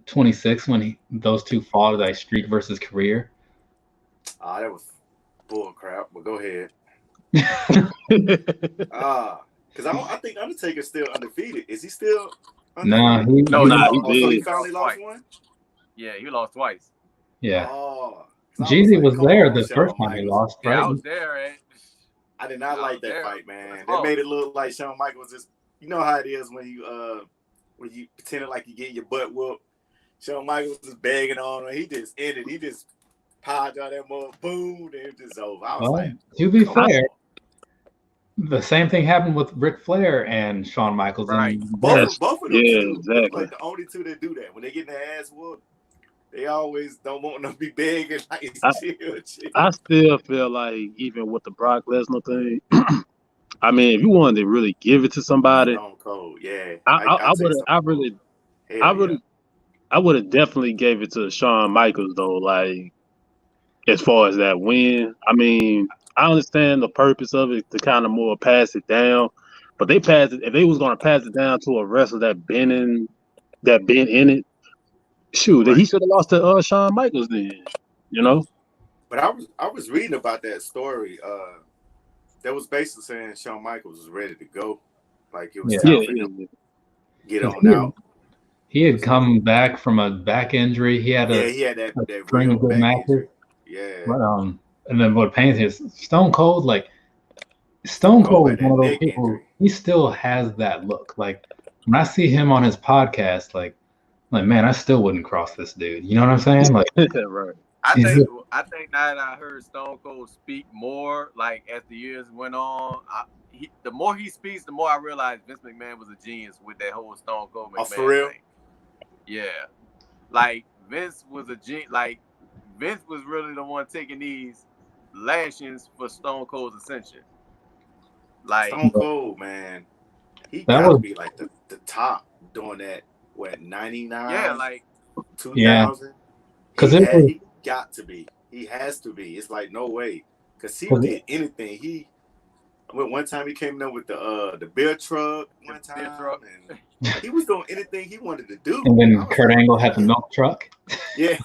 26 when those two fought, like Streak versus Career. That was bull crap, but go ahead. Because I think Undertaker's still undefeated. Is he still undefeated? He finally lost one? Yeah, he lost twice. Yeah. Jezzy was there the first time he lost, right? Yeah, I was there, right? I did not like that fight, man. They made it look like Shawn Michaels just, you know how it is when you pretended like you get your butt whooped. Shawn Michaels was begging on him. He just ended. He just piled on that mother, boom, and it was just over. I was like, to be fair, the same thing happened with Ric Flair and Shawn Michaels. Right. Both of them exactly. Like the only two that do that. When they get their ass whooped, they always don't want them to be begging like chill. I still feel like, even with the Brock Lesnar thing, I mean, if you wanted to really give it to somebody, cold, yeah. I would have definitely gave it to Shawn Michaels though. Like, as far as that win, I mean, I understand the purpose of it to kind of more pass it down, but they passed it. If they was gonna pass it down to a wrestler that been in it, shoot, he should have lost to Shawn Michaels then, you know. But I was reading about that story. That was basically saying Shawn Michaels was ready to go, like it was time for him. get on out. He had come back from a back injury. He had that string of good matches. Yeah. But, and then what pains me is Stone Cold, like Stone Cold is one of those people. Injury. He still has that look. Like when I see him on his podcast, like man, I still wouldn't cross this dude. You know what I'm saying? Like, right. I think now that I heard Stone Cold speak more, like as the years went on, the more he speaks, the more I realized Vince McMahon was a genius with that whole Stone Cold McMahon for real? thing. Yeah, like Vince was a genius. Like Vince was really the one taking these lashings for Stone Cold's ascension. Like Stone Cold, man, he got to be like the top doing that. What 99? Yeah, like 2000. Because he got to be. He has to be. It's like no way. Because he did anything. One time he came in with the beer truck. One time, and he was doing anything he wanted to do. And then Kurt Angle had the milk truck. Yeah.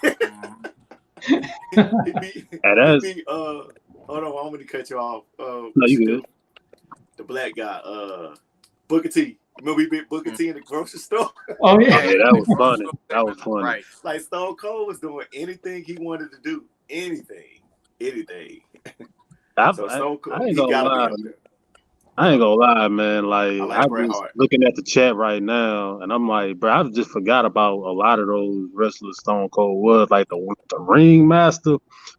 He beat, hold on, I'm gonna cut you off. No, you good. The black guy, Booker T. Remember we beat Booker T in the grocery store? Oh yeah, that was funny. That was funny. Right. Like Stone Cold was doing anything he wanted to do. Anything. I ain't gonna lie, man. Like I'm just looking at the chat right now, and I'm like, bro, I just forgot about a lot of those wrestlers Stone Cold was. Like the Ring Master,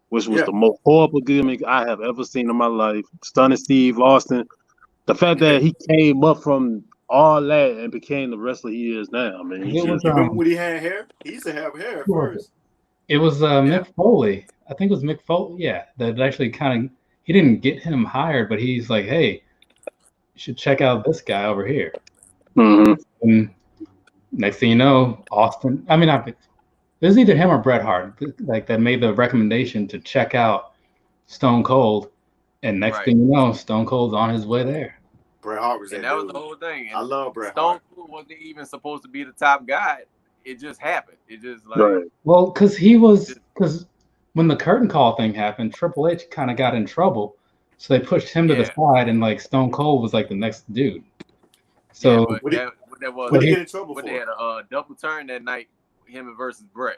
which was the most horrible gimmick I have ever seen in my life. Stunning Steve Austin. The fact that he came up from all that and became the wrestler he is now. I mean, remember when he had hair? He used to have hair at first. It was Mick Foley. I think it was Mick Foley. Yeah, that actually kind of he didn't get him hired, but he's like, hey, you should check out this guy over here. Mm-hmm. And next thing you know, Austin. I mean, it was either him or Bret Hart, like that made the recommendation to check out Stone Cold, and next thing you know, Stone Cold's on his way there. Bret Hart was that was the whole thing. And I love Bret Hart. Stone Cold wasn't even supposed to be the top guy. It just happened. It just like well, because when the curtain call thing happened, Triple H kind of got in trouble, so they pushed him to the side, and like Stone Cold was like the next dude. So what did he get in trouble for? They had a double turn that night, him versus Bret.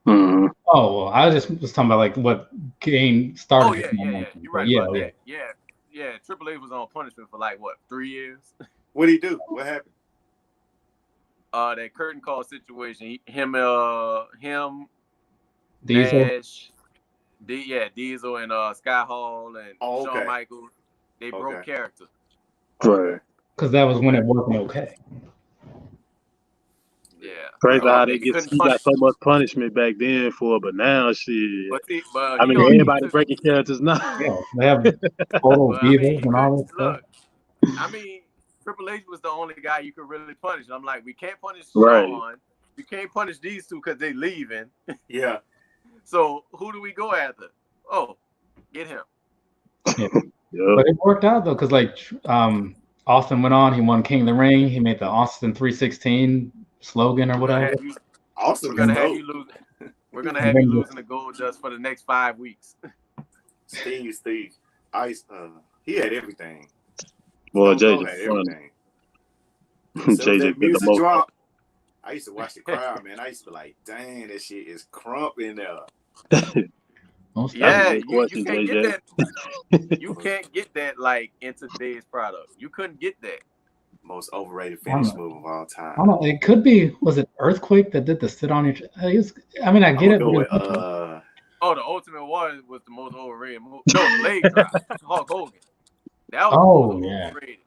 Mm-hmm. Oh well, I was talking about like what game started. Oh yeah. You're right. Yeah. Triple H was on punishment for like 3 years. What did he do? What happened? That curtain call situation. Him, Diesel. Nash, Diesel and Scott Hall and Shawn Michaels. They broke character. Right. Because that was when it wasn't okay. Yeah. Crazy how he got so much punishment back then for, but now shit. I mean, everybody breaking characters now. Yeah, they have total divas and all that stuff. I mean, Triple H was the only guy you could really punish. I'm like, we can't punish Shawn. Right. We can't punish these two because they leaving. Yeah. So who do we go after? Oh, get him. Yeah. But it worked out though, because like Austin went on, he won King of the Ring. He made the Austin 316 slogan or whatever. Austin, we're gonna have you losing the gold just for the next 5 weeks. Steve, Ice, he had everything. Well, JJ had everything. JJ that music drop. I used to watch the crowd, man. I used to be like, dang, that shit is crump in there. Yeah, you can't get that. You can't get that like in today's product. You couldn't get that. Most overrated finish move of all time. I don't know. It could be. Was it Earthquake that did the sit on your? I mean, I get it. With, the Ultimate Warrior was the most overrated move. No, leg drop. Hulk Hogan. That was the most overrated.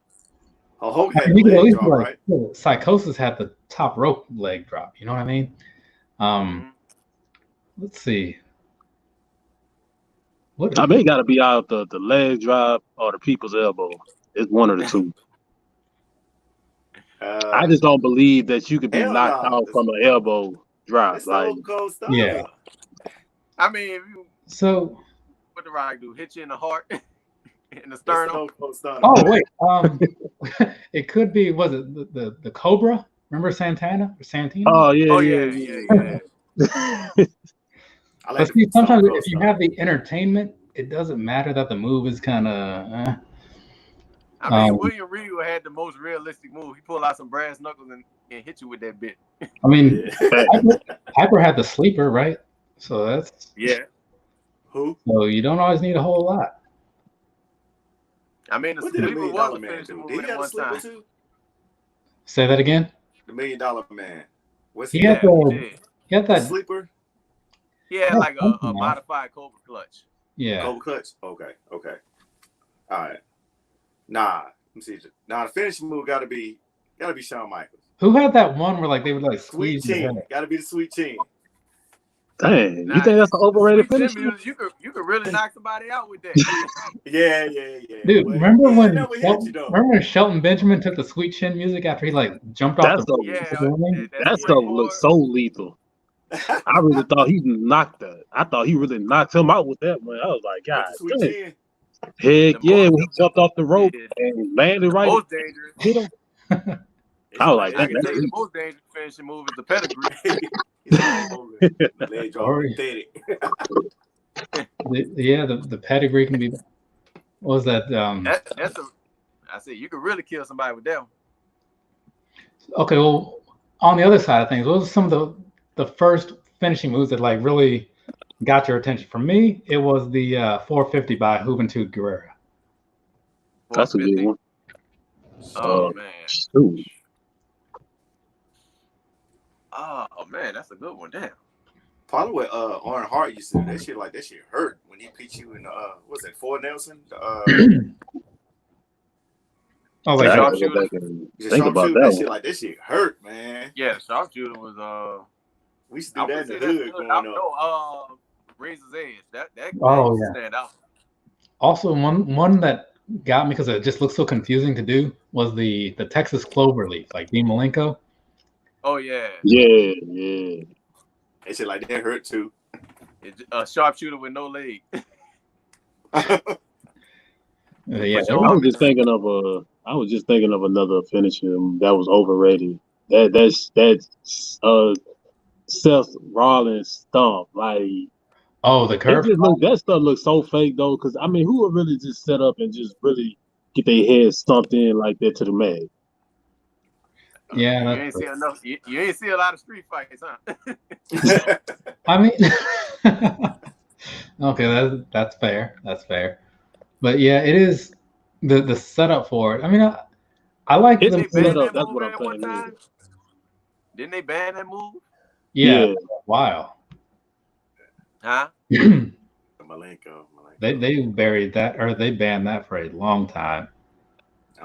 Hulk Hogan had the leg drop, right? Psychosis had the top rope leg drop. You know what I mean? Let's see. I mean, it got to be out the leg drop or the people's elbow. It's one of the two. I just don't believe that you could be knocked out from an elbow drop. Like, yeah. I mean, if you what the Rock do? Hit you in the heart, in the sternum. Oh wait, it could be. Was it the Cobra? Remember Santana or Santino? Oh yeah. But see, sometimes if you have the entertainment, it doesn't matter that the move is kind of. I mean, William Regal had the most realistic move. He pulled out some brass knuckles and and hit you with that bit. I mean, Piper had the sleeper, right? So that's Who? So you don't always need a whole lot. I mean, the What did the sleeper $1 was a Million Man finishing do? move Did he at have a one sleeper time. too? Say that again. The $1 Million Man. What's He he had had? that The sleeper? He had like a modified Cobra clutch. Yeah. Cobra clutch? Okay. All right. Nah. Let me see. Nah, the finishing move gotta be Shawn Michaels. Who had that one where like they would like squeeze Sweet your Chin. head? Gotta be the Sweet Chin. Dang, you think that's an overrated finish? You could really knock somebody out with that. Yeah. Dude, But remember when when Shelton Benjamin took the Sweet Chin music after he like jumped off the rope? That stuff looked so lethal. I really thought he knocked that. I thought he really knocked him out with that, man. I was like, God dang. Heck yeah, when he jumped off the rope and landed right. Most dangerous. Hit him. I was like, I can tell you the most dangerous finishing move is the pedigree. Leg drop pathetic. The pedigree can be. What was that? I said you could really kill somebody with that one. Okay, well, on the other side of things, what was some of the first finishing moves that like really got your attention? For me, it was the 450 by Juventud Guerrera. That's a good one. Oh man. Shoot. Oh man, that's a good one. Damn. Probably what Owen Hart used to do. That shit hurt when he beat you in what's it, Ford Nelson? Sharpshooter. Think about that. That shit hurt, man. Yeah, sharpshooter was we used to do that in the hood growing up. Razor's Edge. That stand out. Also, one that got me because it just looks so confusing to do was the Texas Cloverleaf, like Dean Malenko. Oh yeah. Yeah. That shit like that hurt too. A sharpshooter with no leg. Yeah, I was just thinking of another finisher that was overrated. That's Seth Rollins stomp. Like, the curve. That stuff looks so fake though. Because I mean, who would really just set up and just really get their head stumped in like that to the mat? Yeah, you ain't see enough. You ain't see a lot of street fights, huh? I mean, okay, that's fair. That's fair. But yeah, it is the setup for it. I mean, I like the setup. That's what I'm saying. Didn't they ban that move? Yeah. Wow. Huh? Malenko. They buried that, or they banned that for a long time.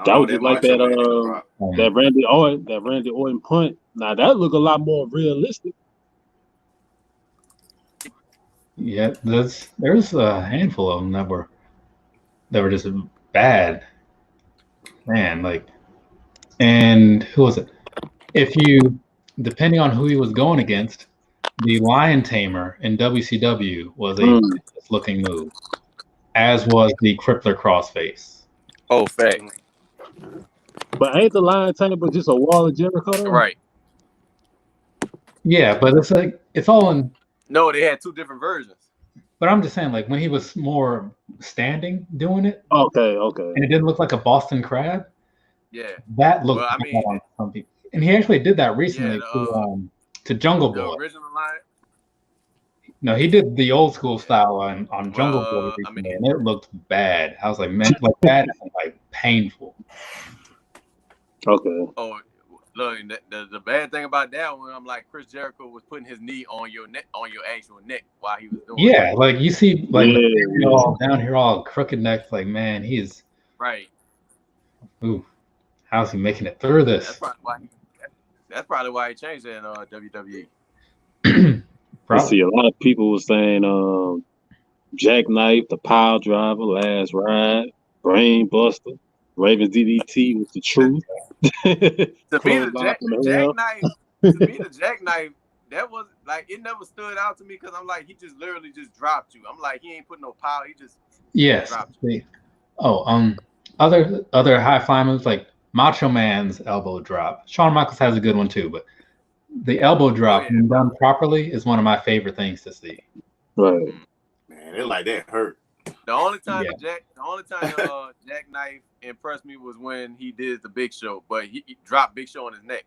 That was just like that Randy Orton punt. Now that look a lot more realistic. Yeah, there's a handful of them that were just bad, man. Like, and who was it? Depending on who he was going against, the Lion Tamer in WCW was a looking move, as was the Crippler Crossface. Oh, fact. But ain't the Lion Tamer just a wall of Jericho though? Right. Yeah, but it's like it's all in. No, they had two different versions. But I'm just saying, like when he was more standing doing it. Okay. And it didn't look like a Boston Crab. Yeah. That looked. Well, I mean, on some people. And he actually did that recently to Jungle Boy. The original line. No, he did the old school style on Jungle Boy recently, and it looked bad. I was like, man, like that is like painful. Okay. Oh, look, the bad thing about that one, I'm like Chris Jericho was putting his knee on your neck, on your actual neck while he was doing it. Yeah, like you see, like all down here, all crooked necks. Like, man, he's right. Ooh, how's he making it through this? That's probably why he changed it in WWE. I see a lot of people were saying Jackknife, the Pile Driver, Last Ride, Brain Buster, Ravens DDT was the truth. To me, the Jackknife, that was like it never stood out to me because I'm like he just literally just dropped you. I'm like he ain't put no power. He just dropped you. Other high fly moves like Macho Man's elbow drop. Shawn Michaels has a good one too, but the elbow drop when done properly is one of my favorite things to see. Right, man, it like that hurt. The only time Jackknife impressed me was when he did the Big Show, but he dropped Big Show on his neck.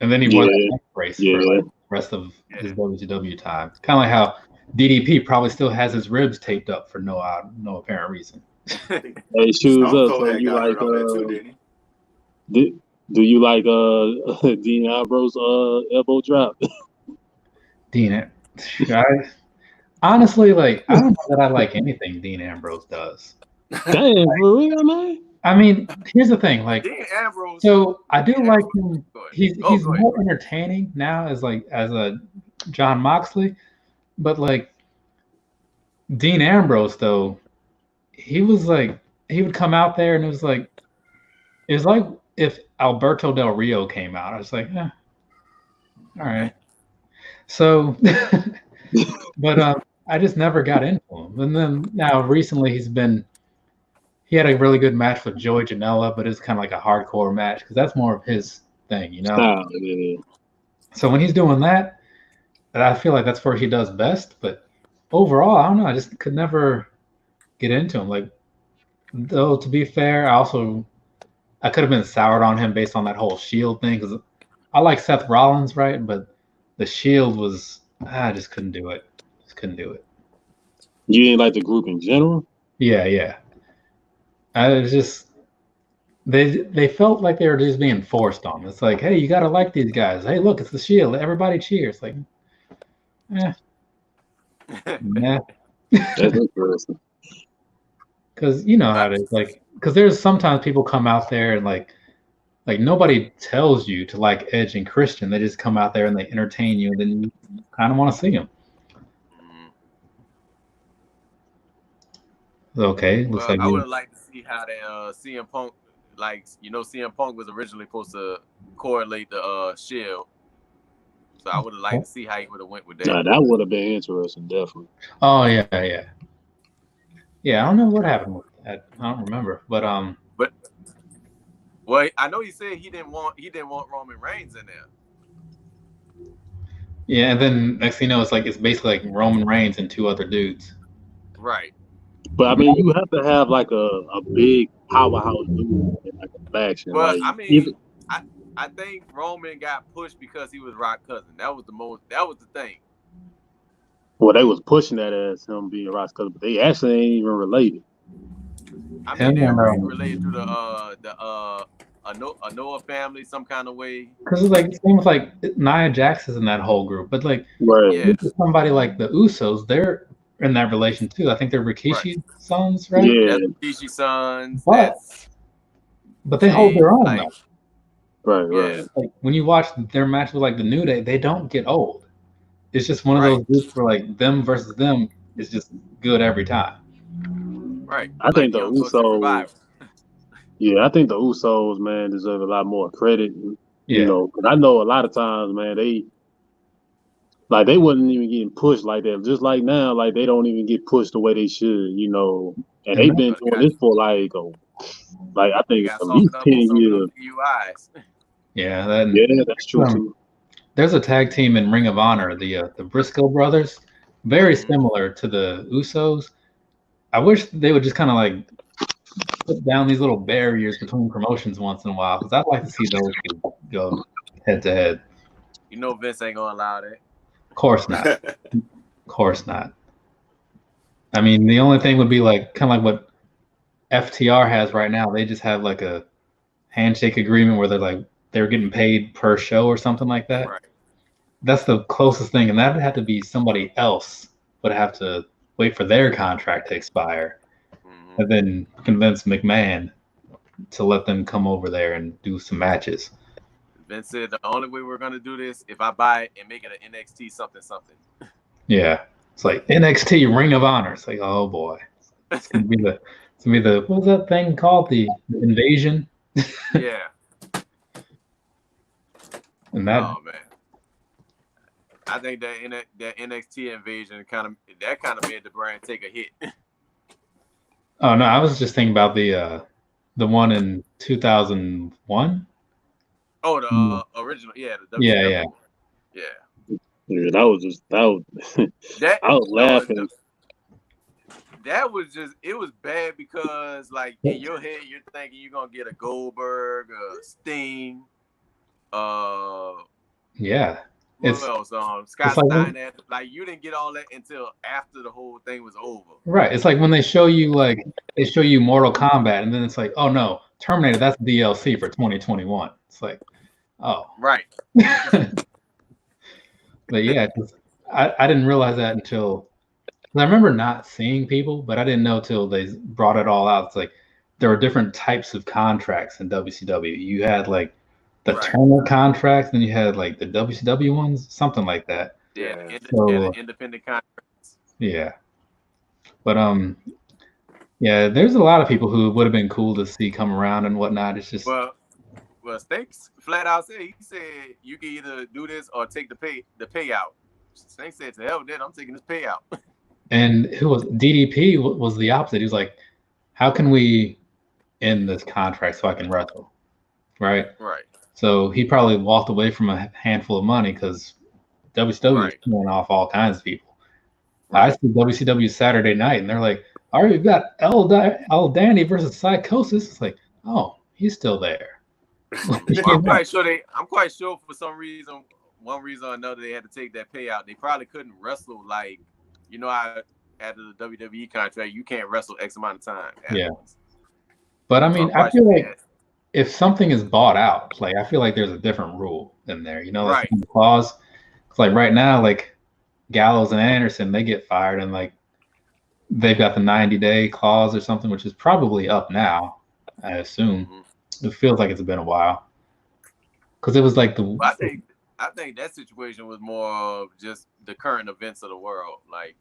And then he wore that neck brace for like the rest of his WCW time. Kind of like how DDP probably still has his ribs taped up for no apparent reason. Hey, shoes up. So you like do you like Dean Ambrose elbow drop? Dean, honestly, like I don't know that I like anything Dean Ambrose does. Damn, for real, man. I mean, here's the thing, like Dean Ambrose. So I do like him. He's more entertaining now as a John Moxley, but like Dean Ambrose though, he would come out there and it was like if Alberto Del Rio came out. I was like, all right. So, but I just never got into him. And then now recently he had a really good match with Joey Janela, but it's kind of like a hardcore match because that's more of his thing, you know? So when he's doing that, I feel like that's where he does best. But overall, I don't know. I just could never get into him. Like, though, to be fair, I could have been soured on him based on that whole Shield thing because I like Seth Rollins, right? But the Shield I just couldn't do it. Just couldn't do it. You didn't like the group in general? Yeah. I was just they felt like they were just being forced on. It's like, hey, you gotta like these guys. Hey, look, it's the Shield. Everybody cheers. Like, nah. That's interesting. Because you know how it is. Like, because there's sometimes people come out there and like nobody tells you to like Edge and Christian. They just come out there and they entertain you, and then you kind of want to see them. Okay, looks like I would have liked to see how they CM Punk, like CM Punk was originally supposed to correlate the Shield, so I would have liked to see how he would have went with that. Nah, that would have been interesting, definitely. Oh yeah. I don't know what happened with that. I don't remember, but well, I know he said he didn't want Roman Reigns in there. Yeah, and then next thing you know, it's basically like Roman Reigns and two other dudes. Right. But I mean, you have to have like a big powerhouse dude in like a faction. Well, like, I mean, I think Roman got pushed because he was Rock's cousin. That was the thing. Well, they was pushing that as him being Rock's cousin, but they actually ain't even related. I mean, they're related to the Noah family some kind of way. Because it seems like Nia Jax is in that whole group, but like somebody like the Usos, they're in that relation too. I think they're Rikishi's sons, right? Yeah, Rikishi's sons. But they hold their own though. Right. Like when you watch their match with like the New Day, they don't get old. It's just one of those groups where like them versus them is just good every time. Right. I think the Usos. Yeah, I think the Usos, man, deserve a lot more credit. You know, because I know a lot of times, man, they wasn't even getting pushed like that. Just like now, like they don't even get pushed the way they should, you know. And they've been doing this for I think at least 10 years. Yeah, that's true too. There's a tag team in Ring of Honor, the Briscoe brothers, very similar to the Usos. I wish they would just kind of like put down these little barriers between promotions once in a while, because I'd like to see those two go head to head. You know Vince ain't gonna allow that. Of course not. Of course not. I mean, the only thing would be like kind of like what FTR has right now. They just have like a handshake agreement where they're getting paid per show or something like that. Right. That's the closest thing, and that would have to be somebody else would have to wait for their contract to expire, and then convince McMahon to let them come over there and do some matches. Vince said the only way we're gonna do this if I buy it and make it an NXT something. Yeah, it's like NXT Ring of Honor. It's like, oh boy, it's gonna be the what was that thing called? The Invasion. Yeah. And that. Oh man, I think that NXT Invasion kind of made the brand take a hit. Oh no, I was just thinking about the one in 2001. Oh, the original, the WCW. Yeah, that was I was laughing. That was it was bad because like in your head you're thinking you're gonna get a Goldberg, a Sting, Yeah. What else? Scott Steiner, like you didn't get all that until after the whole thing was over. Right. It's like when they show you Mortal Kombat, and then it's like, oh no, Terminator, that's DLC for 2021. It's like, oh. Right. But yeah, I didn't realize that until I remember not seeing people, but I didn't know till they brought it all out. It's like there were different types of contracts in WCW. You had like the Turner contracts, then you had like the WCW ones, something like that. Yeah, the independent contracts. Yeah. But yeah, there's a lot of people who would have been cool to see come around and whatnot. It's just well, Stinks flat out said he said you can either do this or take the payout. Stinks said to hell with that, I'm taking this payout. And who was DDP was the opposite. He was like, how can we end this contract so I can wrestle? Right. So he probably walked away from a handful of money because WCW was pulling off all kinds of people. I see WCW Saturday night, and they're like, all right, we've got El Dandy versus Psychosis. It's like, oh, he's still there. I'm quite sure for some reason, one reason or another, they had to take that payout. They probably couldn't wrestle like, how after the WWE contract, you can't wrestle X amount of time. Afterwards. But I mean, I feel like if something is bought out, like I feel like there's a different rule in there, like the clause. It's like right now, like Gallows and Anderson, they get fired and like they've got the 90-day clause or something, which is probably up now, I assume. Mm-hmm. It feels like it's been a while. Because it was like I think that situation was more of just the current events of the world. Like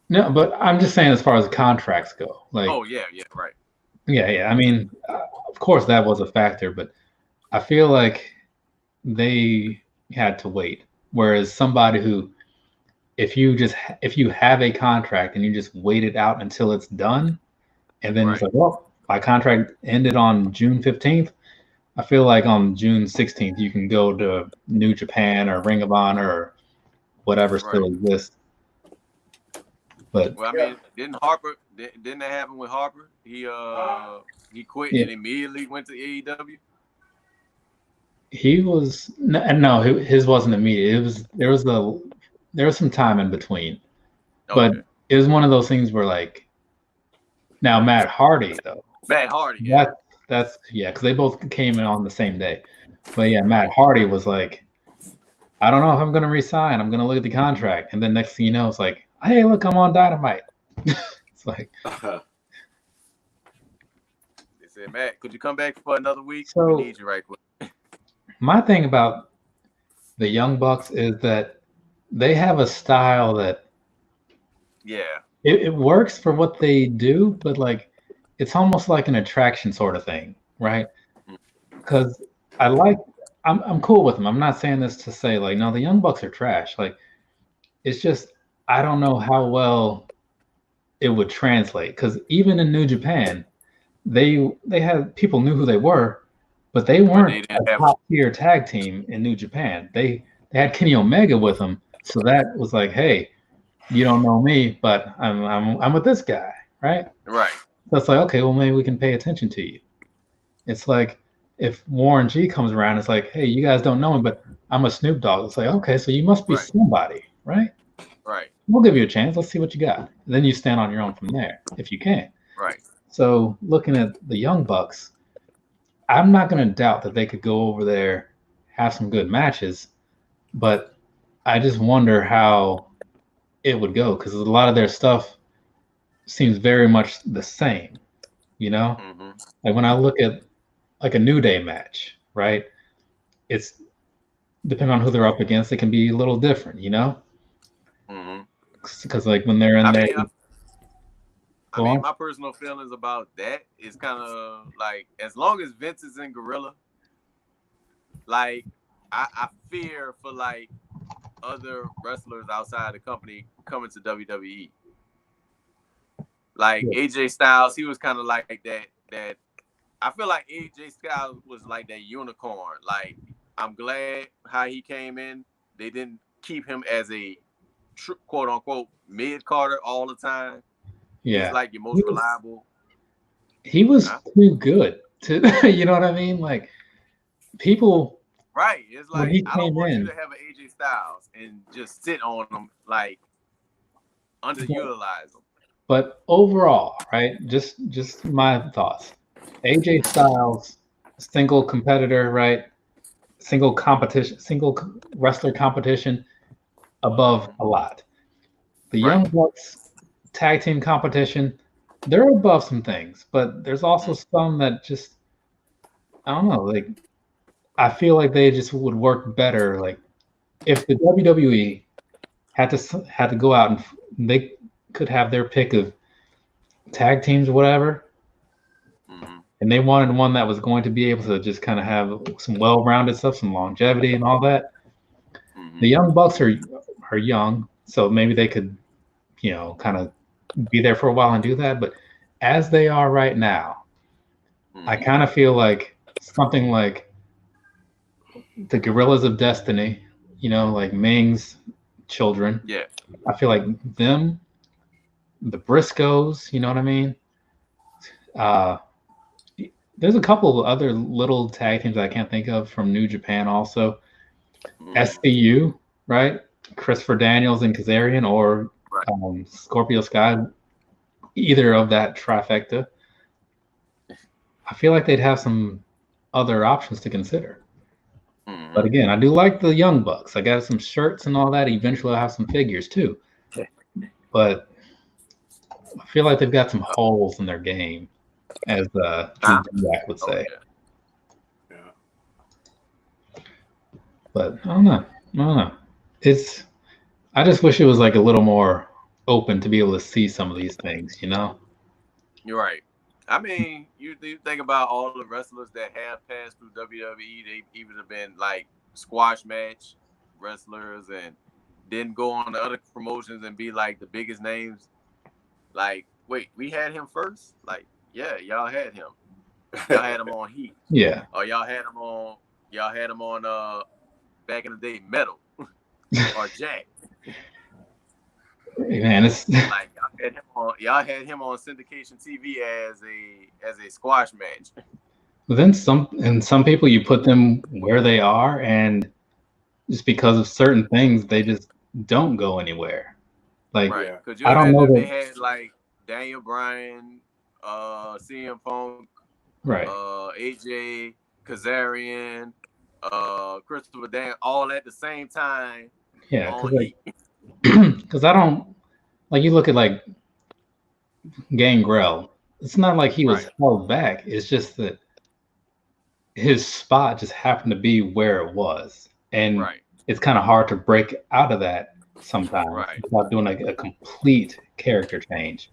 no, but I'm just saying as far as contracts go. Like right. Yeah. I mean, of course that was a factor, but I feel like they had to wait. Whereas somebody who, if you have a contract and you just wait it out until it's done, and then it's like, well, my contract ended on June 15th. I feel like on June 16th you can go to New Japan or Ring of Honor or whatever still exists. But I mean, didn't that happen with Harper? He quit and immediately went to AEW. He was no, his wasn't immediate. There was some time in between, but it was one of those things where like now Matt Hardy though. That's because they both came in on the same day. But yeah, Matt Hardy was like, I don't know if I'm gonna resign. I'm gonna look at the contract, and then next thing you know, it's like, hey, look, I'm on Dynamite. It's like, they said, Matt, could you come back for another week? So, we need you right quick. My thing about the Young Bucks is that they have a style that, it works for what they do, but like, it's almost like an attraction sort of thing, right? Because I'm cool with them. I'm not saying this to say like, no, the Young Bucks are trash. Like, it's just, I don't know how well it would translate. Because even in New Japan, they had people knew who they were, but they weren't a top tier tag team in New Japan. They had Kenny Omega with them, so that was like, hey, you don't know me, but I'm with this guy, right? Right. So it's like, okay, well maybe we can pay attention to you. It's like if Warren G comes around, it's like, hey, you guys don't know him, but I'm a Snoop Dogg. It's like, okay, so you must be somebody, right? Right. We'll give you a chance. Let's see what you got. Then you stand on your own from there, if you can. Right. So looking at the Young Bucks, I'm not going to doubt that they could go over there, have some good matches, but I just wonder how it would go because a lot of their stuff seems very much the same, Mm-hmm. Like when I look at like a New Day match, right? It's depending on who they're up against, it can be a little different, Mm-hmm. Because like when they're in there. I mean, my personal feelings about that is kind of like, as long as Vince is in Gorilla, like I fear for like other wrestlers outside the company coming to WWE. Like AJ Styles, he was kind of like that. I feel like AJ Styles was like that unicorn. Like, I'm glad how he came in. They didn't keep him as a quote unquote mid-carder all the time. Yeah, he's like your most reliable. He was too good to, you know what I mean? Like, people Right. It's when like he I don't came want in, you to have an AJ Styles and just sit on them, like underutilize them. but overall, right? Just my thoughts. AJ Styles, single competitor, right? Single competition, single wrestler competition, above a lot. The Right. Young Bucks tag team competition, they're above some things, but there's also some that just, I don't know, like I feel like they just would work better. Like if the WWE had to go out and they could have their pick of tag teams or whatever, and they wanted one that was going to be able to just kind of have some well-rounded stuff, some longevity and all that. The Young Bucks are young, so maybe they could, you know, kind of be there for a while and do that. But as they are right now, I kind of feel like something like the Gorillas of Destiny, you know, like Ming's children. Yeah. I feel like them, the Briscoes, you know what I mean? There's a couple of other little tag teams I can't think of from New Japan also. SCU, right? Christopher Daniels and Kazarian, or Scorpio Sky, either of that trifecta. I feel like they'd have some other options to consider. But again, I do like the Young Bucks. I got some shirts and all that. Eventually, I'll have some figures too. But I feel like they've got some holes in their game, as Drew Gulak would say. But I don't know. I just wish it was like a little more open to be able to see some of these things, you know? You're right. I mean, you think about all the wrestlers that have passed through WWE, they even have been like squash match wrestlers and didn't go on to other promotions and be like the biggest names. Like, wait, we had him first? Like, yeah, y'all had him. Y'all had him on Heat. Yeah. Or y'all had him on back in the day, Metal or Jack. Man, it's like y'all had him on syndication TV as a squash match. But then some people, you put them where they are, and just because of certain things, they just don't go anywhere. Like I don't know that they had like Daniel Bryan, CM Punk, right, AJ, Kazarian, Christopher Daniels, all at the same time. Yeah, because I don't, like, you look at like Gangrel. It's not like he was held back. It's just that his spot just happened to be where it was, and it's kind of hard to break out of that sometimes without doing like a complete character change.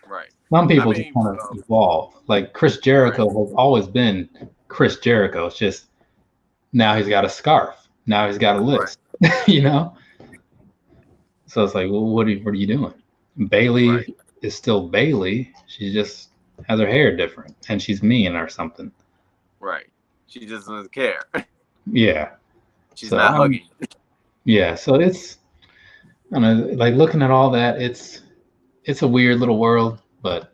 Right. Some people just kind of evolve. Like Chris Jericho has always been Chris Jericho. It's just now he's got a scarf. Now he's got a list. You know. So it's like, well, what are you doing? Bailey is still Bailey. She just has her hair different, and she's mean or something. Right. She just doesn't care. Yeah. She's not hugging. Yeah. So it's, I don't know, like looking at all that, it's a weird little world, but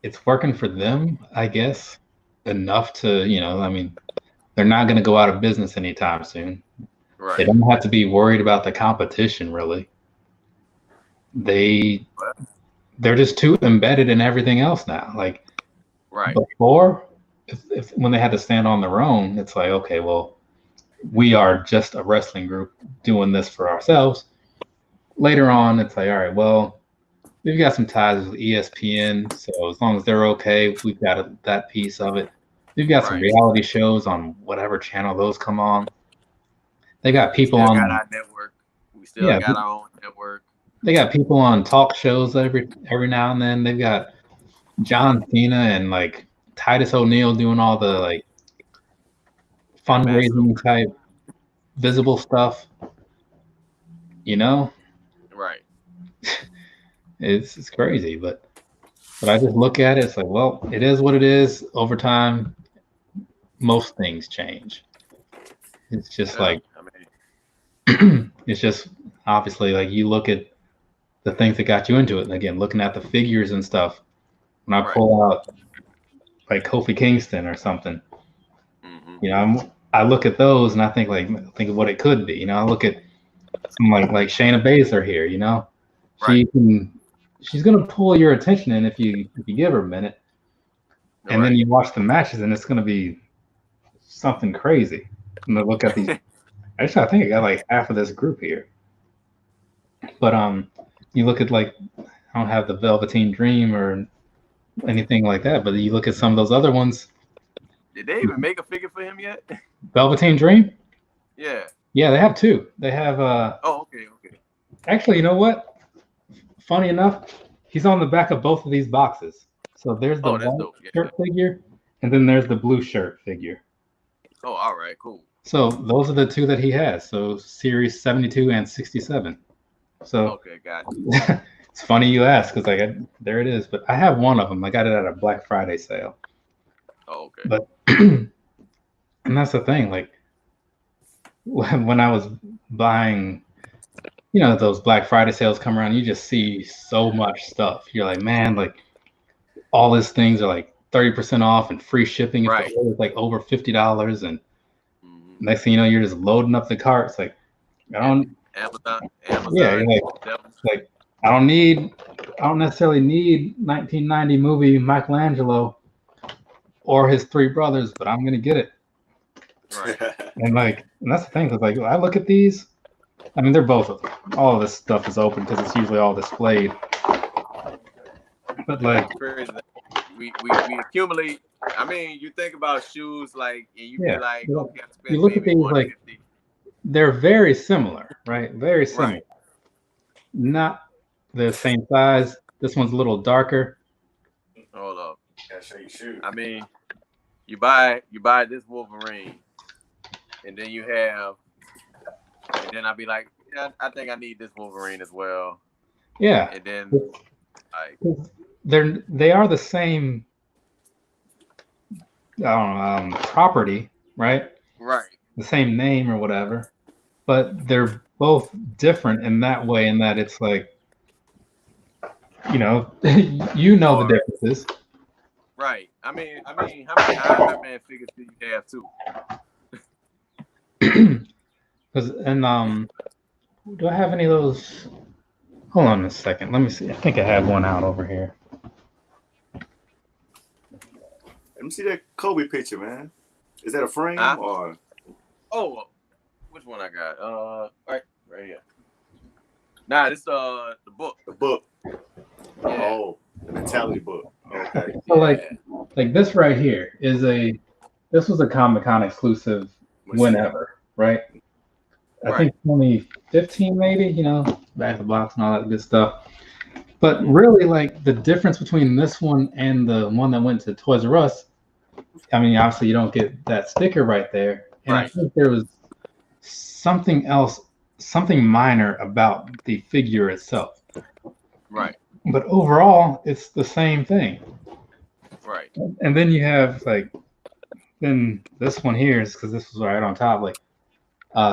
it's working for them, I guess, enough to, you know, I mean, they're not going to go out of business anytime soon. Right. They don't have to be worried about the competition, really. They're just too embedded in everything else now. Like before, if when they had to stand on their own, it's like, okay, well, we are just a wrestling group doing this for ourselves. Later on, it's like, all right, well, we've got some ties with ESPN, so as long as they're okay, we've got that piece of it. We've got some reality shows on whatever channel those come on. They got people on our network. We still got our own network. They got people on talk shows every now and then. They've got John Cena and like Titus O'Neil doing all the like fundraising type visible stuff. You know? Right. It's crazy, but I just look at it, it's like, well, it is what it is. Over time, most things change. It's just like it's just obviously like you look at the things that got you into it. And again, looking at the figures and stuff, when I pull out like Kofi Kingston or something, You know, I look at those and I think of what it could be. You know, I look at someone like Shayna Baszler here. You know, she's gonna pull your attention in if you give her a minute, and then you watch the matches and it's gonna be something crazy. I'm gonna look at these. Actually, I think I got like half of this group here. But you look at I don't have the Velveteen Dream or anything like that, but you look at some of those other ones. Did they even make a figure for him yet? Velveteen Dream? Yeah. Yeah, they have two. They have Oh, okay. Actually, you know what? Funny enough, he's on the back of both of these boxes. So there's the white shirt figure, and then there's the blue shirt figure. Oh, all right, cool. So those are the two that he has. So series 72 and 67. So okay, got it. It's funny you ask because there it is. But I have one of them. I got it at a Black Friday sale. Oh, okay. But and that's the thing. Like when I was buying, you know, those Black Friday sales come around, you just see so much stuff. You're like, man, like all these things are like 30% off and free shipping. It's like over $50, and next thing you know, you're just loading up the carts. Like Amazon. Yeah, like I don't necessarily need 1990 movie Michelangelo or his three brothers, but I'm gonna get it. Right. And that's the thing, because like I look at these, I mean, they're both all of this stuff is open because it's usually all displayed. But like we accumulate. I mean, you think about shoes, like, and you be like, okay, you look at these like they're very similar, right? Very similar. Right. Not the same size. This one's a little darker. Hold up. Gotta show you shoes. I mean, you buy this Wolverine, and then you have, and then I'd be like, yeah, I think I need this Wolverine as well. Yeah. And then they are the same property, right? Right. The same name or whatever, but they're both different in that way, in that it's like, you know, the differences. Right. I mean, how many Iron Man figures do you have too? Do I have any of those? Hold on a second. Let me see. I think I have one out over here. Let me see that Kobe picture, man. Is that a frame or? Oh, which one I got? Right here. Nah, this the book. The book. Yeah. Oh, the mentality book. Okay. So like this right here this was a Comic-Con exclusive whenever, right? I think 2015 maybe, you know, back of the box and all that good stuff. But really, like, the difference between this one and the one that went to Toys R Us, I mean, obviously you don't get that sticker right there. And I think there was something else, something minor about the figure itself. Right. But overall, it's the same thing. Right. And then you have then this one here is because this was right on top.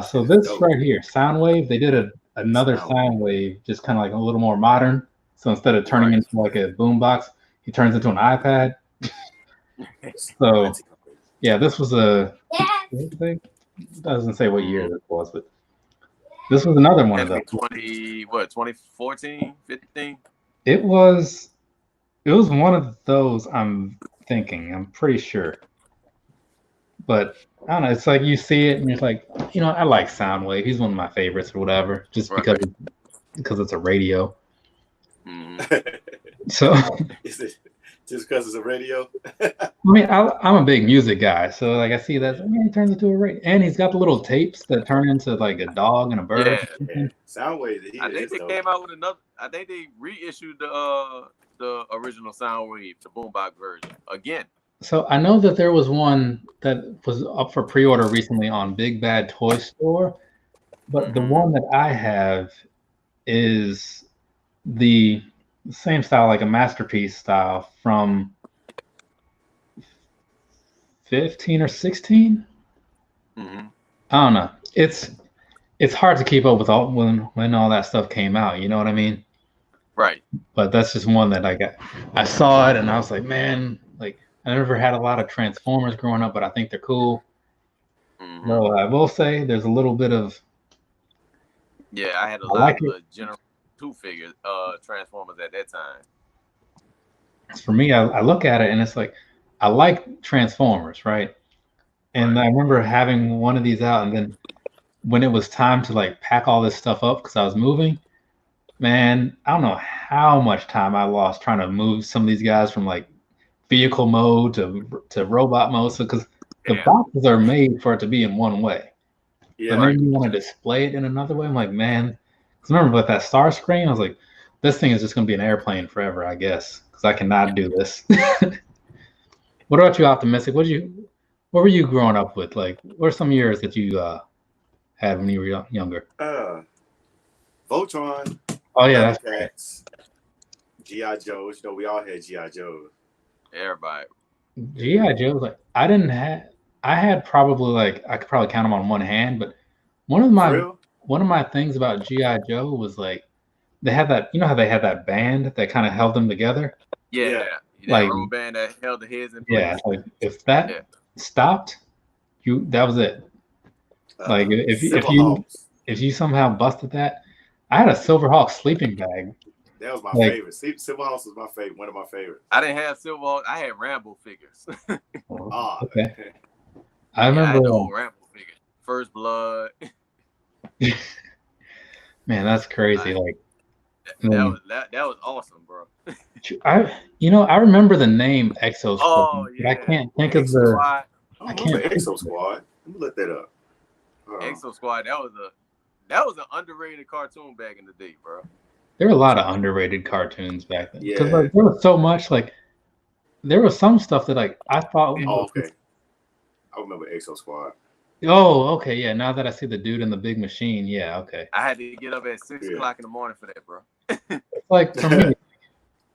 So this right here, Soundwave, they did another Soundwave, just kind of like a little more modern. So instead of turning into like a boombox, he turns into an iPad. So yeah, this was it doesn't say what year this was, but this was another one of those. 2014, 15? It was one of those, I'm pretty sure. But I don't know, it's like you see it and you're like, you know, I like Soundwave. He's one of my favorites or whatever, just because it's a radio. So is it just because it's a radio? I mean, I'm a big music guy, so like I see that he turns into a radio, and he's got the little tapes that turn into like a dog and a bird. Yeah. Soundwave. I think they came out with another. I think they reissued the original Soundwave, the boombox version again. So I know that there was one that was up for pre-order recently on Big Bad Toy Store, but the one that I have is the same style, like a masterpiece style from 15 or 16. I don't know. It's hard to keep up with when all that stuff came out. You know what I mean? Right. But that's just one that I saw it and I was like, man, like I never had a lot of Transformers growing up, but I think they're cool. Mm-hmm. No, I will say there's a little bit of. Yeah, I had a lot of the General 2 figures, Transformers at that time. For me, I look at it and it's like, I like Transformers, right? And I remember having one of these out, and then when it was time to like pack all this stuff up because I was moving, man, I don't know how much time I lost trying to move some of these guys from like vehicle mode to robot mode. So because the boxes are made for it to be in one way. Yeah. But then you want to display it in another way. I'm like, man, because remember with that star screen, I was like, this thing is just going to be an airplane forever, I guess, because I cannot do this. What about you, Optimistic? What were you growing up with? Like, what are some years that you had when you were younger? Voltron. Oh yeah, that's right. G.I. Joes. You know, we all had G.I. Joes. Everybody. G.I. Joe, like I had probably like I could probably count them on one hand, but one of my things about G.I. Joe was like they had that, you know how they had that band that kind of held them together? Yeah. That rubber band that held the heads in place. Yeah, like if that stopped, that was it. Like if you somehow busted that, I had a Silverhawk sleeping bag. That was my favorite. Silverhawks was my favorite. One of my favorites. I didn't have Silverhawks. I had Rambo figures. Okay. I remember I had the old Rambo figure. First Blood. Man, that's crazy. That was awesome, bro. I remember the name Exo Squad. Oh yeah. But I can't think of the. Squad. I can't Exo Squad. Let me look that up. Exo Squad. That was an underrated cartoon back in the day, bro. There were a lot of underrated cartoons back then. Because there was so much there was some stuff that I thought. Oh, okay. I remember Exo Squad. Oh, okay, yeah. Now that I see the dude in the big machine, yeah, okay. I had to get up at 6 o'clock in the morning for that, bro. Like for me,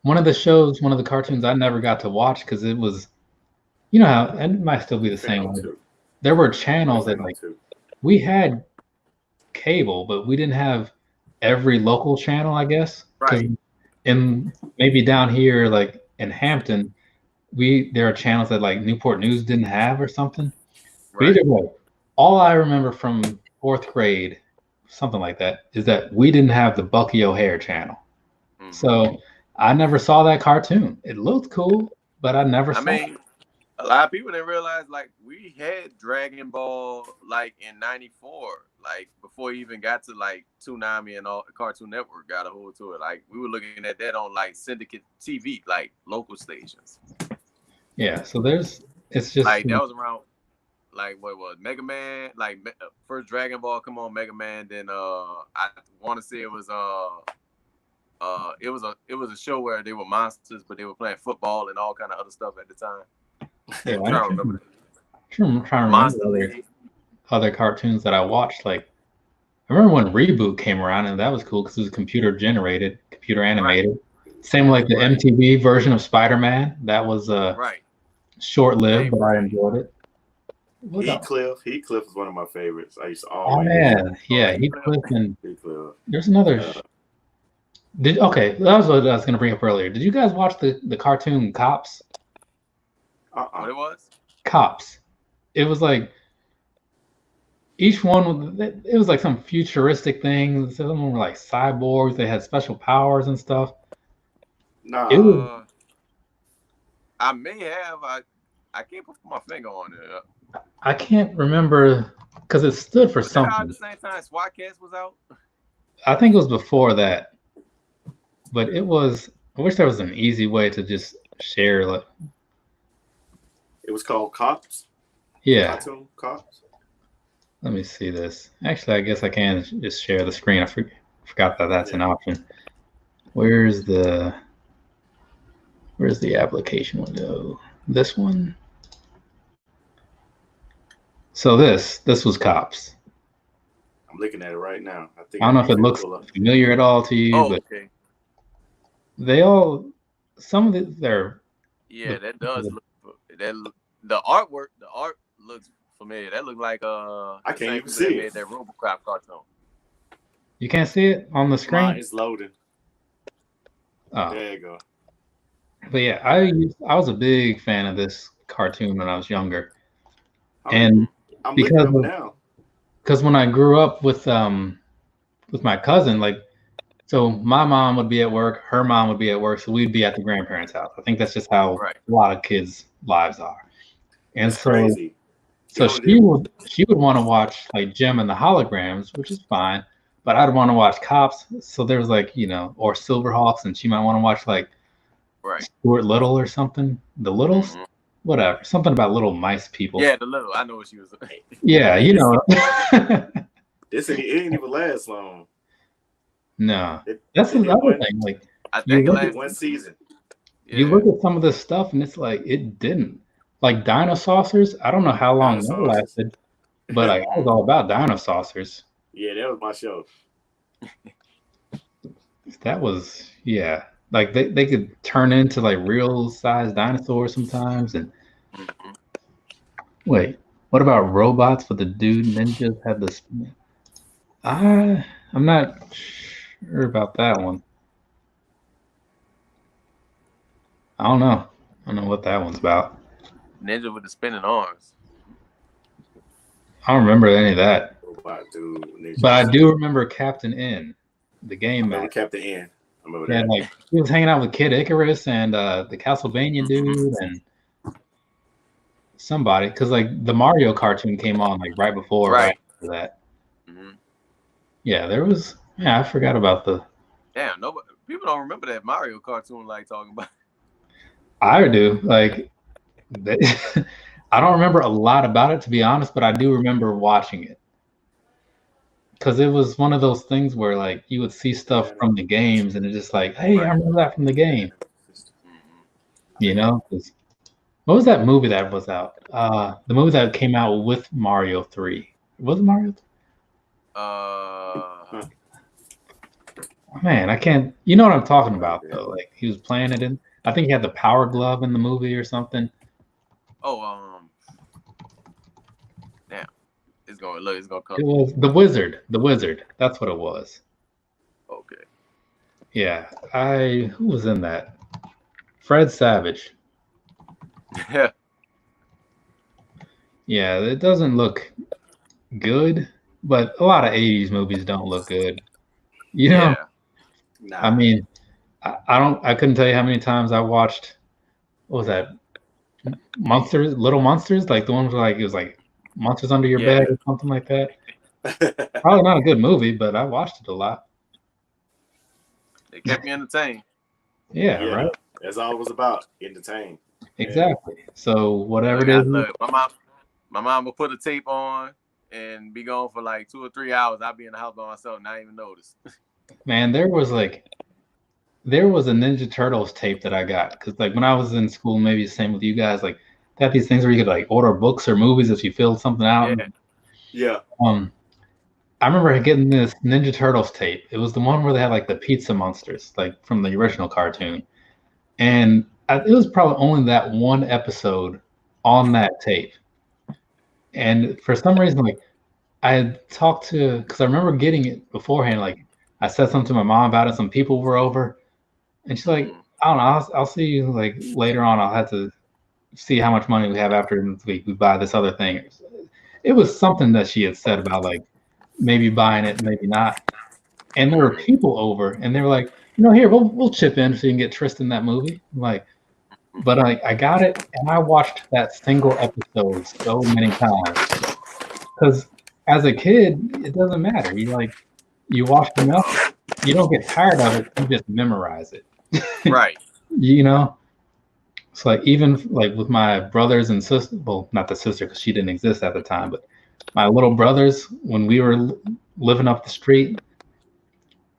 one of the cartoons I never got to watch because it was, you know how it might still be the same. There were channels that we had cable, but we didn't have every local channel, I guess. Right. And maybe down here, like in Hampton, there are channels that like Newport News didn't have or something. Right. But either way, all I remember from 4th grade, something like that, is that we didn't have the Bucky O'Hare channel. Mm-hmm. So I never saw that cartoon. It looked cool, but I never saw it. A lot of people didn't realize we had Dragon Ball in '94, before we even got to Toonami and all. Cartoon Network got a hold to it. We were looking at that on Syndicate TV, local stations. Yeah, so it's just that was around what was Mega Man, first Dragon Ball come on Mega Man, then I want to say it was it was a show where they were monsters, but they were playing football and all kind of other stuff at the time. Yeah, I'm trying to remember other cartoons that I watched. I remember when Reboot came around, and that was cool because it was computer generated, computer animated. Right. Same the MTV version of Spider-Man. That was short-lived, but I enjoyed it. Heathcliff was one of my favorites. I used to always. Oh man, yeah, Heathcliff and there's another. That was what I was going to bring up earlier. Did you guys watch the cartoon Cops? What it was? Cops. It was each one. It was some futuristic thing. Some of them were cyborgs. They had special powers and stuff. No, I may have. I can't put my finger on it. I can't remember because it stood for something. At the same time, SWAT Cats was out. I think it was before that, but it was. I wish there was an easy way to just share. It was called Cops. Yeah. Cartoon Cops. Let me see this. Actually, I guess I can just share the screen. I forgot that that's an option. Where's the application window? This one. So this was Cops. I'm looking at it right now. I don't know if it looks familiar at all to you, but okay. Some of they're. Yeah, that does look. The art looks familiar. That looked like I can't even see it. That RoboCop cartoon. You can't see it on the screen. It's loading. Oh. There you go. But yeah, I was a big fan of this cartoon when I was younger, and I'm looking up now. Because when I grew up with my cousin, like, so my mom would be at work, her mom would be at work, so we'd be at the grandparents' house. I think that's just how a lot of kids' lives are. And that's crazy. So she would want to watch like Gem and the Holograms, which is fine, but I'd want to watch Cops. So there was like, you know, or Silverhawks, and she might want to watch like Stuart Little or something. The Littles, whatever, something about little mice people. Yeah, the Little. I know what she was. Yeah, you know. It ain't even last long. No, that's another thing. Like, I think it lasted 1 season. You look at some of this stuff, and it's like it didn't. Like Dinosaurs, I don't know how long that lasted, but like, I was all about Dinosaurs. Yeah, that was my show. That was, yeah. Like they could turn into like real size dinosaurs sometimes. And wait, what about robots with the dude ninjas had this? I'm not sure about that one. I don't know. I don't know what that one's about. Ninja with the spinning arms. I don't remember any of that. Robot dude, but I do remember Captain N, the game man. Captain N. I remember that. Like he was hanging out with Kid Icarus and the Castlevania dude and somebody, because like the Mario cartoon came on like right before, right after that. Yeah, there was. Yeah, I forgot about the. Damn, nobody. People don't remember that Mario cartoon like talking about. I do. Like, I don't remember a lot about it, to be honest, but I do remember watching it. Because it was one of those things where, like, you would see stuff from the games, and it's just like, hey, I remember that from the game. You know? What was that movie that was out? The movie that came out with Mario 3. Was it Mario 3? Man, I can't. You know what I'm talking about, though. Like, he was playing it in. I think he had the Power Glove in the movie or something. Oh, damn. It's gonna come. It was The Wizard. The Wizard. That's what it was. Okay. Yeah. Who was in that? Fred Savage. Yeah. Yeah, it doesn't look good, but a lot of 80s movies don't look good. You know? Yeah. Nah. I mean, I couldn't tell you how many times I watched, what was that? Monsters, Little Monsters, like the ones where like it was like Monsters Under Your Bed or something like that. Probably not a good movie, but I watched it a lot. It kept me entertained. Yeah, right. That's all it was about, entertain. Exactly. So whatever it is. Look, my mom would put a tape on and be gone for like 2 or 3 hours. I'd be in the house by myself and not even notice. Man, there was a Ninja Turtles tape that I got, because like when I was in school, maybe the same with you guys, like they had these things where you could like order books or movies if you filled something out. Yeah. I remember getting this Ninja Turtles tape. It was the one where they had like the pizza monsters, like from the original cartoon, and it was probably only that one episode on that tape. And for some reason, like I had talked to, because I remember getting it beforehand, like I said something to my mom about it. Some people were over, and she's like, I don't know, I'll see you like later on. I'll have to see how much money we have after we buy this other thing. It was something that she had said about like maybe buying it, maybe not. And there were people over, and they were like, you know, here, we'll chip in so you can get Tristan that movie. I'm like, but I got it, and I watched that single episode so many times. Because as a kid, it doesn't matter. You watch enough, you don't get tired of it. You just memorize it. Right. You know? It's like, even like with my brothers and sisters, well, not the sister because she didn't exist at the time, but my little brothers, when we were living up the street,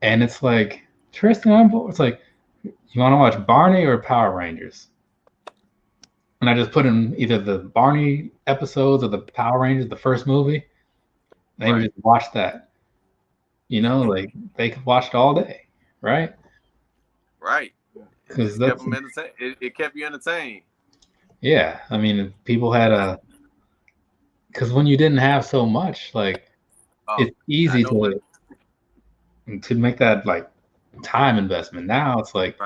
and it's like, Tristan, it's like, you want to watch Barney or Power Rangers? And I just put in either the Barney episodes or the Power Rangers, the first movie. They would just watch that. You know, like they could watch it all day, right? Right. Because it kept you entertained. Yeah, I mean, people had because when you didn't have so much, like it's easy to make that like time investment. Now it's like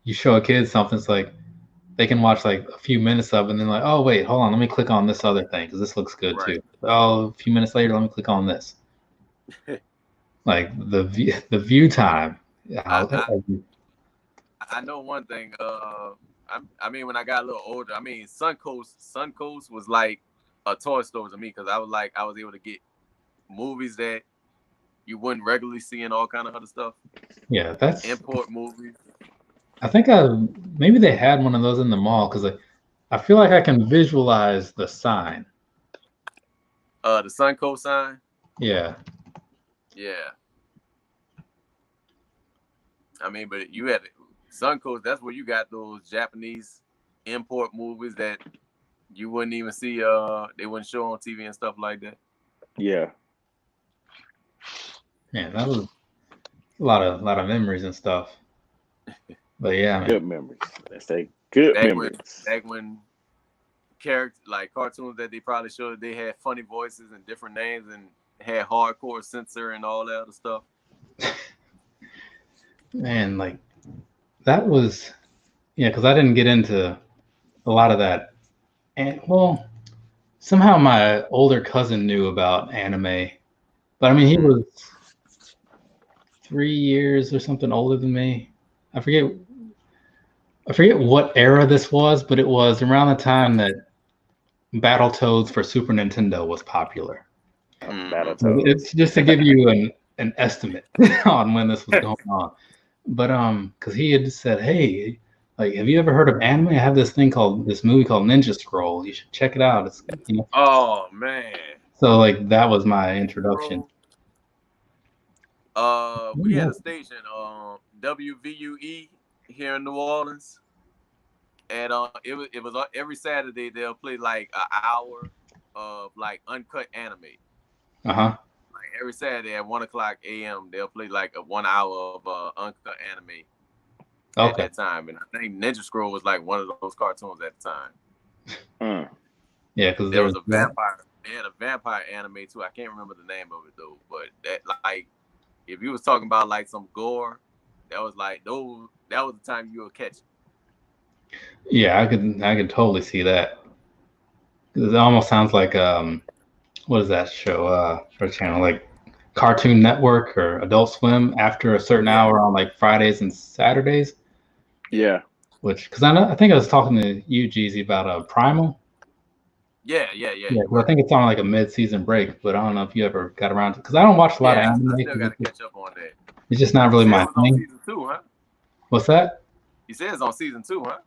you show a kid something, it's like, they can watch like a few minutes of it and then like, oh wait, hold on, let me click on this other thing because this looks good too. Oh, a few minutes later, let me click on this. Like the view time. I know one thing. I mean, when I got a little older, I mean, Suncoast was like a toy store to me because I was able to get movies that you wouldn't regularly see and all kind of other stuff. Yeah, that's import movies. I think maybe they had one of those in the mall because I feel like I can visualize the sign. The Suncoast sign. Yeah. Yeah. I mean, but you had Suncoast. That's where you got those Japanese import movies that you wouldn't even see. They wouldn't show on TV and stuff like that. Yeah. Yeah, that was a lot of memories and stuff. But yeah, man. Good memories. Let's say good memories. Back when characters like cartoons that they probably showed, they had funny voices and different names and had hardcore censor and all that other stuff. Man, like that was, because I didn't get into a lot of that. And well, somehow my older cousin knew about anime, but I mean, he was 3 years or something older than me. I forget what era this was, but it was around the time that Battletoads for Super Nintendo was popular. Battletoads. It's just to give you an estimate on when this was going on. But because he had said, hey, like, have you ever heard of anime? I have this movie called Ninja Scroll. You should check it out. It's Oh man. So like that was my introduction. We had a station, WVUE here in New Orleans, and it was every Saturday they'll play like an hour of like uncut anime. Like every Saturday at 1:00 a.m. they'll play like a 1 hour of uncut anime at that time, and I think Ninja Scroll was like one of those cartoons at the time. Yeah, because there was a vampire. They had a vampire anime too. I can't remember the name of it though, but that like if you was talking about like some gore, that was like that was the time you would catch it. Yeah, I could totally see that. It almost sounds like what is that show? For channel like Cartoon Network or Adult Swim after a certain hour on like Fridays and Saturdays. Yeah. Which because I think I was talking to you, Jezzy, about Primal. Yeah. Well, I think it's on like a mid-season break, but I don't know if you ever got around to because I don't watch a lot of anime. I still got to catch up on that. It's just not really my thing. On season 2, huh? What's that? He says it's on season 2, huh?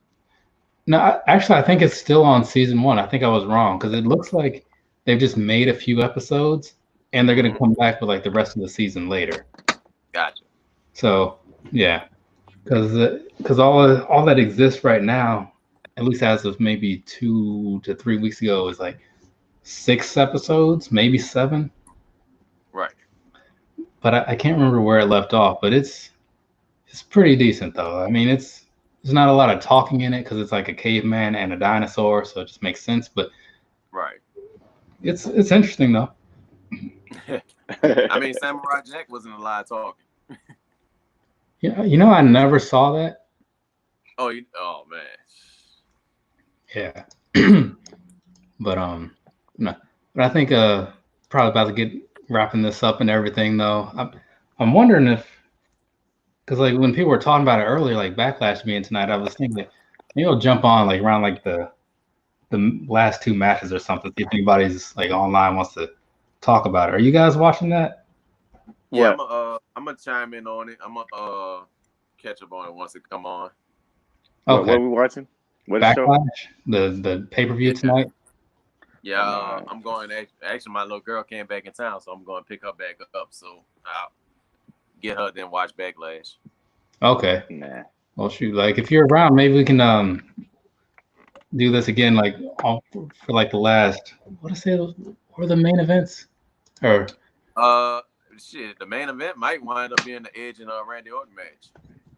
No, actually, I think it's still on season 1. I think I was wrong because it looks like they've just made a few episodes and they're going to come back with like the rest of the season later. Gotcha. So yeah, because all that exists right now, at least as of maybe 2 to 3 weeks ago, is like 6 episodes, maybe 7. Right. But I can't remember where it left off. But it's pretty decent though. I mean, there's not a lot of talking in it because it's like a caveman and a dinosaur, so it just makes sense. But right, it's interesting though. I mean, Samurai Jack wasn't a lot of talking. Yeah, I never saw that. Oh man. Yeah. But no. But I think probably about to get wrapping this up and everything though. I'm wondering if because like when people were talking about it earlier, like Backlash being tonight, I was thinking that maybe I'll jump on like around like the last 2 matches or something. See if anybody's like online wants to talk about it. Are you guys watching that? Yeah, I'm gonna chime in on it. I'm gonna catch up on it once it come on. Okay. What are we watching? What Backlash, the pay-per-view tonight. Yeah, I'm going. Actually, my little girl came back in town, so I'm going to pick her back up. So I'll get her, then watch Backlash. Okay. Nah. Well, shoot. Like, if you're around, maybe we can do this again, like for like the last. What I say? What were the main events? Or shit, the main event might wind up being the Edge and Randy Orton match.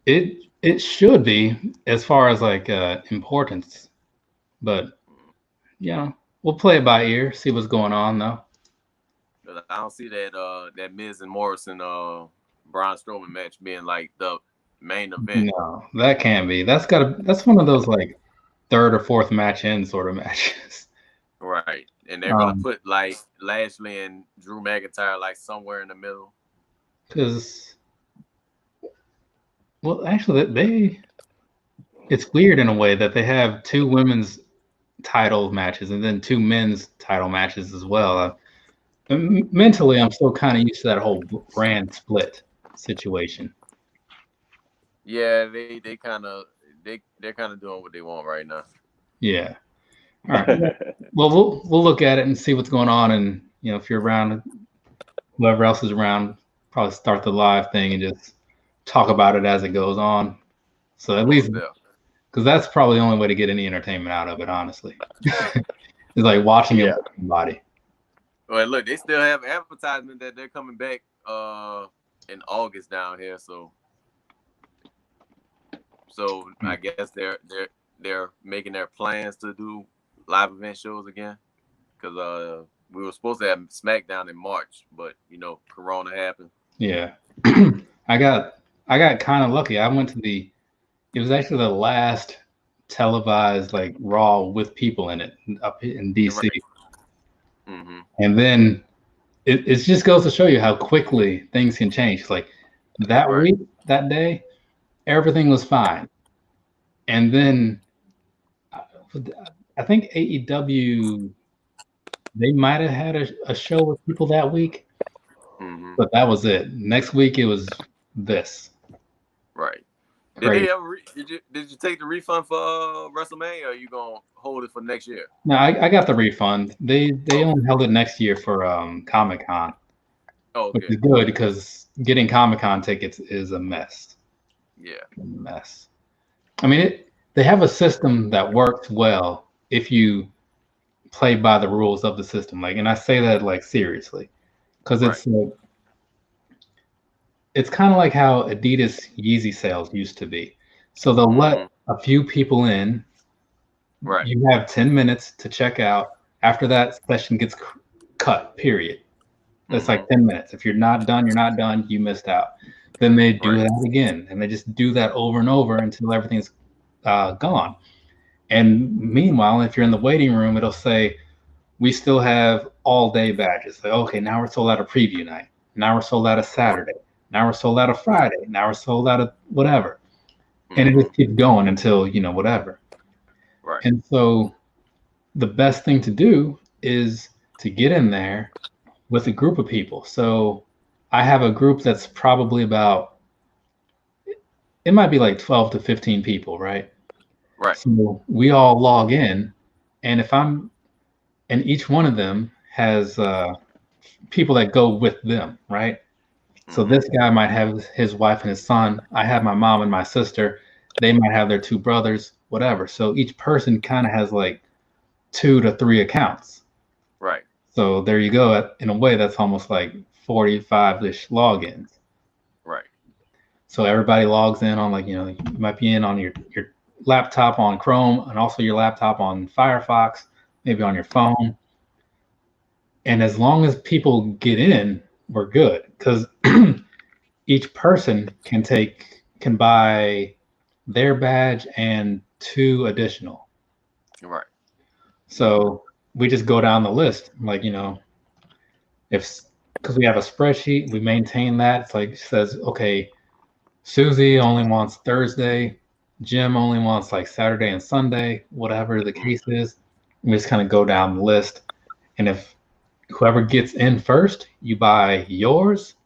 It should be as far as like importance, but we'll play it by ear, see what's going on though. I don't see that Miz and Morrison Braun Strowman match being like the main event. No, that can't be. That's one of those like third or fourth match in sort of matches. Right. And they're gonna put like Lashley and Drew McIntyre like somewhere in the middle. Because, well, actually, it's weird in a way that they have 2 women's title matches and then 2 men's title matches as well. Mentally, I'm still kind of used to that whole brand split situation. Yeah, they're kind of doing what they want right now. Yeah. All right. Well, we'll look at it and see what's going on, and if you're around, whoever else is around, probably start the live thing and just talk about it as it goes on. So at least, because that's probably the only way to get any entertainment out of it, honestly. It's like watching it with somebody. Well, look, they still have advertisement that they're coming back in August down here, so I guess they're making their plans to do live event shows again, because we were supposed to have SmackDown in March, but Corona happened. Yeah. I got kind of lucky. I went to it was actually the last televised like Raw with people in it up in DC. Right. Mm-hmm. And then it just goes to show you how quickly things can change. Like that week, that day, everything was fine. And then I think AEW, they might have had a show with people that week, but that was it. Next week it was this. Right. Did you take the refund for WrestleMania, or are you gonna hold it for next year? No, I got the refund. They only held it next year for Comic-Con. Oh, okay. Which is good because getting Comic-Con tickets is a mess. Yeah. A mess. I mean, they have a system that works well if you play by the rules of the system. Like, and I say that like seriously, because it's kind of like how Adidas Yeezy sales used to be. So they'll let a few people in. Right. You have 10 minutes to check out. After that, session gets cut, period. That's like 10 minutes. If you're not done, you're not done. You missed out. Then they do that again. And they just do that over and over until everything's gone. And meanwhile, if you're in the waiting room, it'll say, we still have all day badges. Like, okay, now we're sold out of preview night. Now we're sold out of Saturday. Now we're sold out of Friday. Now we're sold out of whatever. And it just keeps going until, whatever. Right. And so the best thing to do is to get in there with a group of people. So I have a group that's probably about, it might be like 12 to 15 people, right? Right. So we all log in, and and each one of them has people that go with them, right? So this guy might have his wife and his son. I have my mom and my sister. They might have their 2 brothers, whatever. So each person kind of has like 2 to 3 accounts. Right. So there you go. In a way, that's almost like 45-ish logins. Right. So everybody logs in on you might be in on your laptop on Chrome and also your laptop on Firefox, maybe on your phone. And as long as people get in, we're good, because each person can buy their badge and 2 additional. Right. So we just go down the list, like, because we have a spreadsheet, we maintain that. It's like, it says, okay, Susie only wants Thursday, Jim only wants like Saturday and Sunday, whatever the case is. We just kind of go down the list, and if whoever gets in first, you buy yours.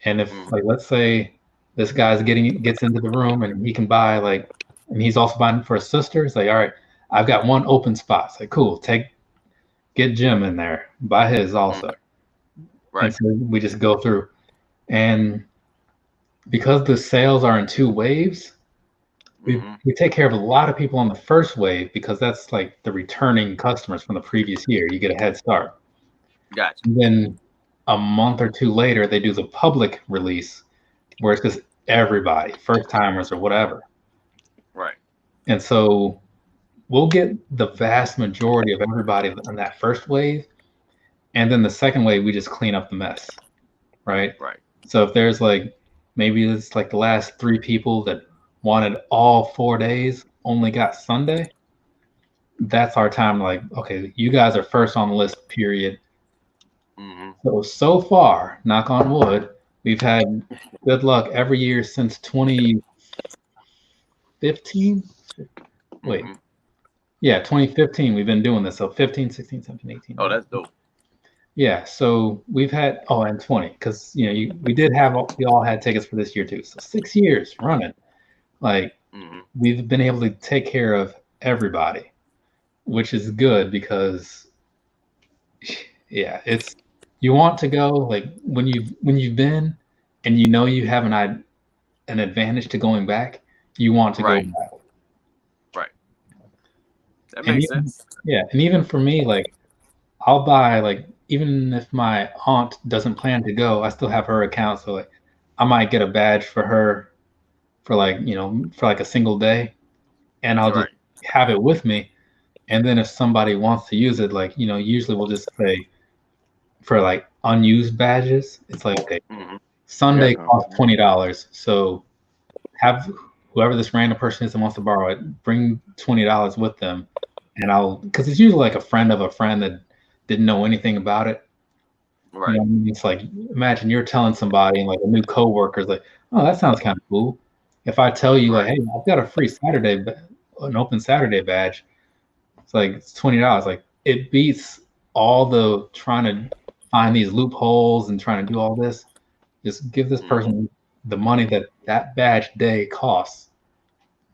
And if let's say this guy's gets into the room and he can buy and he's also buying for his sister, it's like, all right, I've got 1 open spot. It's like, cool, get Jim in there, buy his also. Right. And so we just go through, and because the sales are in 2 waves, we take care of a lot of people on the first wave, because that's like the returning customers from the previous year. You get a head start. Gotcha. And then a month or 2 later, they do the public release, where it's just everybody, first timers or whatever. Right. And so we'll get the vast majority of everybody in that first wave. And then the second wave, we just clean up the mess. Right. Right. So if there's maybe it's like the last 3 people that wanted all 4 days, only got Sunday, that's our time. Like, okay, you guys are first on the list. Period. Mm-hmm. So far, knock on wood, we've had good luck every year since 2015. Wait. Mm-hmm. Yeah, 2015, we've been doing this. So 15, 16, 17, 18. Oh, that's dope. Yeah, so we've had, and 20, because, we all had tickets for this year too. So 6 years running. Like, we've been able to take care of everybody, which is good because, yeah, you want to go, like, when you've been and you have an advantage to going back, you want to go back. Right. That makes sense. Yeah, and even for me, like, I'll buy, like, even if my aunt doesn't plan to go, I still have her account, so like I might get a badge for her for like, for like a single day, and I'll just have it with me. And then if somebody wants to use it, like, usually we'll just say for like unused badges, it's like, okay, Sunday costs $20. So have whoever this random person is that wants to borrow it, bring $20 with them. And because it's usually like a friend of a friend that didn't know anything about it. Right. It's like, imagine you're telling somebody and like a new coworker's like, oh, that sounds kind of cool. If I tell you like, hey, I've got a free an open Saturday badge, it's like it's $20. Like, it beats all the trying to find these loopholes and trying to do all this. Just give this person the money that badge day costs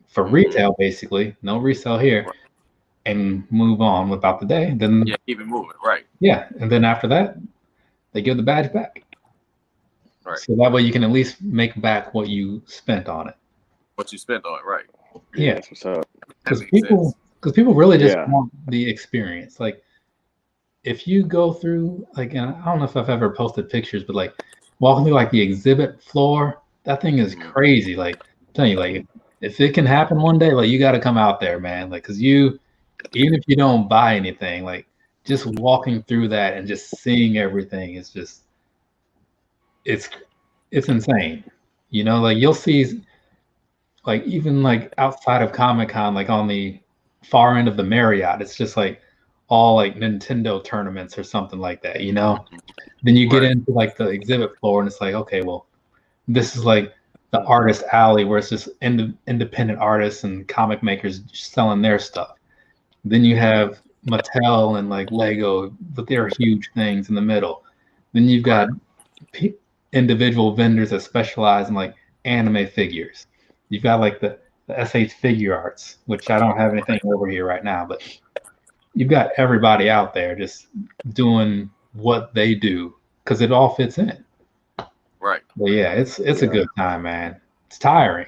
for retail, basically. No resale here. Right. And move on about the day. Then keep it moving, right? Yeah, and then after that, they give the badge back. Right. So that way you can at least make back what you spent on it. What you spent on it, right? Yeah, that's what's up. Because people really just want the experience. Like, if you go through, like, and I don't know if I've ever posted pictures, but like walking through like the exhibit floor, that thing is crazy. Like, I'm telling you, like, if it can happen one day, like, you got to come out there, man. Like, because even if you don't buy anything, like, just walking through that and just seeing everything is just, it's insane. Like, you'll see, like, even like outside of Comic-Con, like on the far end of the Marriott, it's just like all like Nintendo tournaments or something like that, Then you get into like the exhibit floor and it's like, okay, well, this is like the artist alley where it's just independent artists and comic makers selling their stuff. Then you have Mattel and like Lego, but they're huge things in the middle. Then you've got individual vendors that specialize in like anime figures. You've got like the SH Figure Arts, which I don't have anything over here right now, but you've got everybody out there just doing what they do because it all fits in. Right. But yeah, it's a good time, man. It's tiring,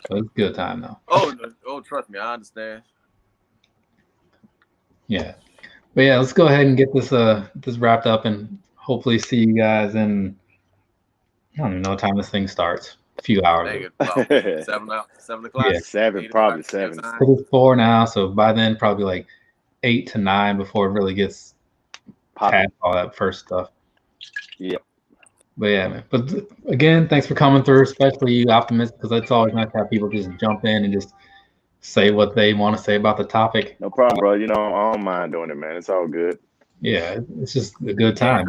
but it's a good time though. Oh, trust me, I understand. Yeah, but yeah, let's go ahead and get this wrapped up and hopefully see you guys in, I don't even know what time this thing starts. A few hours. About 7 o'clock. Yeah, 7, probably 7. It's 4 now, so by then probably like 8 to 9 before it really gets past all that first stuff. Yeah. But yeah, man. But again, thanks for coming through, especially you optimists, because it's always nice to have people just jump in and just say what they want to say about the topic. No problem, bro. I don't mind doing it, man. It's all good. Yeah, it's just a good time.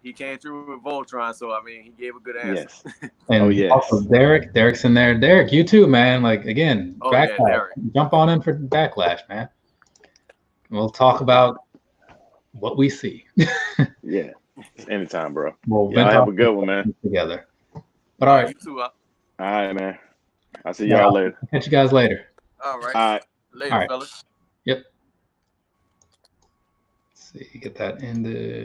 He came through with Voltron, so I mean, he gave a good answer. Yes. And also Derek's in there. Derek, you too, man. Like, again, Backlash. Jump on in for Backlash, man. We'll talk about what we see. Yeah, anytime, bro. We'll have a good one, man. Together. But all right. You too, all right, man. I'll see y'all later. Catch you guys later. All right. All right. Later, fellas. Yep. Let's see, get that ended.